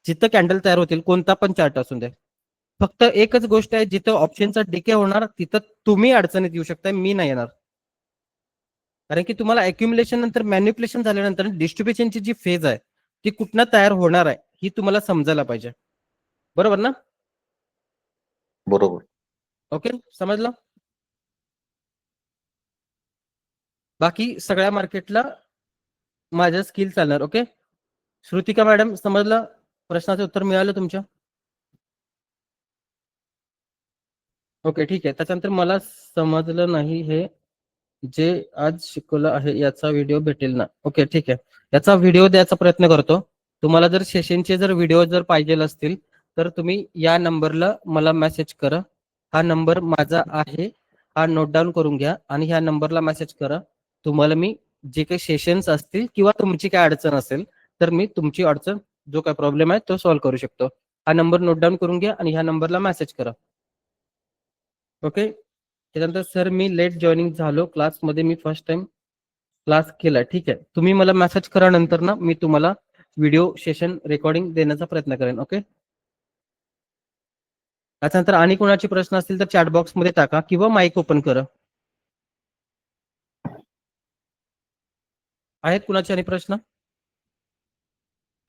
जिथं कॅन्डल तयार होतील कोणता पण चार्ट असून द्या. फक्त एकच गोष्ट आहे, जिथं ऑप्शनचा डिके होणार तिथं तुम्ही अडचणीत येऊ शकता, मी नाही येणार. कारण की तुम्हाला अक्युमुलेशन नंतर मॅन्युप्युलेशन झाल्यानंतर डिस्ट्रीब्युशनची जी फेज आहे ती कुठनं तयार होणार आहे ही तुम्हाला समजायला पाहिजे. बरोबर ना? बरोबर. ओके, समजलं? बाकी सगळ्या मार्केटला माझ्या स्किल चालणार. ओके. श्रुतिका मॅडम, समजलं? प्रश्नाचं उत्तर मिळालं तुमच्या? ओके, ठीक आहे. त्याच्यानंतर मला समजलं नाही हे जे आज शिकवलं आहे याचा व्हिडिओ भेटेल ना? ओके, ठीक आहे. याचा व्हिडिओ द्यायचा प्रयत्न करतो. तुम्हाला जर सेशनचे जर व्हिडिओ जर पाहिजे असतील तर तुम्ही या नंबरला मला मेसेज करा. हा नंबर माझा आहे, हा नोट डाऊन करून घ्या आणि ह्या नंबरला मेसेज करा. तुम्हाला मी जे काही सेशन्स असतील किंवा तुमची काय अडचण असेल तर मी तुमची अडचण, जो काय प्रॉब्लेम आहे तो सॉल्व्ह करू शकतो. हा नंबर नोट डाऊन करून घ्या आणि ह्या नंबरला मेसेज करा. ओके. त्याच्यानंतर सर मी लेट जॉईनिंग झालो क्लासमध्ये, मी फर्स्ट टाइम क्लास केला. ठीक आहे, तुम्ही मला मेसेज करा, नंतर ना मी तुम्हाला व्हिडिओ सेशन रेकॉर्डिंग देण्याचा प्रयत्न करेन. ओके. त्याच्यानंतर आणि कोणाचे प्रश्न असतील तर चॅट बॉक्स मध्ये टाका किंवा माईक ओपन करा. आहेत कुणाचे आणि प्रश्न?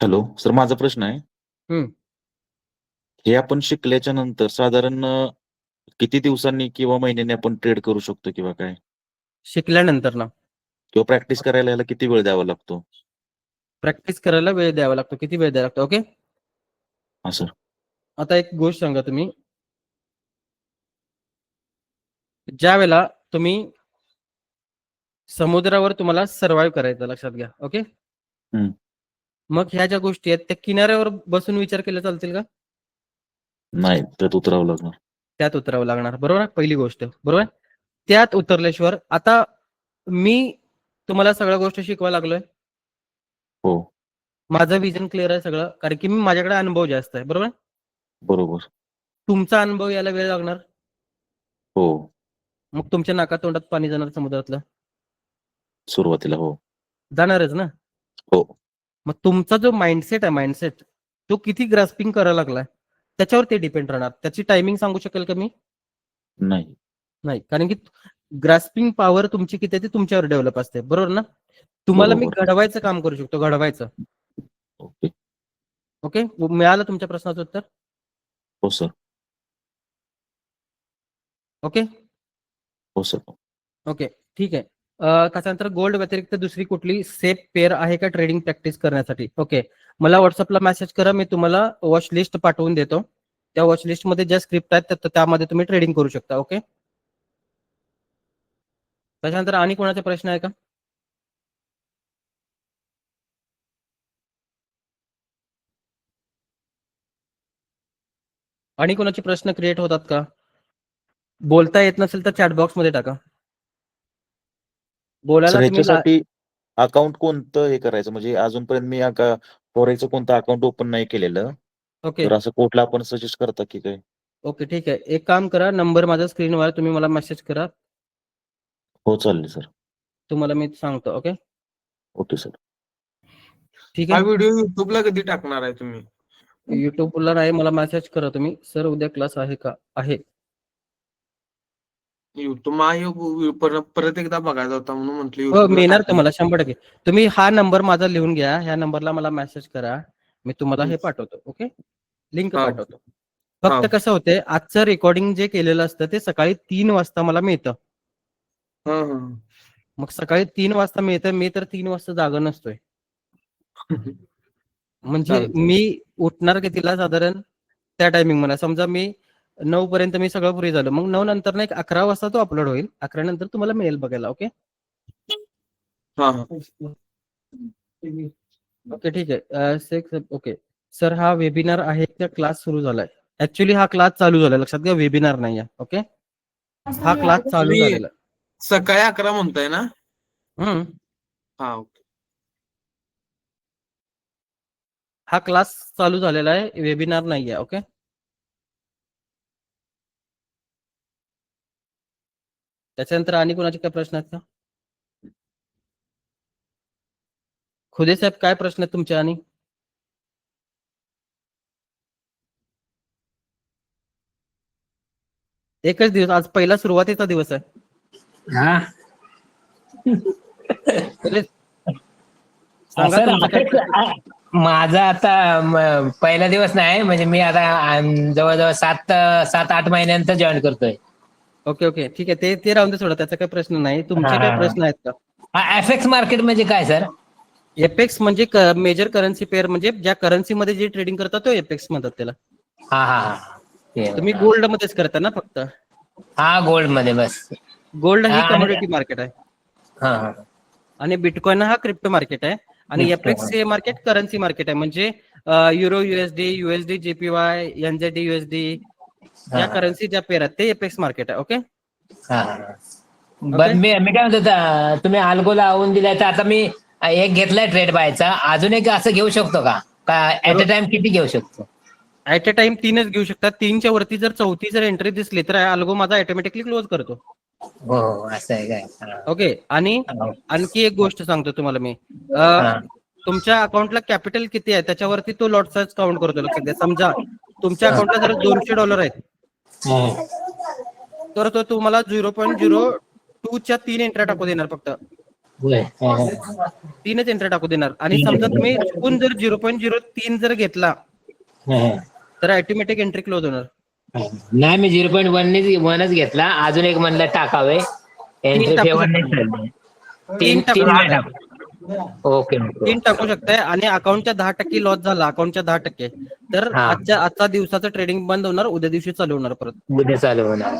हॅलो सर, माझा प्रश्न आहे. हम्म. हे आपण शिकल्याच्या नंतर साधारण किती दिवसांनी किंवा महिन्यांनी आपण ट्रेड करू शकतो किंवा काय? शिकल्यानंतर ना किंवा प्रॅक्टिस करायला याला किती वेळ द्यावा लागतो? प्रॅक्टिस करायला वेळ द्यावा लागतो. किती वेळ द्यावा लागतो? ओके. हा सर. आता एक गोष्ट सांगा, तुम्ही ज्या वेळेला तुम्ही समुद्रावर तुम्हाला सर्व्हाइव्ह करायचं, लक्षात घ्या. ओके. मग ह्या ज्या गोष्टी आहेत त्या किनाऱ्यावर बसून विचार केला चालतील का? नाही, त्यात उतरावं लागणार. त्यात उतरावं लागणार. बरोबर. पहिली गोष्ट. बरोबर. त्यात उतरल्याशिवाय आता मी तुम्हाला सगळ्या गोष्टी शिकवायला लागलोय. हो. माझं विजन क्लिअर आहे सगळं, कारण की मी माझ्याकडे अनुभव जास्त आहे. बरोबर. बरोबर. तुमचा अनुभव यायला वेळ लागणार. हो. मग तुमच्या नाका तोंडात पाणी जाणार समुद्रातलं. सुरुवातीला हो. जाणारच ना. हो. मग तुमचा जो माइंडसेट आहे, माइंडसेट तो किती ग्रास्पिंग करायला लागलाय त्याच्यावर ते डिपेंड राहणार. त्याची टायमिंग सांगू शकेल का मी? नाही. नाही, कारण की ग्रास्पिंग पॉवर तुमची किती आहे ते तुमच्यावर डेव्हलप असते. बरोबर ना. तुम्हाला मी बरोबर. घडवायचं काम करू शकतो, घडवायचं. ओके. ओके. मिळालं तुमच्या प्रश्नाचं उत्तर? हो सर. ओके. हो सर. ओके, ठीक आहे. त्याच्यानंतर गोल्ड व्यतिरिक्त दुसरी कुठली सेफ पेअर आहे का ट्रेडिंग प्रॅक्टिस करण्यासाठी? ओके. मला व्हॉट्सअपला मेसेज करा, मी तुम्हाला वॉच लिस्ट पाठवून देतो. त्या वॉच लिस्ट मध्ये ज्या स्क्रिप्ट आहेत त्यामध्ये तुम्ही ट्रेडिंग करू शकता. ओके. त्याच्यानंतर आणि कोणाचे प्रश्न आहे का? आणि कोणाचे प्रश्न क्रिएट होतात का? बोलता येत नसेल तर चॅट बॉक्स मध्ये टाका. बोलायला सर, तुम्ही ह्याच्यासाठी अकाउंट कोणतं हे करायचं? म्हणजे अजूनपर्यंत मी फॉरेक्सचं कोणतं अकाउंट ओपन नाही केलेलं. ओके. तर असं कुठलं आपण सजेस्ट करता की काय? ओके, ठीक आहे. एक काम करा, नंबर माझा स्क्रीनवर, तुम्ही मला मेसेज करा, हो चालेल सर. तुम्हाला मी सांगतो. ओके. Okay sir. ठीक हा आहे. व्हिडिओ युट्यूबला कधी टाकणार आहे तुम्ही? युट्यूबला नाही, मला मेसेज करा तुम्ही, सर उद्या क्लास आहे का? आहे. परत एकदा बघायचा होता म्हणून म्हटलं हो, युट्यूबला मिळणार टाकायचं. तुम्हाला 100%. तुम्ही हा नंबर माझा लिहून घ्या, ह्या नंबरला मला मेसेज करा, मी तुम्हाला हे पाठवतो. ओके. लिंक हा. पाठवतो. फक्त कसं होतंय, आजचं रेकॉर्डिंग जे केलेलं असतं ते सकाळी 3 वाजता मला मिळतं. हा हा. मग सकाळी 3 वाजता मिळतं, मी तर 3 वाजता जागा नसतोय. म्हणजे चालतंय. मी उठणार कितीला साधारण त्या टायमिंग मला, समजा मी 9 पर्यंत मी सगळं फ्री झालं, मग 9 नंतर ना एक 11 वाजता तो अपलोड होईल. 11 नंतर तुम्हाला मिळेल बघायला. ओके. हा हा. ओके, ठीक आहे. ओके सर, हा वेबिनार आहे का क्लास सुरू झालाय? ऍक्च्युली हा क्लास चालू झाला, लक्षात घ्या, वेबिनार नाही आहे. ओके, हा क्लास चालू तुम्ही झालेला. सकाळी 11 म्हणताय ना? हम्म. हा, ओके. हा क्लास चालू झालेला आहे, वेबिनार नाही आहे. ओके, त्याच्यानंतर आणि कोणाचे काय प्रश्न आहेत का? खुदे साहेब, काय प्रश्न आहेत तुमचे? आणि एकच दिवस, आज पहिला सुरुवातीचा दिवस आहे. हा अरे, सांगा सर, तुमचं काय प्रश्न? माझा आता पहिला दिवस नाही, म्हणजे मी आता जवळजवळ 7-8 महिन्यानंतर जॉईन करतोय. ओके ओके, ठीक आहे, ते राहून दे, सोडा, त्याचा काही प्रश्न नाही. तुमचे काय प्रश्न आहेत का? एफएक्स मार्केट म्हणजे काय सर? एपेक्स म्हणजे मेजर करन्सी पेअर, म्हणजे ज्या करन्सीमध्ये जे ट्रेडिंग करतात तो एपेक्स म्हणतात त्याला. हा हा हा, तुम्ही गोल्ड मध्येच करता ना फक्त? हा, गोल्ड मध्ये बस. गोल्ड ही हा, आणि- कमोडिटी मार्केट आहे, हा हा, आणि बिटकॉइन हा क्रिप्टो मार्केट आहे, आणि Crypto एपेक्स हे मार्केट करन्सी मार्केट आहे. म्हणजे युरो युएसडी, युएसडी जीपीवाय, एनझेडी युएसडी, या करन्सी ज्या पेअर आहेत ते एपेक्स मार्केट आहे. ओके, हा हा. बरं, मी काय म्हणतो, तुम्ही अल्गो लावून दिलाय, तर आता मी एक घेतलाय ट्रेड बायचा, अजून एक असं घेऊ शकतो का ऍट अ टाइम किती घेऊ शकतो? ऍट अ टाइम 3च घेऊ शकतात. 3च्या वरती जर 4थी जर एंट्री दिसली तर अल्गो माझा ऑटोमॅटिकली क्लोज करतो. हो हो, असं आहे काय? हा. ओके, आणि हा. आणखी एक गोष्ट सांगतो तुम्हाला मी. हा. तुमच्या अकाउंटला कॅपिटल किती आहे त्याच्यावरती तो लॉट साइज काउंट करतो. लक्षात घ्या, समजा तुमच्या अकाउंटला जर $200 आहेत, हम्म. तर तो तुम्हाला 0.02च्या 3 एंट्री टाकू देणार, फक्त होय. हा, हा. 3च एंट्री टाकू देणार. आणि समजा तुम्ही चुकून जर 0.03 जर घेतला हा, हा. तर ऑटोमॅटिक एंट्री क्लोज होणार. नाही, मी 0.1च घेतला, अजून एक म्हणलं टाकावे. एंट्री टाकू फेवर शकता. नाही चालली. तीन टाकू नाही शकता. टाकू. Okay okay. 3 टाकू शकताय, आणि अकाउंटच्या 10% लॉस झाला, अकाउंटच्या 10%, तर हा. आजचा दिवसाचं ट्रेडिंग बंद होणार, उद्या दिवशी चालू होणार परत. उद्या चालू होणार.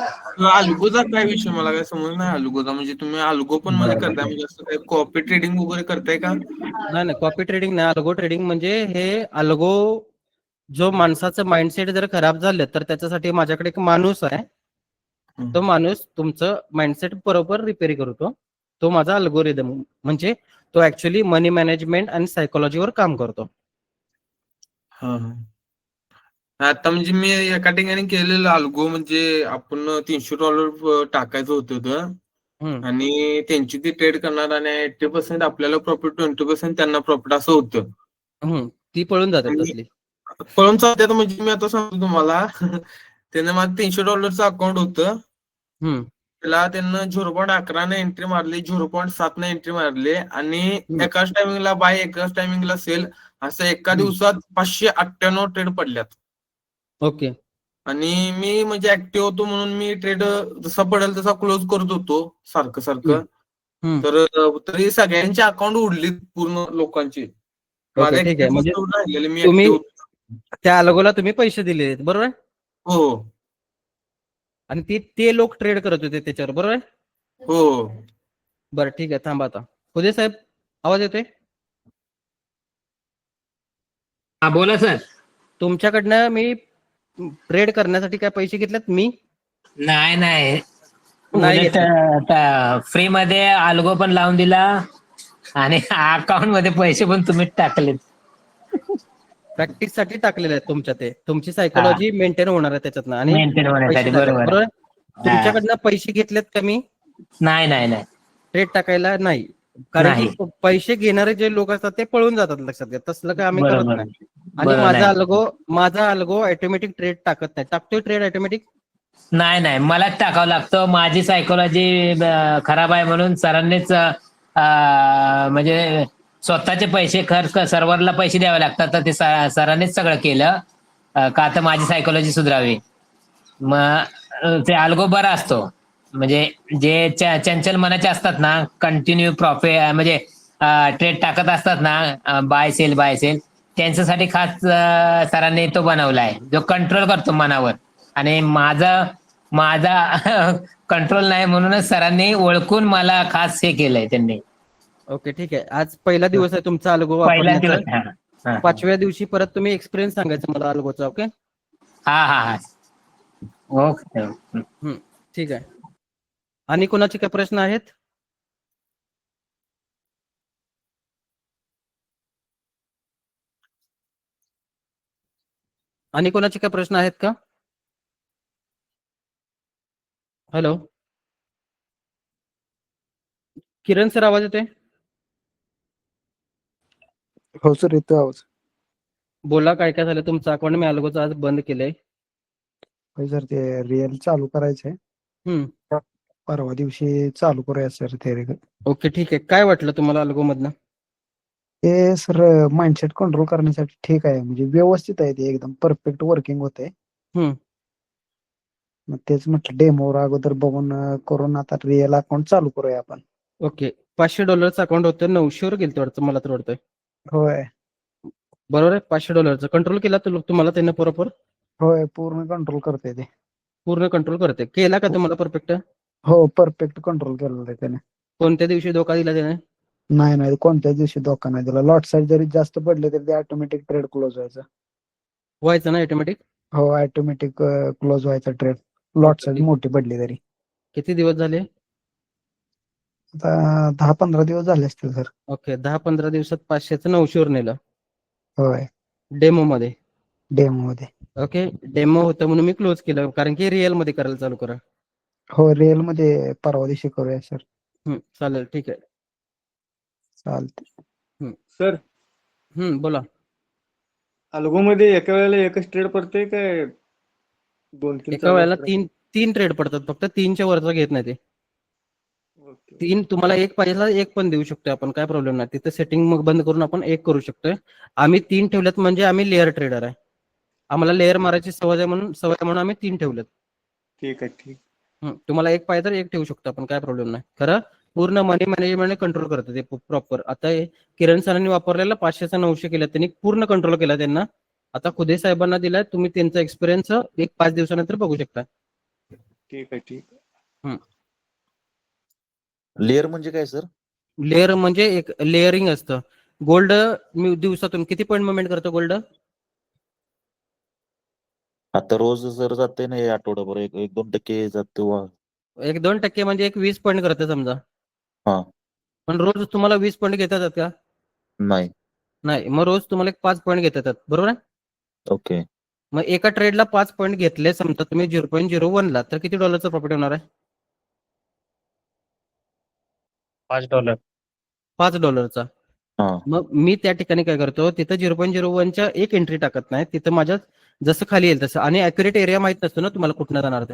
अल्गोचा काय विषय, मला काय समज नाही अल्गोचा. म्हणजे तुम्ही अल्गो पण मध्ये करताय, म्हणजे असं काय कॉपी ट्रेडिंग वगैरे करताय का? नाही, कॉपी ट्रेडिंग नाही. अल्गो ट्रेडिंग म्हणजे हे अल्गो, जो माणसाचं माइंडसेट जर खराब झालं तर त्याच्यासाठी माझ्याकडे एक माणूस आहे. तो माणूस तुमचं माइंडसेट बरोबर रिपेअर करतो. तो माझा अल्गोरिदम, म्हणजे तो ऍक्च्युली मनी मॅनेजमेंट आणि सायकोलॉजीवर काम करतो. हा हा. आता म्हणजे मी एका ठिकाणी केलेलं अल्गो, म्हणजे आपण $300 टाकायचं होतं, आणि त्यांची ती ट्रेड करणार, आणि 80% आपल्याला प्रॉफिट, 20% त्यांना प्रॉफिट, असं होतं. ती पळून जातात तसली. पळून चालतात. म्हणजे मी आता सांगतो तुम्हाला, त्यानं माझं $300 अकाउंट होतं, त्याला त्यांना 0.11 एंट्री मारली, 0.7 एंट्री मारली, आणि एकाच टायमिंगला बाय, एकाच टायमिंगला सेल, असं एका दिवसात 598 ट्रेड पडल्यात. ओके, आणि मी म्हणजे ऍक्टिव्ह होतो म्हणून मी ट्रेड जसा पडेल तसा क्लोज करत होतो सारखं. तर तरी सगळ्यांचे अकाउंट उडलीत, पूर्ण लोकांची. ओके, ठीक आहे. म्हणजे राहिलेले मी तुम्ही ऍक्टिव्ह होतो. त्या अल्गोला तुम्ही पैसे दिले, बरोबर आहे? हो आणि ते लोक ट्रेड करत होते त्याच्यावर, बरोबर आहे? हो. बरं, ठीक आहे, थांबा आता. खुदे साहेब, आवाज येतोय? हा, बोला सर. तुमच्याकडनं मी ट्रेड करण्यासाठी काय पैसे घेतलेत मी? नाही नाही, नाही फ्री मध्ये अल्गो पण लावून दिला, आणि अकाउंट मध्ये पैसे पण तुम्ही टाकलेत. प्रॅक्टिस साठी टाकलेले आहेत तुमच्या, ते तुमची सायकोलॉजी मेंटेन होणार आहे त्याच्यातनं, आणि मेंटेन होण्यासाठी. पैसे टाकले, बरोबर. बरोबर. तुमच्याकडनं पैसे घेतलेत का मी नाही नाही नाही, ट्रेड टाकायला? नाही, कारण की पैसे घेणारे जे लोक असतात ते पळून जातात. लक्षात घ्या, तसलं काय आम्ही करत नाही. आणि माझा अल्गो ऑटोमॅटिक ट्रेड टाकत नाही. टाकतोय ट्रेड ऑटोमॅटिक? नाही, मलाच टाकावं लागतं. माझी सायकोलॉजी खराब आहे, म्हणून सरांनीच म्हणजे स्वतःचे पैसे खर्च, सर्व्हरला पैसे द्यावे लागतात, तर ते सरांनीच सगळं केलं, का तर माझी सायकोलॉजी सुधारावी. मग ते अल्गो बरा असतो. म्हणजे जे चंचल मनाचे असतात ना, कंटिन्यू प्रॉफिट म्हणजे ट्रेड टाकत असतात ना, बाय सेल, त्यांच्यासाठी खास सरांनी तो बनवला आहे, जो कंट्रोल करतो मनावर. आणि माझा कंट्रोल नाही, म्हणूनच सरांनी ओळखून मला खास हे केलंय त्यांनी. ओके, ठीक आहे. आज पहिला दिवस आहे तुमचा अल्गो पहिला वापरण्याचा. दिवस. 5व्या दिवशी परत तुम्ही एक्सपिरियन्स सांगायचा मला अल्गोचा. ओके, हा हा हा ओके. ठीक आहे. आणि कोणाचे काय प्रश्न आहेत? आणि कोणाचे काय प्रश्न आहेत का? हॅलो, किरण सर आवाज येतोय? हो सर, येतो आवाज. बोला, काय काय झालं तुमचं अकाउंट? मी अल्गोचं आज बंद केलंय. होय सर, ते रिअल चालू करायचंय. हम्म. परवा दिवशी चालू करूया सर ते. ओके, ठीक आहे. काय वाटलं तुम्हाला अल्गो मधनं? ते सर माइंडसेट कंट्रोल करण्यासाठी ठीक आहे, म्हणजे व्यवस्थित आहे, ते एकदम परफेक्ट वर्किंग होते. हम्म. मग तेच म्हटलं डेमोवर अगोदर बघून करून आता रिअल अकाउंट चालू करूया आपण. ओके, $500 अकाउंट होतं, 900 गेलं वाटतं, मला तर वाटतंय. होय बरोबर आहे. $500 कंट्रोल केला तुम्हाला त्यानं बरोबर? होय, पूर्ण कंट्रोल करते ते. पूर्ण कंट्रोल करते. केला का तुम्हाला परफेक्ट? हो, परफेक्ट कंट्रोल केलेलं आहे त्याने. कोणत्या दिवशी धोका दिला त्याने? नाही, कोणत्याच दिवशी धोका नाही दिला. लॉट साईज जरी जास्त पडले तरी ते ऑटोमॅटिक ट्रेड क्लोज व्हायचं ना ऑटोमॅटिक? हो, ऑटोमॅटिक क्लोज व्हायचा ट्रेड, लॉट साईज मोठी पडली तरी. किती दिवस झाले? आता 10-15 दिवस झाले असतील सर. ओके, 10-15 दिवसात 500चं 900 नेलं होय, डेमो मध्ये. डेमो मध्ये. ओके, डेमो होतं म्हणून मी क्लोज केलं, कारण की रिअल मध्ये करायला चालू करा. हो, रिअल मध्ये परवा दिवशी करूया सर. चालेल, ठीक आहे. चालते. सर, बोला. अल्गो मध्ये एका वेळेला एकच ट्रेड पडते काय 2-3 एका वेळेला तीन ट्रेड पडतात, फक्त 3च्या वरचा घेत नाही ते. 3 तुम्हाला एक पाहिजे एक पण देऊ शकतोय आपण, काय प्रॉब्लेम नाही. तिथे सेटिंग मग बंद करून आपण एक करू शकतोय. आम्ही 3 ठेवलेत म्हणजे आम्ही लेअर ट्रेडर आहे. आम्हाला लेअर मारायची सवय म्हणून आम्ही 3 ठेवलेत. ठीक आहे, ठीक. तुम्हाला एक पाहिजे तर एक ठेवू शकतो आपण, काय प्रॉब्लेम नाही. खरं पूर्ण मनी मॅनेजमेंट कंट्रोल करतं ते प्रॉपर. आता किरण सरांनी वापरलेला 500चा 900 केला, त्यांनी पूर्ण कंट्रोल केला त्यांना. आता खुदे साहेबांना दिलाय, तुम्ही त्यांचा एक्सपिरियन्स एक 5 दिवसानंतर बघू शकता. ठीक आहे, ठीक आहे. लेअर म्हणजे काय सर? लेअर म्हणजे एक लेअरिंग असतं. गोल्ड मी दिवसातून किती पॉईंट मुवमेंट करतो गोल्ड? आता रोज जर जाते ना, हे आठवडाभर 1-2% जातो. 1-2% म्हणजे एक 20 पॉईंट करते समजा. हा. पण रोज तुम्हाला 20 पॉईंट घेता येतात का? नाही. मग रोज तुम्हाला एक 5 पॉईंट घेता येतात, बरोबर आहे? ओके. मग एका ट्रेडला 5 पॉईंट घेतले समजा तुम्ही 0.01 ला, तर किती डॉलरचा प्रॉफिट होणार आहे? $5. $5. हा. मग मी त्या ठिकाणी काय करतो, तिथं 0.01च्या एक एंट्री टाकत नाही, तिथं माझ्या जसं खाली येईल तसं. आणि ऍक्युरेट एरिया माहित नसतो ना तुम्हाला कुठनं जाणार ते.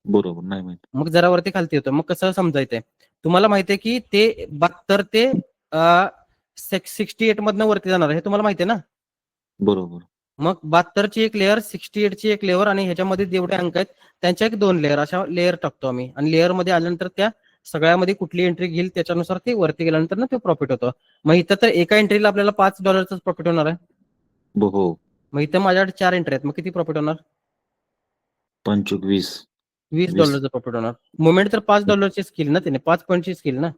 बरोबर, नाही माहिती. मग जरा वरती खालती येतं. मग कसं समजायचंय तुम्हाला? माहितीये की ते 72 ते 68 मधनं वरती जाणार आहे, हे तुम्हाला माहिती आहे ना? बरोबर. मग 72 ची एक लेअर, 68 ची एक लेअर, आणि ह्याच्यामध्ये जेवढे अंक आहेत त्यांच्या एक 2 लेअर, अशा लेअर टाकतो आम्ही. आणि लेअर मध्ये आल्यानंतर त्या सगळ्यामध्ये कुठली एंट्री घेईल त्याच्यानुसार ते वरती गेल्यानंतर ना ते प्रॉफिट होतं. मग इथं तर एका एंट्रीला आपल्याला $5 प्रॉफिट होणार आहे. हो. मग इथं माझ्याकडे 4 एंट्री आहेत, मग किती प्रॉफिट होणार? 25. $20 प्रॉफिट होणार. मुवमेंट तर $5 स्किल ना, त्याने 5 पॉईंटची स्किल ना.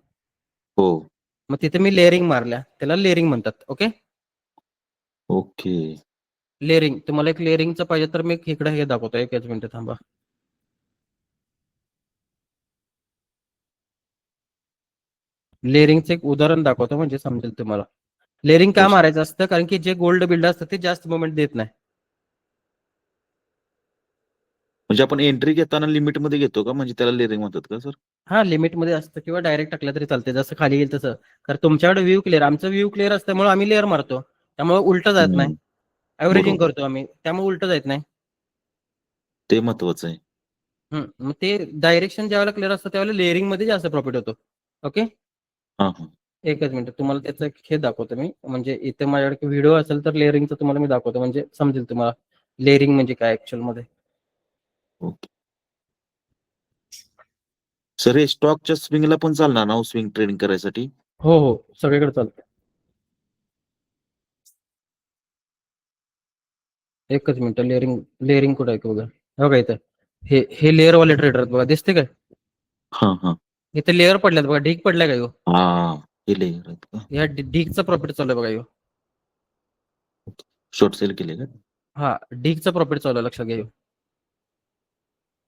हो. मग तिथे मी लेअरिंग मारल्या, त्याला लेअरिंग म्हणतात. Okay, layering. तुम्हाला एक लेअरिंगचं पाहिजे तर मी इकडे हे दाखवतो, एकच मिनिट थांबा. लेअरिंगचं एक उदाहरण दाखवतो म्हणजे समजेल तुम्हाला. लेअरिंग का मारायचं असतं? कारण की जे गोल्ड बिल्ड असतं ते जास्त मुवमेंट देत नाही. म्हणजे आपण एंट्री घेताना लिमिट मध्ये घेतो का, म्हणजे त्याला लेअरिंग म्हणतात का सर? हा, लिमिट मध्ये असतं किंवा डायरेक्ट टाकलं तरी चालते, जसं खाली येईल तसं. कारण तुमच्याकडे व्ह्यू क्लिअर, आमचं व्ह्यू क्लिअर असल्यामुळे आम्ही लेअर मारतो, त्यामुळे उलट जात नाही. ऍव्हरेजिंग करतो आम्ही, त्यामुळे उलट जात नाही. ते महत्वाचं आहे. मग ते डायरेक्शन ज्यावेळेला क्लिअर असतं त्यावेळेला लेअरिंग मध्ये जास्त प्रॉफिट होतो. ओके, एकच मिनिट तुम्हाला त्याचं हे दाखवतो मी. म्हणजे इथे माझ्याकडे व्हिडिओ असेल तर लेअरिंगचं तुम्हाला मी दाखवतो, म्हणजे समजेल तुम्हाला लेअरिंग म्हणजे काय ऍक्च्युअल मध्ये. सर, हे स्टॉकच्या स्विंगला पण चालणार ना, स्विंग ट्रेडिंग करायसाठी? हो, सगळीकडे चालतं. एकच मिनिट, लेअरिंग कुठे आहे बघा. बघा इथं हे लेअर वाले ट्रेडर आहेत बघा, दिसते काय? इथे लेअर पडल्यात बघा, ढीक पडलाय का? हे लेअर आहेत का? या ढीकचा प्रॉफिट चालू आहे बघा. शॉर्ट सेल केले का? हा डीगचं प्रॉफिट चालू आहे, लक्षात घ्या.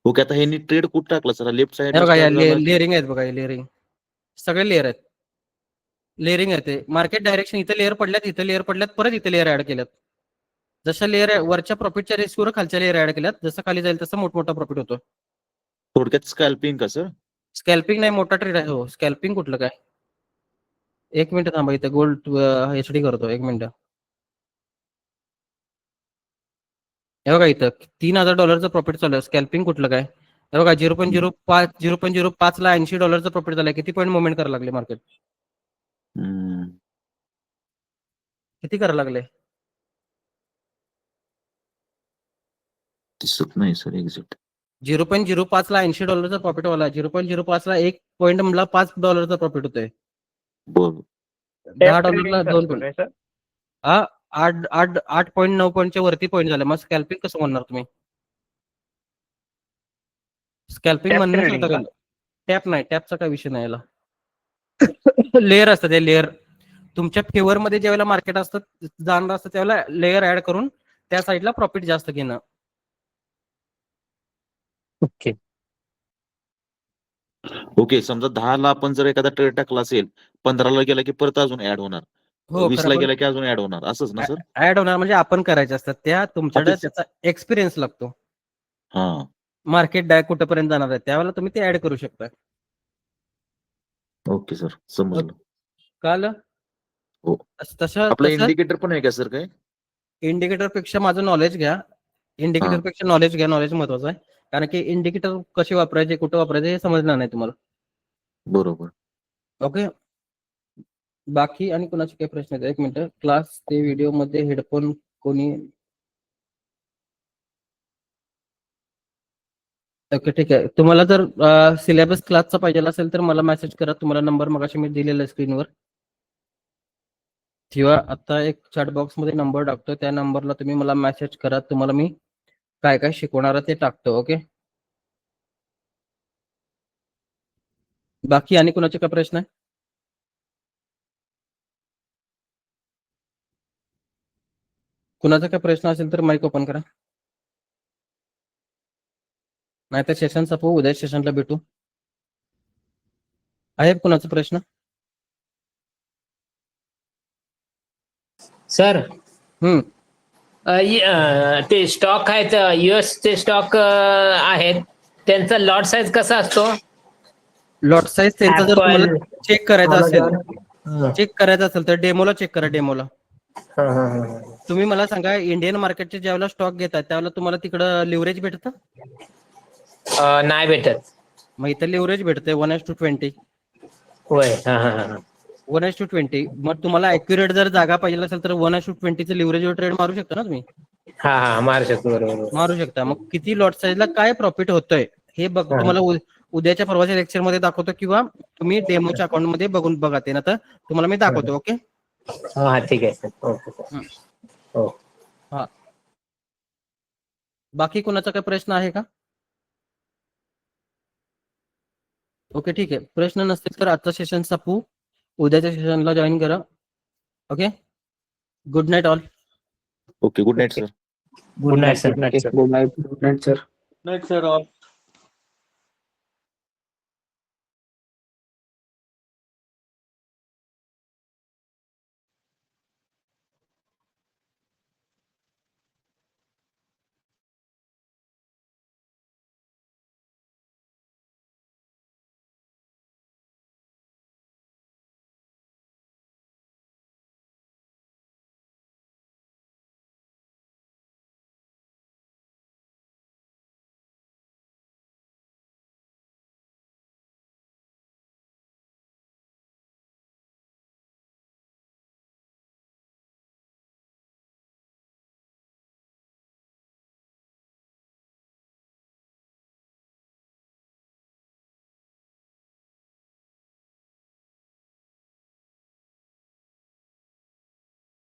ओके, आता ह्यांनी ट्रेड कुठं टाकला सर? लेफ्ट हे साईडला बघा या स्टार्ट झाला की- लेअरिंग आहेत बघा, लेअरिंग सगळे लेअर आहेत. लेअरिंग आहे ते मार्केट डायरेक्शन. इथे लेअर पडल्यात, इथे लेअर पडल्यात, परत इथे लेअर ऍड केल्यात. जशा लेअर वरच्या प्रॉफिटच्या रेस्क्यूवर खालच्या लेअर ऍड केल्यात, जसं खाली जाईल तसं मोठमोठा प्रॉफिट होतो. थोडक्यात स्कॅल्पिंग का सर? स्कॅल्पिंग नाही, मोठा ट्रेड आहे. हो, स्कॅल्पिंग कुठलं काय? एक मिनिट थांबा, इथे गोल्ड HD करतो, एक मिनिट. हे बघा इथं $3,000 प्रॉफिट चालू आहे. स्कॅल्पिंग कुठलं काय? हे बघा 0.05 ला $80 प्रॉफिट झालाय. किती पॉईंट मुवमेंट करायला लागले मार्केट? किती करायला लागले? दिसत नाही सर एक्झिट. 0.05 ला $80 प्रॉफिट वाला. 0.05 ला $1.5 प्रॉफिट होतोय. बरं. $10 2 पॉईंट. हा 8.9 पॉईंटच्या वरती पॉईंट झाले. मग स्कॅल्पिंग कसं म्हणणार तुम्ही? स्कॅल्पिंग म्हणणं होतं का? टॅप नाही, टॅपचा काय विषय नाही याला. लेअर असतं ते लेअर. तुमच्या फेवर मध्ये ज्यावेळेला मार्केट असतं जाणार असतं त्यावेळेला लेअर ऍड करून त्या साईडला प्रॉफिट जास्त घेणं. ओके. ओके, समजा 10 ला आपण जर एखादा ट्रेड टाकला असेल, 15 ला गेला की परत अजून ऍड होणार, हो 20 खरं ला पण गेला की अजून ऍड होणार, असंच ना सर? ऍड होणार म्हणजे आपण करायचे असतात त्या. तुमच्याकडे तेच. त्याचा एक्सपिरियन्स लागतो. हा, मार्केट डाय कुठपर्यंत जाणार आहे त्यावेळेला तुम्ही ते ऍड करू शकता. ओके सर, समजलं. कळलं? हो. तसं आपलं इंडिकेटर पण आहे का सर काय? इंडिकेटर पेक्षा माझं नॉलेज घ्या. इंडिकेटर पेक्षा नॉलेज घ्या. नॉलेज महत्वाचं आहे. कारण की इंडिकेटर कसे वापरायचे, कुठं वापरायचे हे समजणार नाही तुम्हाला. बरोबर. ओके. बाकी आणि कोणाचे काही प्रश्न आहेत? एक मिनिट. क्लास ते व्हिडिओ मध्ये हेडफोन कोणी? ओके ठीक आहे. तुम्हाला जर सिलेबस क्लासचा पाहिजे असेल तर मला मेसेज करा. तुम्हाला नंबर मगाशी मी दिलेला आहे स्क्रीनवर किंवा आता एक चॅट बॉक्स मध्ये नंबर टाकतो, त्या नंबरला तुम्ही मला मेसेज करा. तुम्हाला मी काय काय शिकवणार आहे ते टाकतो. ओके. बाकी आणि कोणाचे काय प्रश्न आहे? कुणाचा काय प्रश्न असेल तर माईक ओपन करा. नाही तर सेशन संपवू, उद्या सेशनला भेटू. आहे कुणाचा प्रश्न? सर हम्म. ते स्टॉक आहेत, US चे स्टॉक आहेत, त्यांचा लॉट साईज कसा असतो? लॉट साईज त्यांचा जर Apple, तुम्हाला चेक करायचा असेल, हा. चेक करायचा असेल तर डेमोला चेक करा. डेमोला हा. तुम्ही मला सांगा, इंडियन मार्केटचे ज्यावेळेला स्टॉक घेतात त्यावेळेला तुम्हाला तिकडं लिव्हरेज भेटतं? नाही भेटत. मग इथं लिव्हरेज भेटते 1:20. होय. हा. 1:20. मग तुम्हाला ऍक्युरेट जर जागा पाहिजे असेल तर 1:20 लिव्हरेजवर ट्रेड मारू शकता ना तुम्ही? हा मारू शकतो. बरोबर. मारू शकता. मग किती लॉट साईजला काय प्रॉफिट होतोय हे बघ तुम्हाला उद्याच्या परवाच्या लेक्चर मध्ये दाखवतो, किंवा तुम्ही डेमोच्या अकाउंट मध्ये बघून बघा ते ना, तर तुम्हाला मी दाखवतो. ओके. हा ठीक आहे सर. Okay sir. हो. हा. बाकी कोणाचा काय प्रश्न आहे का? ओके ठीक आहे. प्रश्न नसतील तर आजचा सेशन संपवू, उद्याच्या सेशनला जॉईन करा. Okay. Good night all. Okay, good night sir. Good night sir. Good night sir. Night sir all.